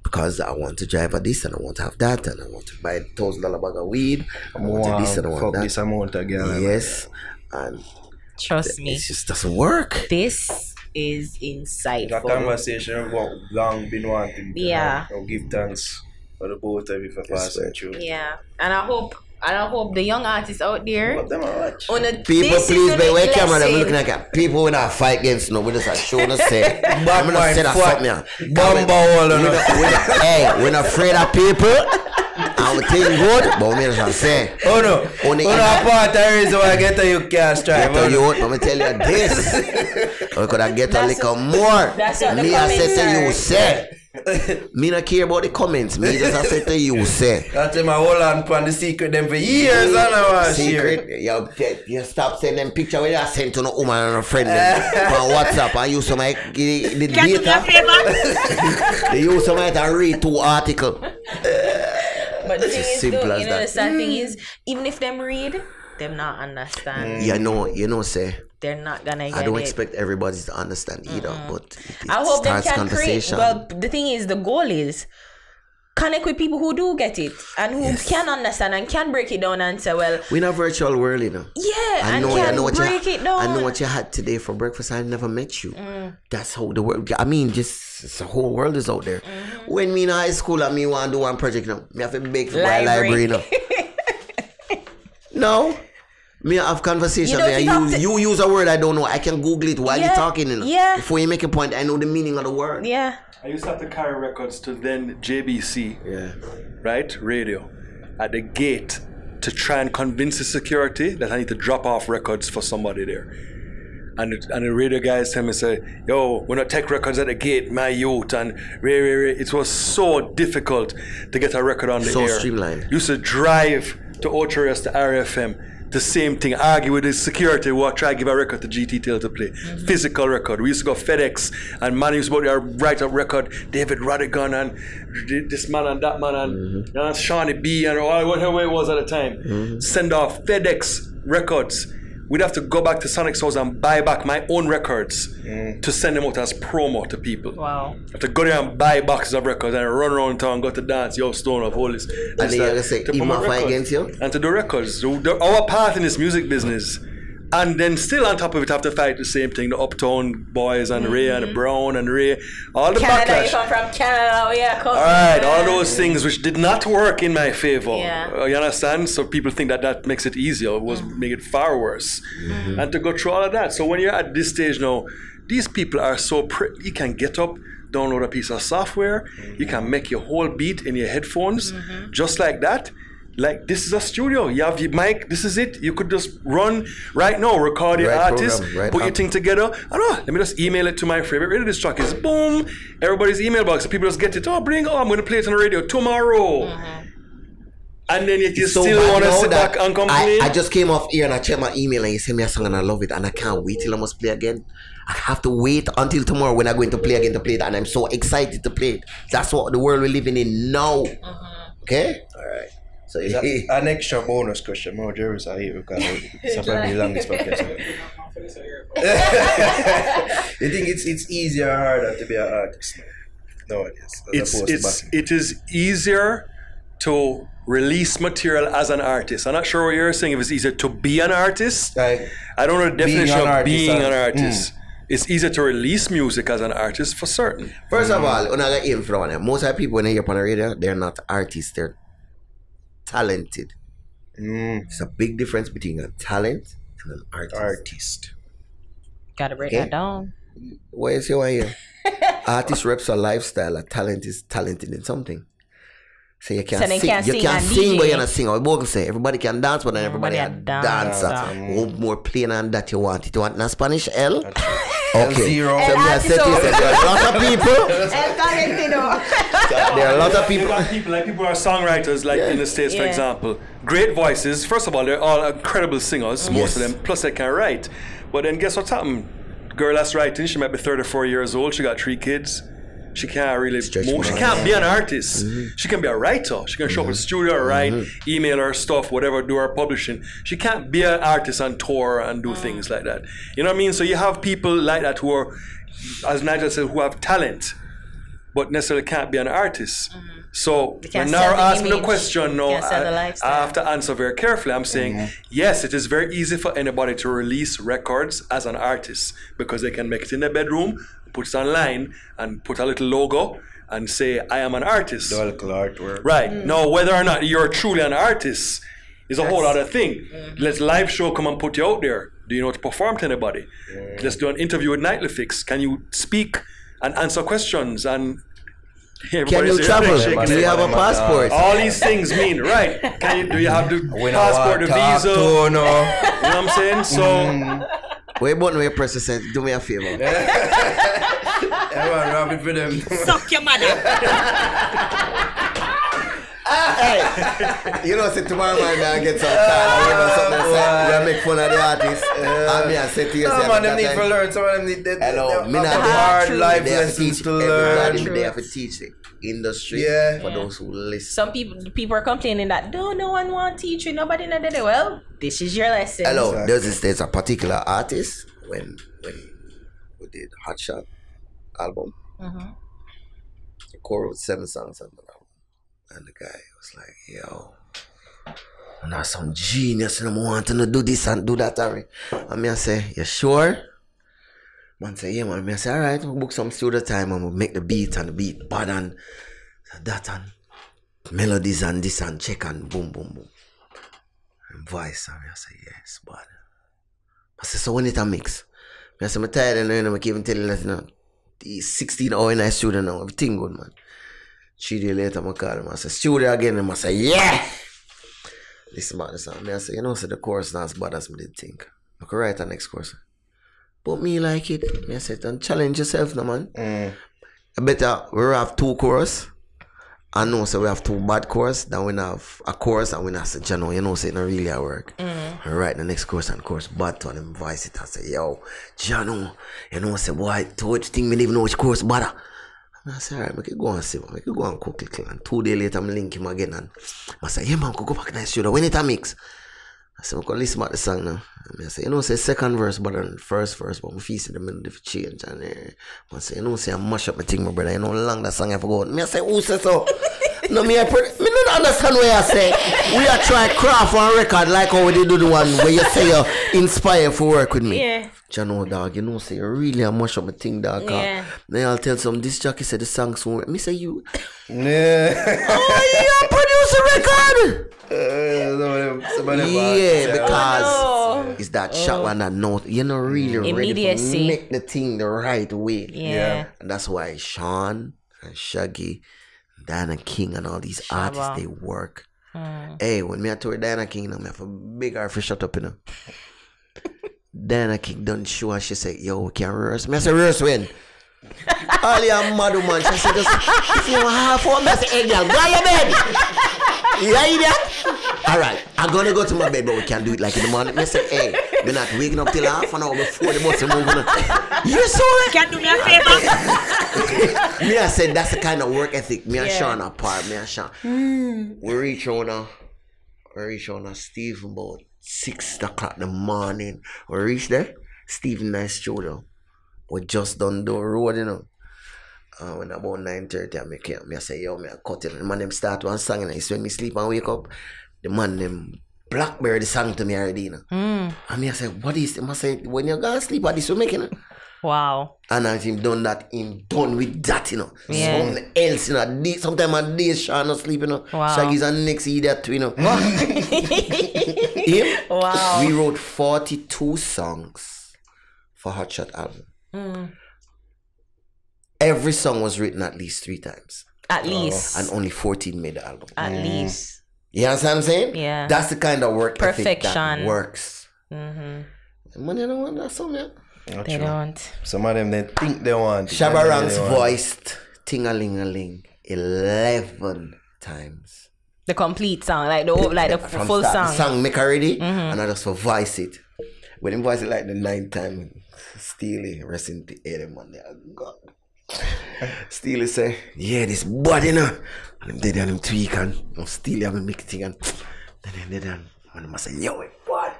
Because I want to drive at this and I want to have that and I want to buy $1,000 bag of weed. I want this and I want that. This amount again. Yes. And Trust me. it just doesn't work. This is The insightful. conversation I've long been wanting to Yeah. have. I'll give thanks for the both of you for passing through. Yeah. And I hope the young artists out there. But them are watch. People, please, be aware, camera. I'm looking at people when I fight against no. We just show us say. I'm gonna say that something. Hey, we're not afraid of people. I'm think good, but we just say. Oh no. Only part of the reason why I get to you can't strive. Get to you, let me tell you this. We could have get a little more. That's what the Me I comments say to you are. say. Me not care about the comments. Me just I say to you say. That's my whole on the secret them for years and I want to share. Secret, you stop sending them picture when you send to no woman and a friend them on WhatsApp and use some like the data. They use some like to read 2 articles. But the thing is, simple though, as you know, that. the sad thing is, even if them read, them not understand. You know, say. They're not gonna get I don't it. expect everybody to understand either, but it I hope they starts can create. conversation. Well, the thing is, the goal is connect with people who do get it and who can understand and can break it down and say, well, we're in a virtual world, you know. yeah, I and know, can I know what break it down. I know what you had today for breakfast. I never met you. That's how the world. I mean, just the whole world is out there. When me in high school, and me want to do one project now. Me have to beg for my library now. No. Me have conversation You don't there. think You use a word I don't know. I can Google it while you're Yeah, talking, you know. yeah. Before you make a point, I know the meaning of the word. Yeah. I used to have to carry records to then JBC, Yeah. right? Radio, at the gate to try and convince the security that I need to drop off records for somebody there. And the radio guys tell me, say, yo, we're not take records at the gate, my youth. And it was so difficult to get a record on the So air. streamlined. Used to drive to Ochoreas to RFM. The same thing, argue with the security who try to give a record to GT Tail to play. Physical record. We used to go FedEx and man used to write up record, David Rodigan and this man and that man and Shawnee B and whatever it was at the time. Send off FedEx records. We'd have to go back to Sonic's house and buy back my own records to send them out as promo to people. Wow. I have to go there and buy boxes of records and run around town, go to dance, yo, Stone of all this. And then you're gonna say, to even promote fight records against you? and to do records. So our part in this music business, and then still on top of it have to fight the same thing, the Uptown boys and Ray and the Brown and Ray, all the Canada, you backlash. come from Canada, oh yeah, come. All right, all those things which did not work in my favor. Yeah. You understand? So people think that makes it easier. It was make it far worse. And to go through all of that. So when you're at this stage now, these people are so you can get up, download a piece of software, you can make your whole beat in your headphones, just like that. Like, this is a studio. You have your mic. This is it. You could just run right now, record your Right artist, program, right put your app. thing together. I don't know. Let me just email it to my favorite radio disc jockeys. Boom. Everybody's email box. People just get it. Oh, I'm going to play it on the radio tomorrow. And then you So still bad want to now sit that back and complain. I just came off here and I checked my email and you sent me a song and I love it and I can't wait till I must play again. I have to wait until tomorrow when I'm going to play again to play it and I'm so excited to play it. That's what the world we're living in now. Okay? Alright. So An extra bonus question. More Jerry's are here because it's probably the longest podcast. You think it's easier or harder to be an artist nowadays? It is easier to release material as an artist. I'm not sure what you're saying. If it's easier to be an artist, Like, I don't know the being definition an of artist being and- an artist. It's easier to release music as an artist for certain. First of all, when I aim for one, most of the people when they hear on the radio, they're not artists, they're talented. It's a big difference between a talent and an artist. Gotta break Okay. that down. What is your here? Artist reps a lifestyle. A talent is talented in something. So you So they can sing. can't You sing can and sing, DJ. but you're not sing. I both say everybody can dance, but not everybody a Everybody a dancer. dancer. What more plain than that you want? You want in Spanish L? L Okay. zero. So me I artist said to you, over. there are a lot of people. There are a lot of You people. got people like people who are songwriters, like in the States, for Yeah. example. Great voices. First of all, they're all incredible singers, most of Yes. them. Plus, they can write. But then guess what's happened? Girl that's writing, she might be 34 years old. She got 3 kids. She can't really Stretch move. She marks. can't be an artist. She can be a writer. She can show up in the studio, write, email her stuff, whatever, do her publishing. She can't be an artist on tour and do things like that. You know what I mean? So you have people like that who are, as Nigel said, who have talent, but necessarily can't be an artist. So can't when sell Naro the asked me the image. question, no, Can't sell the I lifestyle. have to answer very carefully. I'm saying, yes, it is very easy for anybody to release records as an artist because they can make it in their bedroom, put it online, and put a little logo and say, I am an artist. The local artwork. Right. Now, whether or not you're truly an artist is a whole other thing. Let's live show come and put you out there. Do you know how to perform to anybody? Let's do an interview with Nightly Fix. Can you speak and answer questions? And Can everybody's you here travel? shaking Do you their have a head. passport? All these things mean, right. Do you have the When passport, the visa? To, no. You know what I'm saying? So, Wait, button where press said, do me a favor. Everyone rap it for them. Suck your mother. Hey, you know, say tomorrow morning I get some time. You know, something to say. You make fun of the artist. And me, I say to you, Some say, of them need that to time- learn. Some of them need Hello, me not have there. hard life They have to lessons teach to learn. everybody. They have to teach the industry for those who listen. Some people are complaining that no one want to teach you, nobody know that. Well, this is your lesson. Hello, Exactly. there's a particular artist when we did Hot Shot album. The core wrote 7 songs on the album. And the guy was like, yo, and that's some genius and I'm wanting to do this and do that, Harry. And me I say, you sure? Man say, yeah man. Me I say, alright, we'll book some studio time and we'll make the beat and the beat bad and that and melodies and this and check and boom boom boom. And voice and me I say, yes, bad. I say, so when it a mix? Me I say, I'm tired and I'm even telling you that, you know, it's 16 hours in the studio now, everything good, man. 3 days later, I call him, I say, studio again, and I say, yeah! This man, this man. I say, you know, so the chorus not as bad as me did think. I could write the next chorus. But me like it. I said, don't challenge yourself, no, man. I better we have 2 chorus. I know, so we have 2 bad chorus, then we have a chorus, and we not say, you know, say it not really a work. I write the next chorus and chorus bad to him, voice it, and say, yo, Jano, you know, say, boy, to which thing me even know which chorus better. And I say, alright, I can go and see, I can go and cook little. And 2 days later, I link him again, and I say, yeah, man, go back in the studio, when it a mix. I say, I can listen to the song now. And I say, you know, say second verse better than first verse, but I feel in the middle of change. And I say, you know, say I mash up my thing, my brother. You know how long that song I forgot. Me I say, who say so? No, me don't understand what I say. We are trying craft on record like how we did do the one where you say you're inspired for work with me. Yeah. You know, dog, you know, say you really a mash up my thing, dog. Yeah. Then I'll tell some, this jockey said the song so work. Me say, you, Yeah. oh, you produce a record. Some of them Yeah, because Oh, it's that shot one that note. You're not really ready to Immediacy. make the thing the right way. yeah. And that's why Sean and Shaggy, Diana King and all these artists, they work. Hey, when me I told Diana King, I have a big art for shut up, you know. Diana King done show and she said, yo, we can rehearse. Me I say, rehearse when? All you mad woman. She said, just, if you want half hour, me I say, hey girl, go to your bed. You hear that? Alright, I'm gonna go to my bed, but we can't do it like in the morning. Me say, hey, we're not waking up till half an hour before the bus is moving. You saw it? Can do me a favor? Me I said, that's the kind of work ethic. Me and Yeah. Sean apart. Me and Sean. We reach on Stephen about 6 o'clock in the morning. We reach there. Stephen in the studio. We just done the road, you know. When about 9:30, I say, yo, I cut it. The man them start one song, and when me sleep and wake up, the man them blackberry the song to me already, you know. And me I say, what is it? I say, when you gonna sleep, what this we making? Wow. And as him done that, him done with that, you know. Yeah. Something else, you know. Sometimes a day Sean not sleep, you know. Wow. Shaggy's a next idiot, you know. Him, Wow. we wrote 42 songs for Hot Shot album. Every song was written at least 3 times. At least. And only 14 made the album. At least. You understand what I'm saying? Yeah. That's the kind of work ethic that Perfection. works. And money don't want that song, yeah. Not They true. don't. Some of them they think they want it. Shabba They Ranks want it. voiced Ting-a-ling-a-ling 11 times. The complete song, like the From full start, song. The song make already, and I just for voice it. When him voice it like the 9th time, Steely, rest in the air, man. God. Steely say, yeah, this body, you know. And him did and him tweak and Steely have him make it thing and then he did and I must say, yo, what?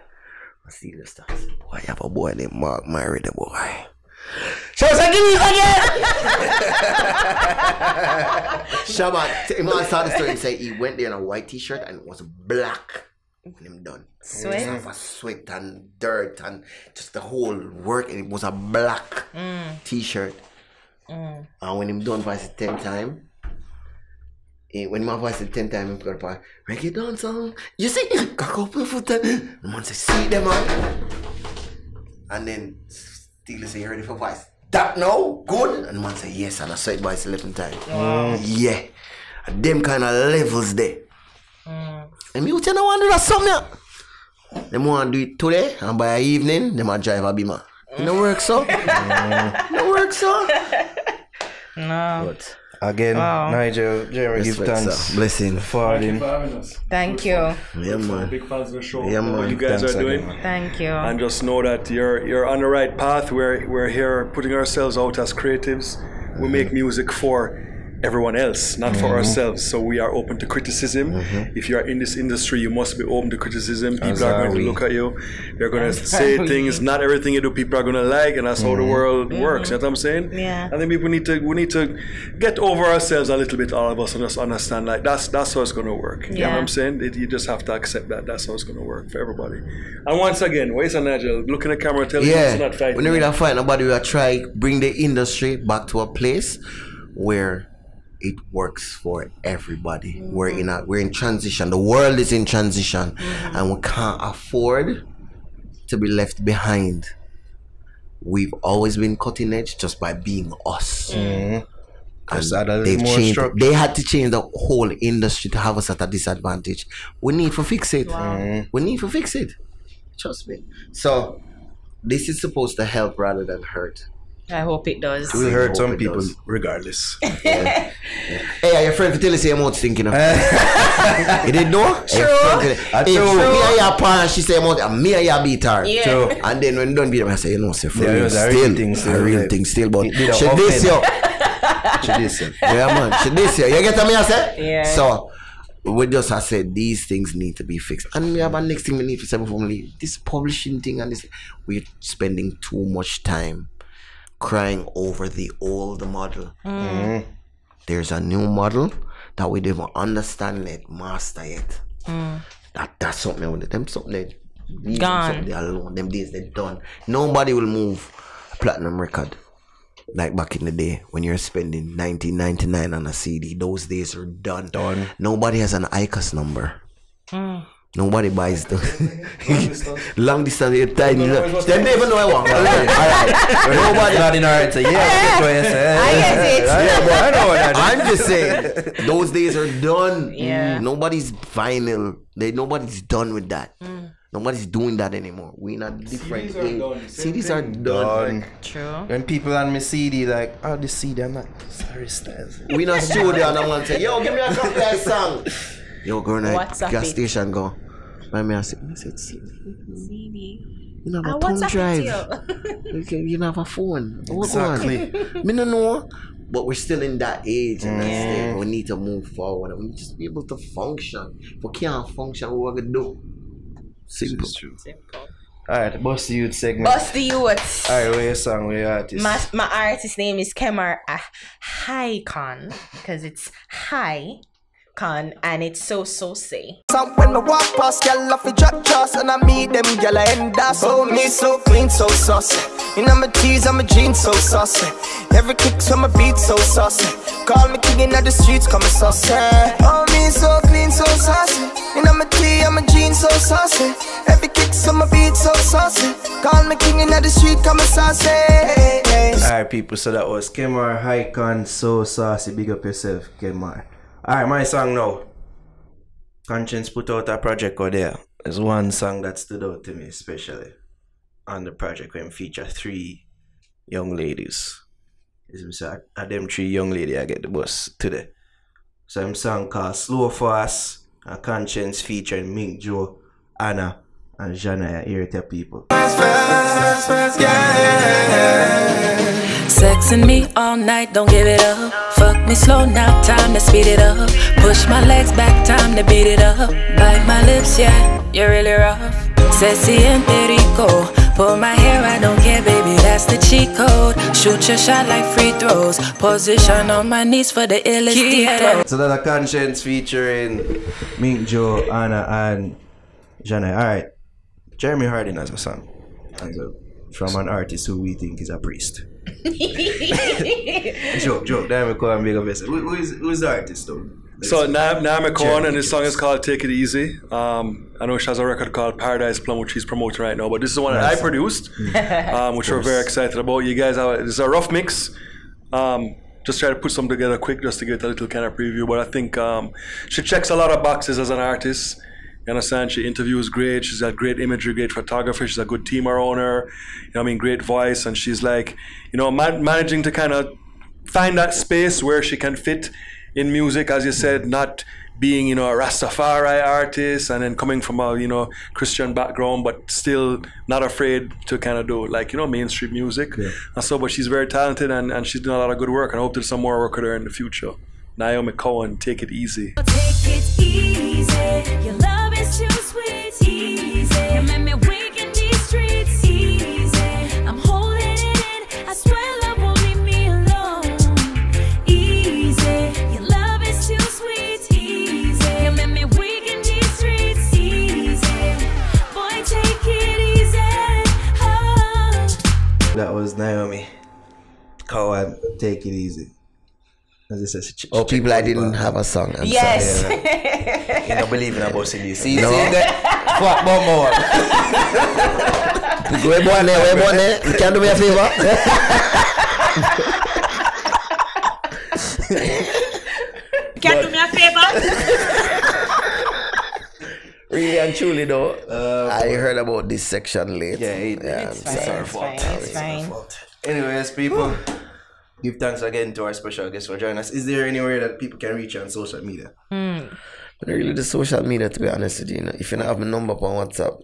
And Steely starts, boy, I have a boy named Mark married the boy. So I said, give me again! Shabba, him all start the story and say he went there in a white t-shirt and it was black. And him done. Sweat? It was sweat and dirt and just the whole work and it was a black t-shirt. And when him done voice the 10th time, when my voice the 10th time, I'm going to play reggae dancehall. You see, cock up your foot. The man say, see them man. And then Steely say, you ready for voice? That now? Good? And the man say, yes. And I saw it voice the 11th time. Yeah. And them kind of levels there. And me, you know, want to do that something. Them want to do it today, and by evening, them want to drive a beamer. It don't work so. It don't work so. No. But Again, Nigel, Jeremy, give respect, thanks. sir. Blessing. For Thank you him. for having us. Thank you. Yeah, man. Big fans of the show. Yeah, Know what man. you guys Thanks are doing. again, man. Thank you. And just know that you're on the right path. We're here putting ourselves out as creatives. We make music for everyone else, not for ourselves. So we are open to criticism. If you are in this industry, you must be open to criticism. People are going to look at you. They're going to say things. Not everything you do, people are going to like, and that's how the world works. You know what I'm saying? Yeah. I think we need to get over ourselves a little bit, all of us, and just understand like that's how it's going to work. You know what I'm saying? You just have to accept that that's how it's going to work for everybody. And once again, where's Nigel? Looking at the camera, telling you it's not fighting. When we don't fight nobody, we are try bring the industry back to a place where it works for everybody. We're in transition. The world is in transition, and we can't afford to be left behind. We've always been cutting edge just by being us. And they've changed. They had to change the whole industry to have us at a disadvantage. We need to fix it. We need to fix it. Trust me. So this is supposed to help rather than hurt. I hope it does. It will hurt some it people does. regardless. Hey, are your friend for tell us your mouth thinking of? You didn't know? True. Hey, me and your partner, she say mouth, and me and your beat her. Yeah. True. And then when done beat them, I say, you know, say for Yeah, real, it's a still, real thing still, a real yeah. thing still, but It did a she this yo. She this, yeah. Yeah, man, she this yo. You get what me I say? Yeah. So, we just I said these things need to be fixed. And we have a next thing we need to say before we leave. This publishing thing and this, we're spending too much time crying over the old model. There's a new model that we didn't understand yet, master yet. That's something with them. Something they leave them something they alone. Them days they done. Nobody will move a platinum record like back in the day when you're spending $19.99 on a CD. Those days are done. Nobody has an ICOS number. Nobody buys them. Long distance, you're tiny. They don't even know I want. Alright. Nobody not in our say, yeah, I guess it. yeah, but I know what that I'm just saying, those days are done. Yeah. Nobody's vinyl. Nobody's done with that. Nobody's doing that anymore. We're not different. CDs are done. Same CDs are thing. done. True. When people on me CD like, oh, this CD, I'm like, sorry, Styles. We not studio and I'm gonna say, yo, give me a copy of that song. Yo, girl, WhatsApp gas it. station go. By me, I said, CD. you have a What's thumb up drive. with you? You don't have a phone. Exactly. Me no know. But we're still in that age and that stage. We need to move forward and we just be able to function. If we can't function, what we gonna do? Simple. Alright, Bust the Youth segment. Bust the Utes. Alright, where your song, where your artist? My artist name is Kemar Highcon because it's Highcon. Highcon, and it's so Saucy. So when me walk past, girl off the drop trust, and I meet them girl I end up. So me so clean, so saucy. You know my tees and my jeans so saucy. Every kick from my beat so saucy. Call me king in the streets, come saucy. Oh me so clean, so saucy. You know my tee and my jeans so saucy. Every kick from my beat so saucy. Call me king in the street, come saucy. Alright people, so that was Kemar, Highcon, So Saucy. Big up yourself, Kemar. Alright, my song now. Konshens put out a project out there. There's one song that stood out to me especially on the project when feature 3 young ladies. At them 3 young ladies I get the bus today. So I'm song called Slow Fast, a Konshens featuring Mink, Joe, Anna, and Jahnya. Here to people. Sexing me all night, don't give it up. Fuck me slow now, time to speed it up. Push my legs back, time to beat it up. Bite my lips, yeah, you're really rough. Sassy and perico. Pull my hair, I don't care, baby, that's the cheat code. Shoot your shot like free throws. Position on my knees for the illest deep. So that's a Konshens featuring Mink, Joe, Anna, and Jahnya. Alright. Jeremy Harding has a song. From an artist who we think is a priest. Joke. Naomi Cowan, big up yourself. Who's the artist though? So Naomi Cowan, and his song is called Take It Easy. I know she has a record called Paradise Plum, which she's promoting right now, but this is the one that I produced, which we're very excited about. You guys this is a rough mix. Just try to put something together quick just to get a little kind of preview, but I think she checks a lot of boxes as an artist. You understand? She interviews great. She's got great imagery, great photography. She's a good team around her. You know what I mean? Great voice. And she's like, you know, managing to kind of find that space where she can fit in music, as you said, not being, you know, a Rastafari artist and then coming from a, you know, Christian background, but still not afraid to kind of do, like, you know, mainstream music. Yeah. And so, but she's very talented and she's doing a lot of good work. And I hope there's some more work with her in the future. Naomi Cowan, Take It Easy. Take it easy. Your love is too sweet. Easy. You make me weak in these streets. Easy. I'm holding it in. I swear love won't leave me alone. Easy. Your love is too sweet. Easy. You make me weak in these streets. Easy. Boy, take it easy. Oh. That was Naomi Cowan, Take It Easy. People I didn't have a song. I'm Yes. sorry. You don't believe in about CD. See, No. fuck more. Where born there? You can do me a favor? Can do me a favor? Really and truly though. I heard about this section late. It's fine. Anyways, people, give thanks again to our special guest for joining us. Is there anywhere that people can reach you on social media? Really, the social media, to be honest with you, if you don't have my number up on WhatsApp,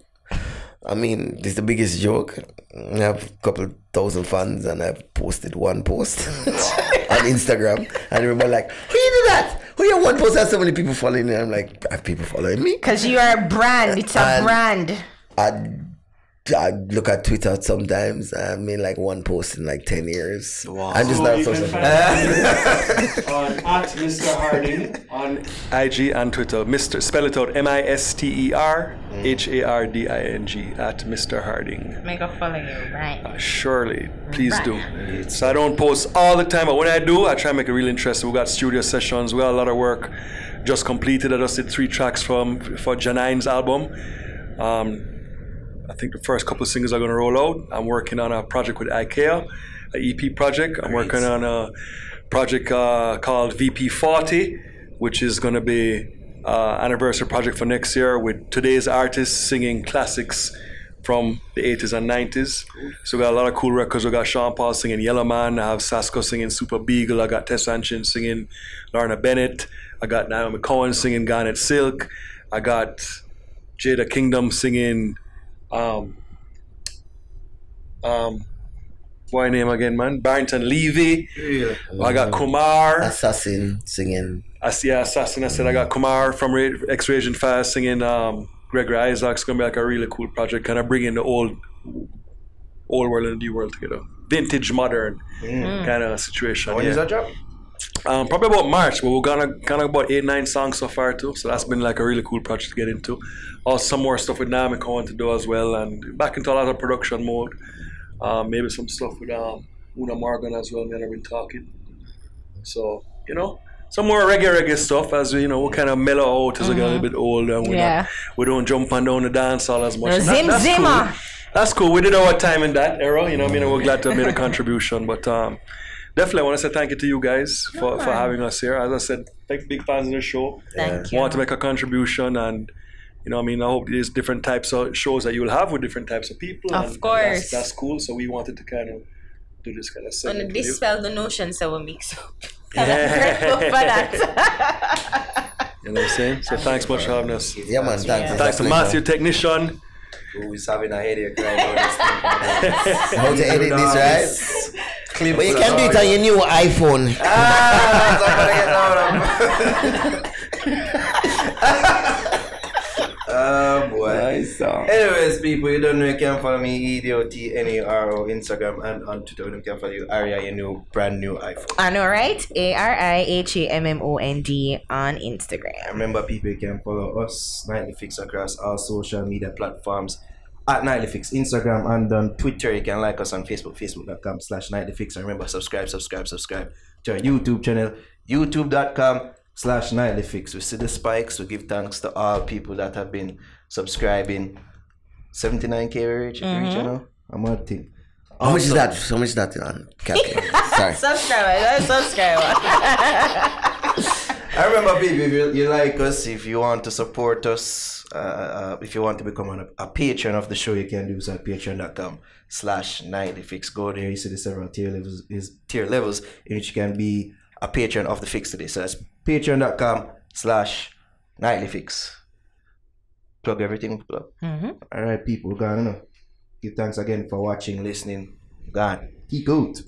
I mean, this is the biggest joke. I have a couple thousand fans and I've posted one post on Instagram. And everybody like, who you do that? Who you one post has so many people following me? I'm like, I have people following me? Because you are a brand. It's a brand. I look at Twitter sometimes. I mean, like one post in like 10 years. Wow. I'm just not social media. On at Mr. Harding on IG and Twitter. Mr. Spell it out. MISTER HARDING at Mr. Harding. Make a follow you, right? Surely, please do. So I don't post all the time, but when I do, I try to make it really interesting. We got studio sessions. We got a lot of work just completed. I just did 3 tracks for Janine's album. I think the first couple of singles are going to roll out. I'm working on a project with IKEA, an EP project. I'm working on a project called VP40, which is going to be an anniversary project for next year with today's artists singing classics from the 80s and 90s. So we got a lot of cool records. We got Sean Paul singing Yellow Man. I have Sasko singing Super Beagle. I got Tess Anchin singing Lorna Bennett. I got Naomi Cowan singing Garnet Silk. I got Jada Kingdom singing what name again, man? Barrington Levy. Yeah. I got Kumar. Assassin singing. Assassin. I said I got Kumar from X-Ray and Fast singing Gregory Isaacs. It's gonna be like a really cool project, kind of bringing the old world and the new world together. Vintage, modern kind of situation. When is that drop? Probably about March, but we're gonna about 8-9 songs so far too. So that's been like a really cool project to get into. Also some more stuff with Naomi Cowan to do as well, and back into a lot of production mode. Maybe some stuff with Una Morgan as well. Me and I've been talking. So some more reggae stuff as we kind of mellow out as we get a little bit older and we don't jump on down the dance hall as much. No, That's Zimmer. cool. That's cool. We did our time in that era. We're glad to have made a contribution, but. Definitely, I want to say thank you to you guys for having us here. As I said, big fans of the show. Thank you. Want to make a contribution, and I hope there's different types of shows that you will have with different types of people. Of course, that's cool. So we wanted to kind of do this kind of segment. And dispel the notions that we mix up. Yeah. For that. You know what I'm saying? So thanks much for having us. Yeah, man. Thanks to Matthew, technician. Who's having a headache right now? How to edit this, right? But you can do it on your new iPhone. That's oh boy. Nice song. Anyways, people, you don't know, you can follow me EDOTNARO Instagram and on Twitter. You can follow you Aria, your new brand new iPhone. I know, right? ARIHAMMOND on Instagram. Remember, people, you can follow us Nightly Fix across all social media platforms at Nightly Fix, Instagram, and on Twitter. You can like us on Facebook, facebook.com/NightlyFix. And remember, subscribe to our YouTube channel, youtube.com/NightlyFix. We see the spikes. We give thanks to all people that have been subscribing. 79K reach, I'm a thing. How much is that? How much is that on calculator? Sorry. Subscriber. I remember, people, if you like us, if you want to support us, if you want to become a patron of the show, you can do so at patreon.com/NightlyFix. Go there, you see the several tier levels in which you can be a patron of the Fix today. So that's patreon.com/NightlyFix. Plug everything. Alright, people, we're gone. Give thanks again for watching, listening. Gone. Keep out.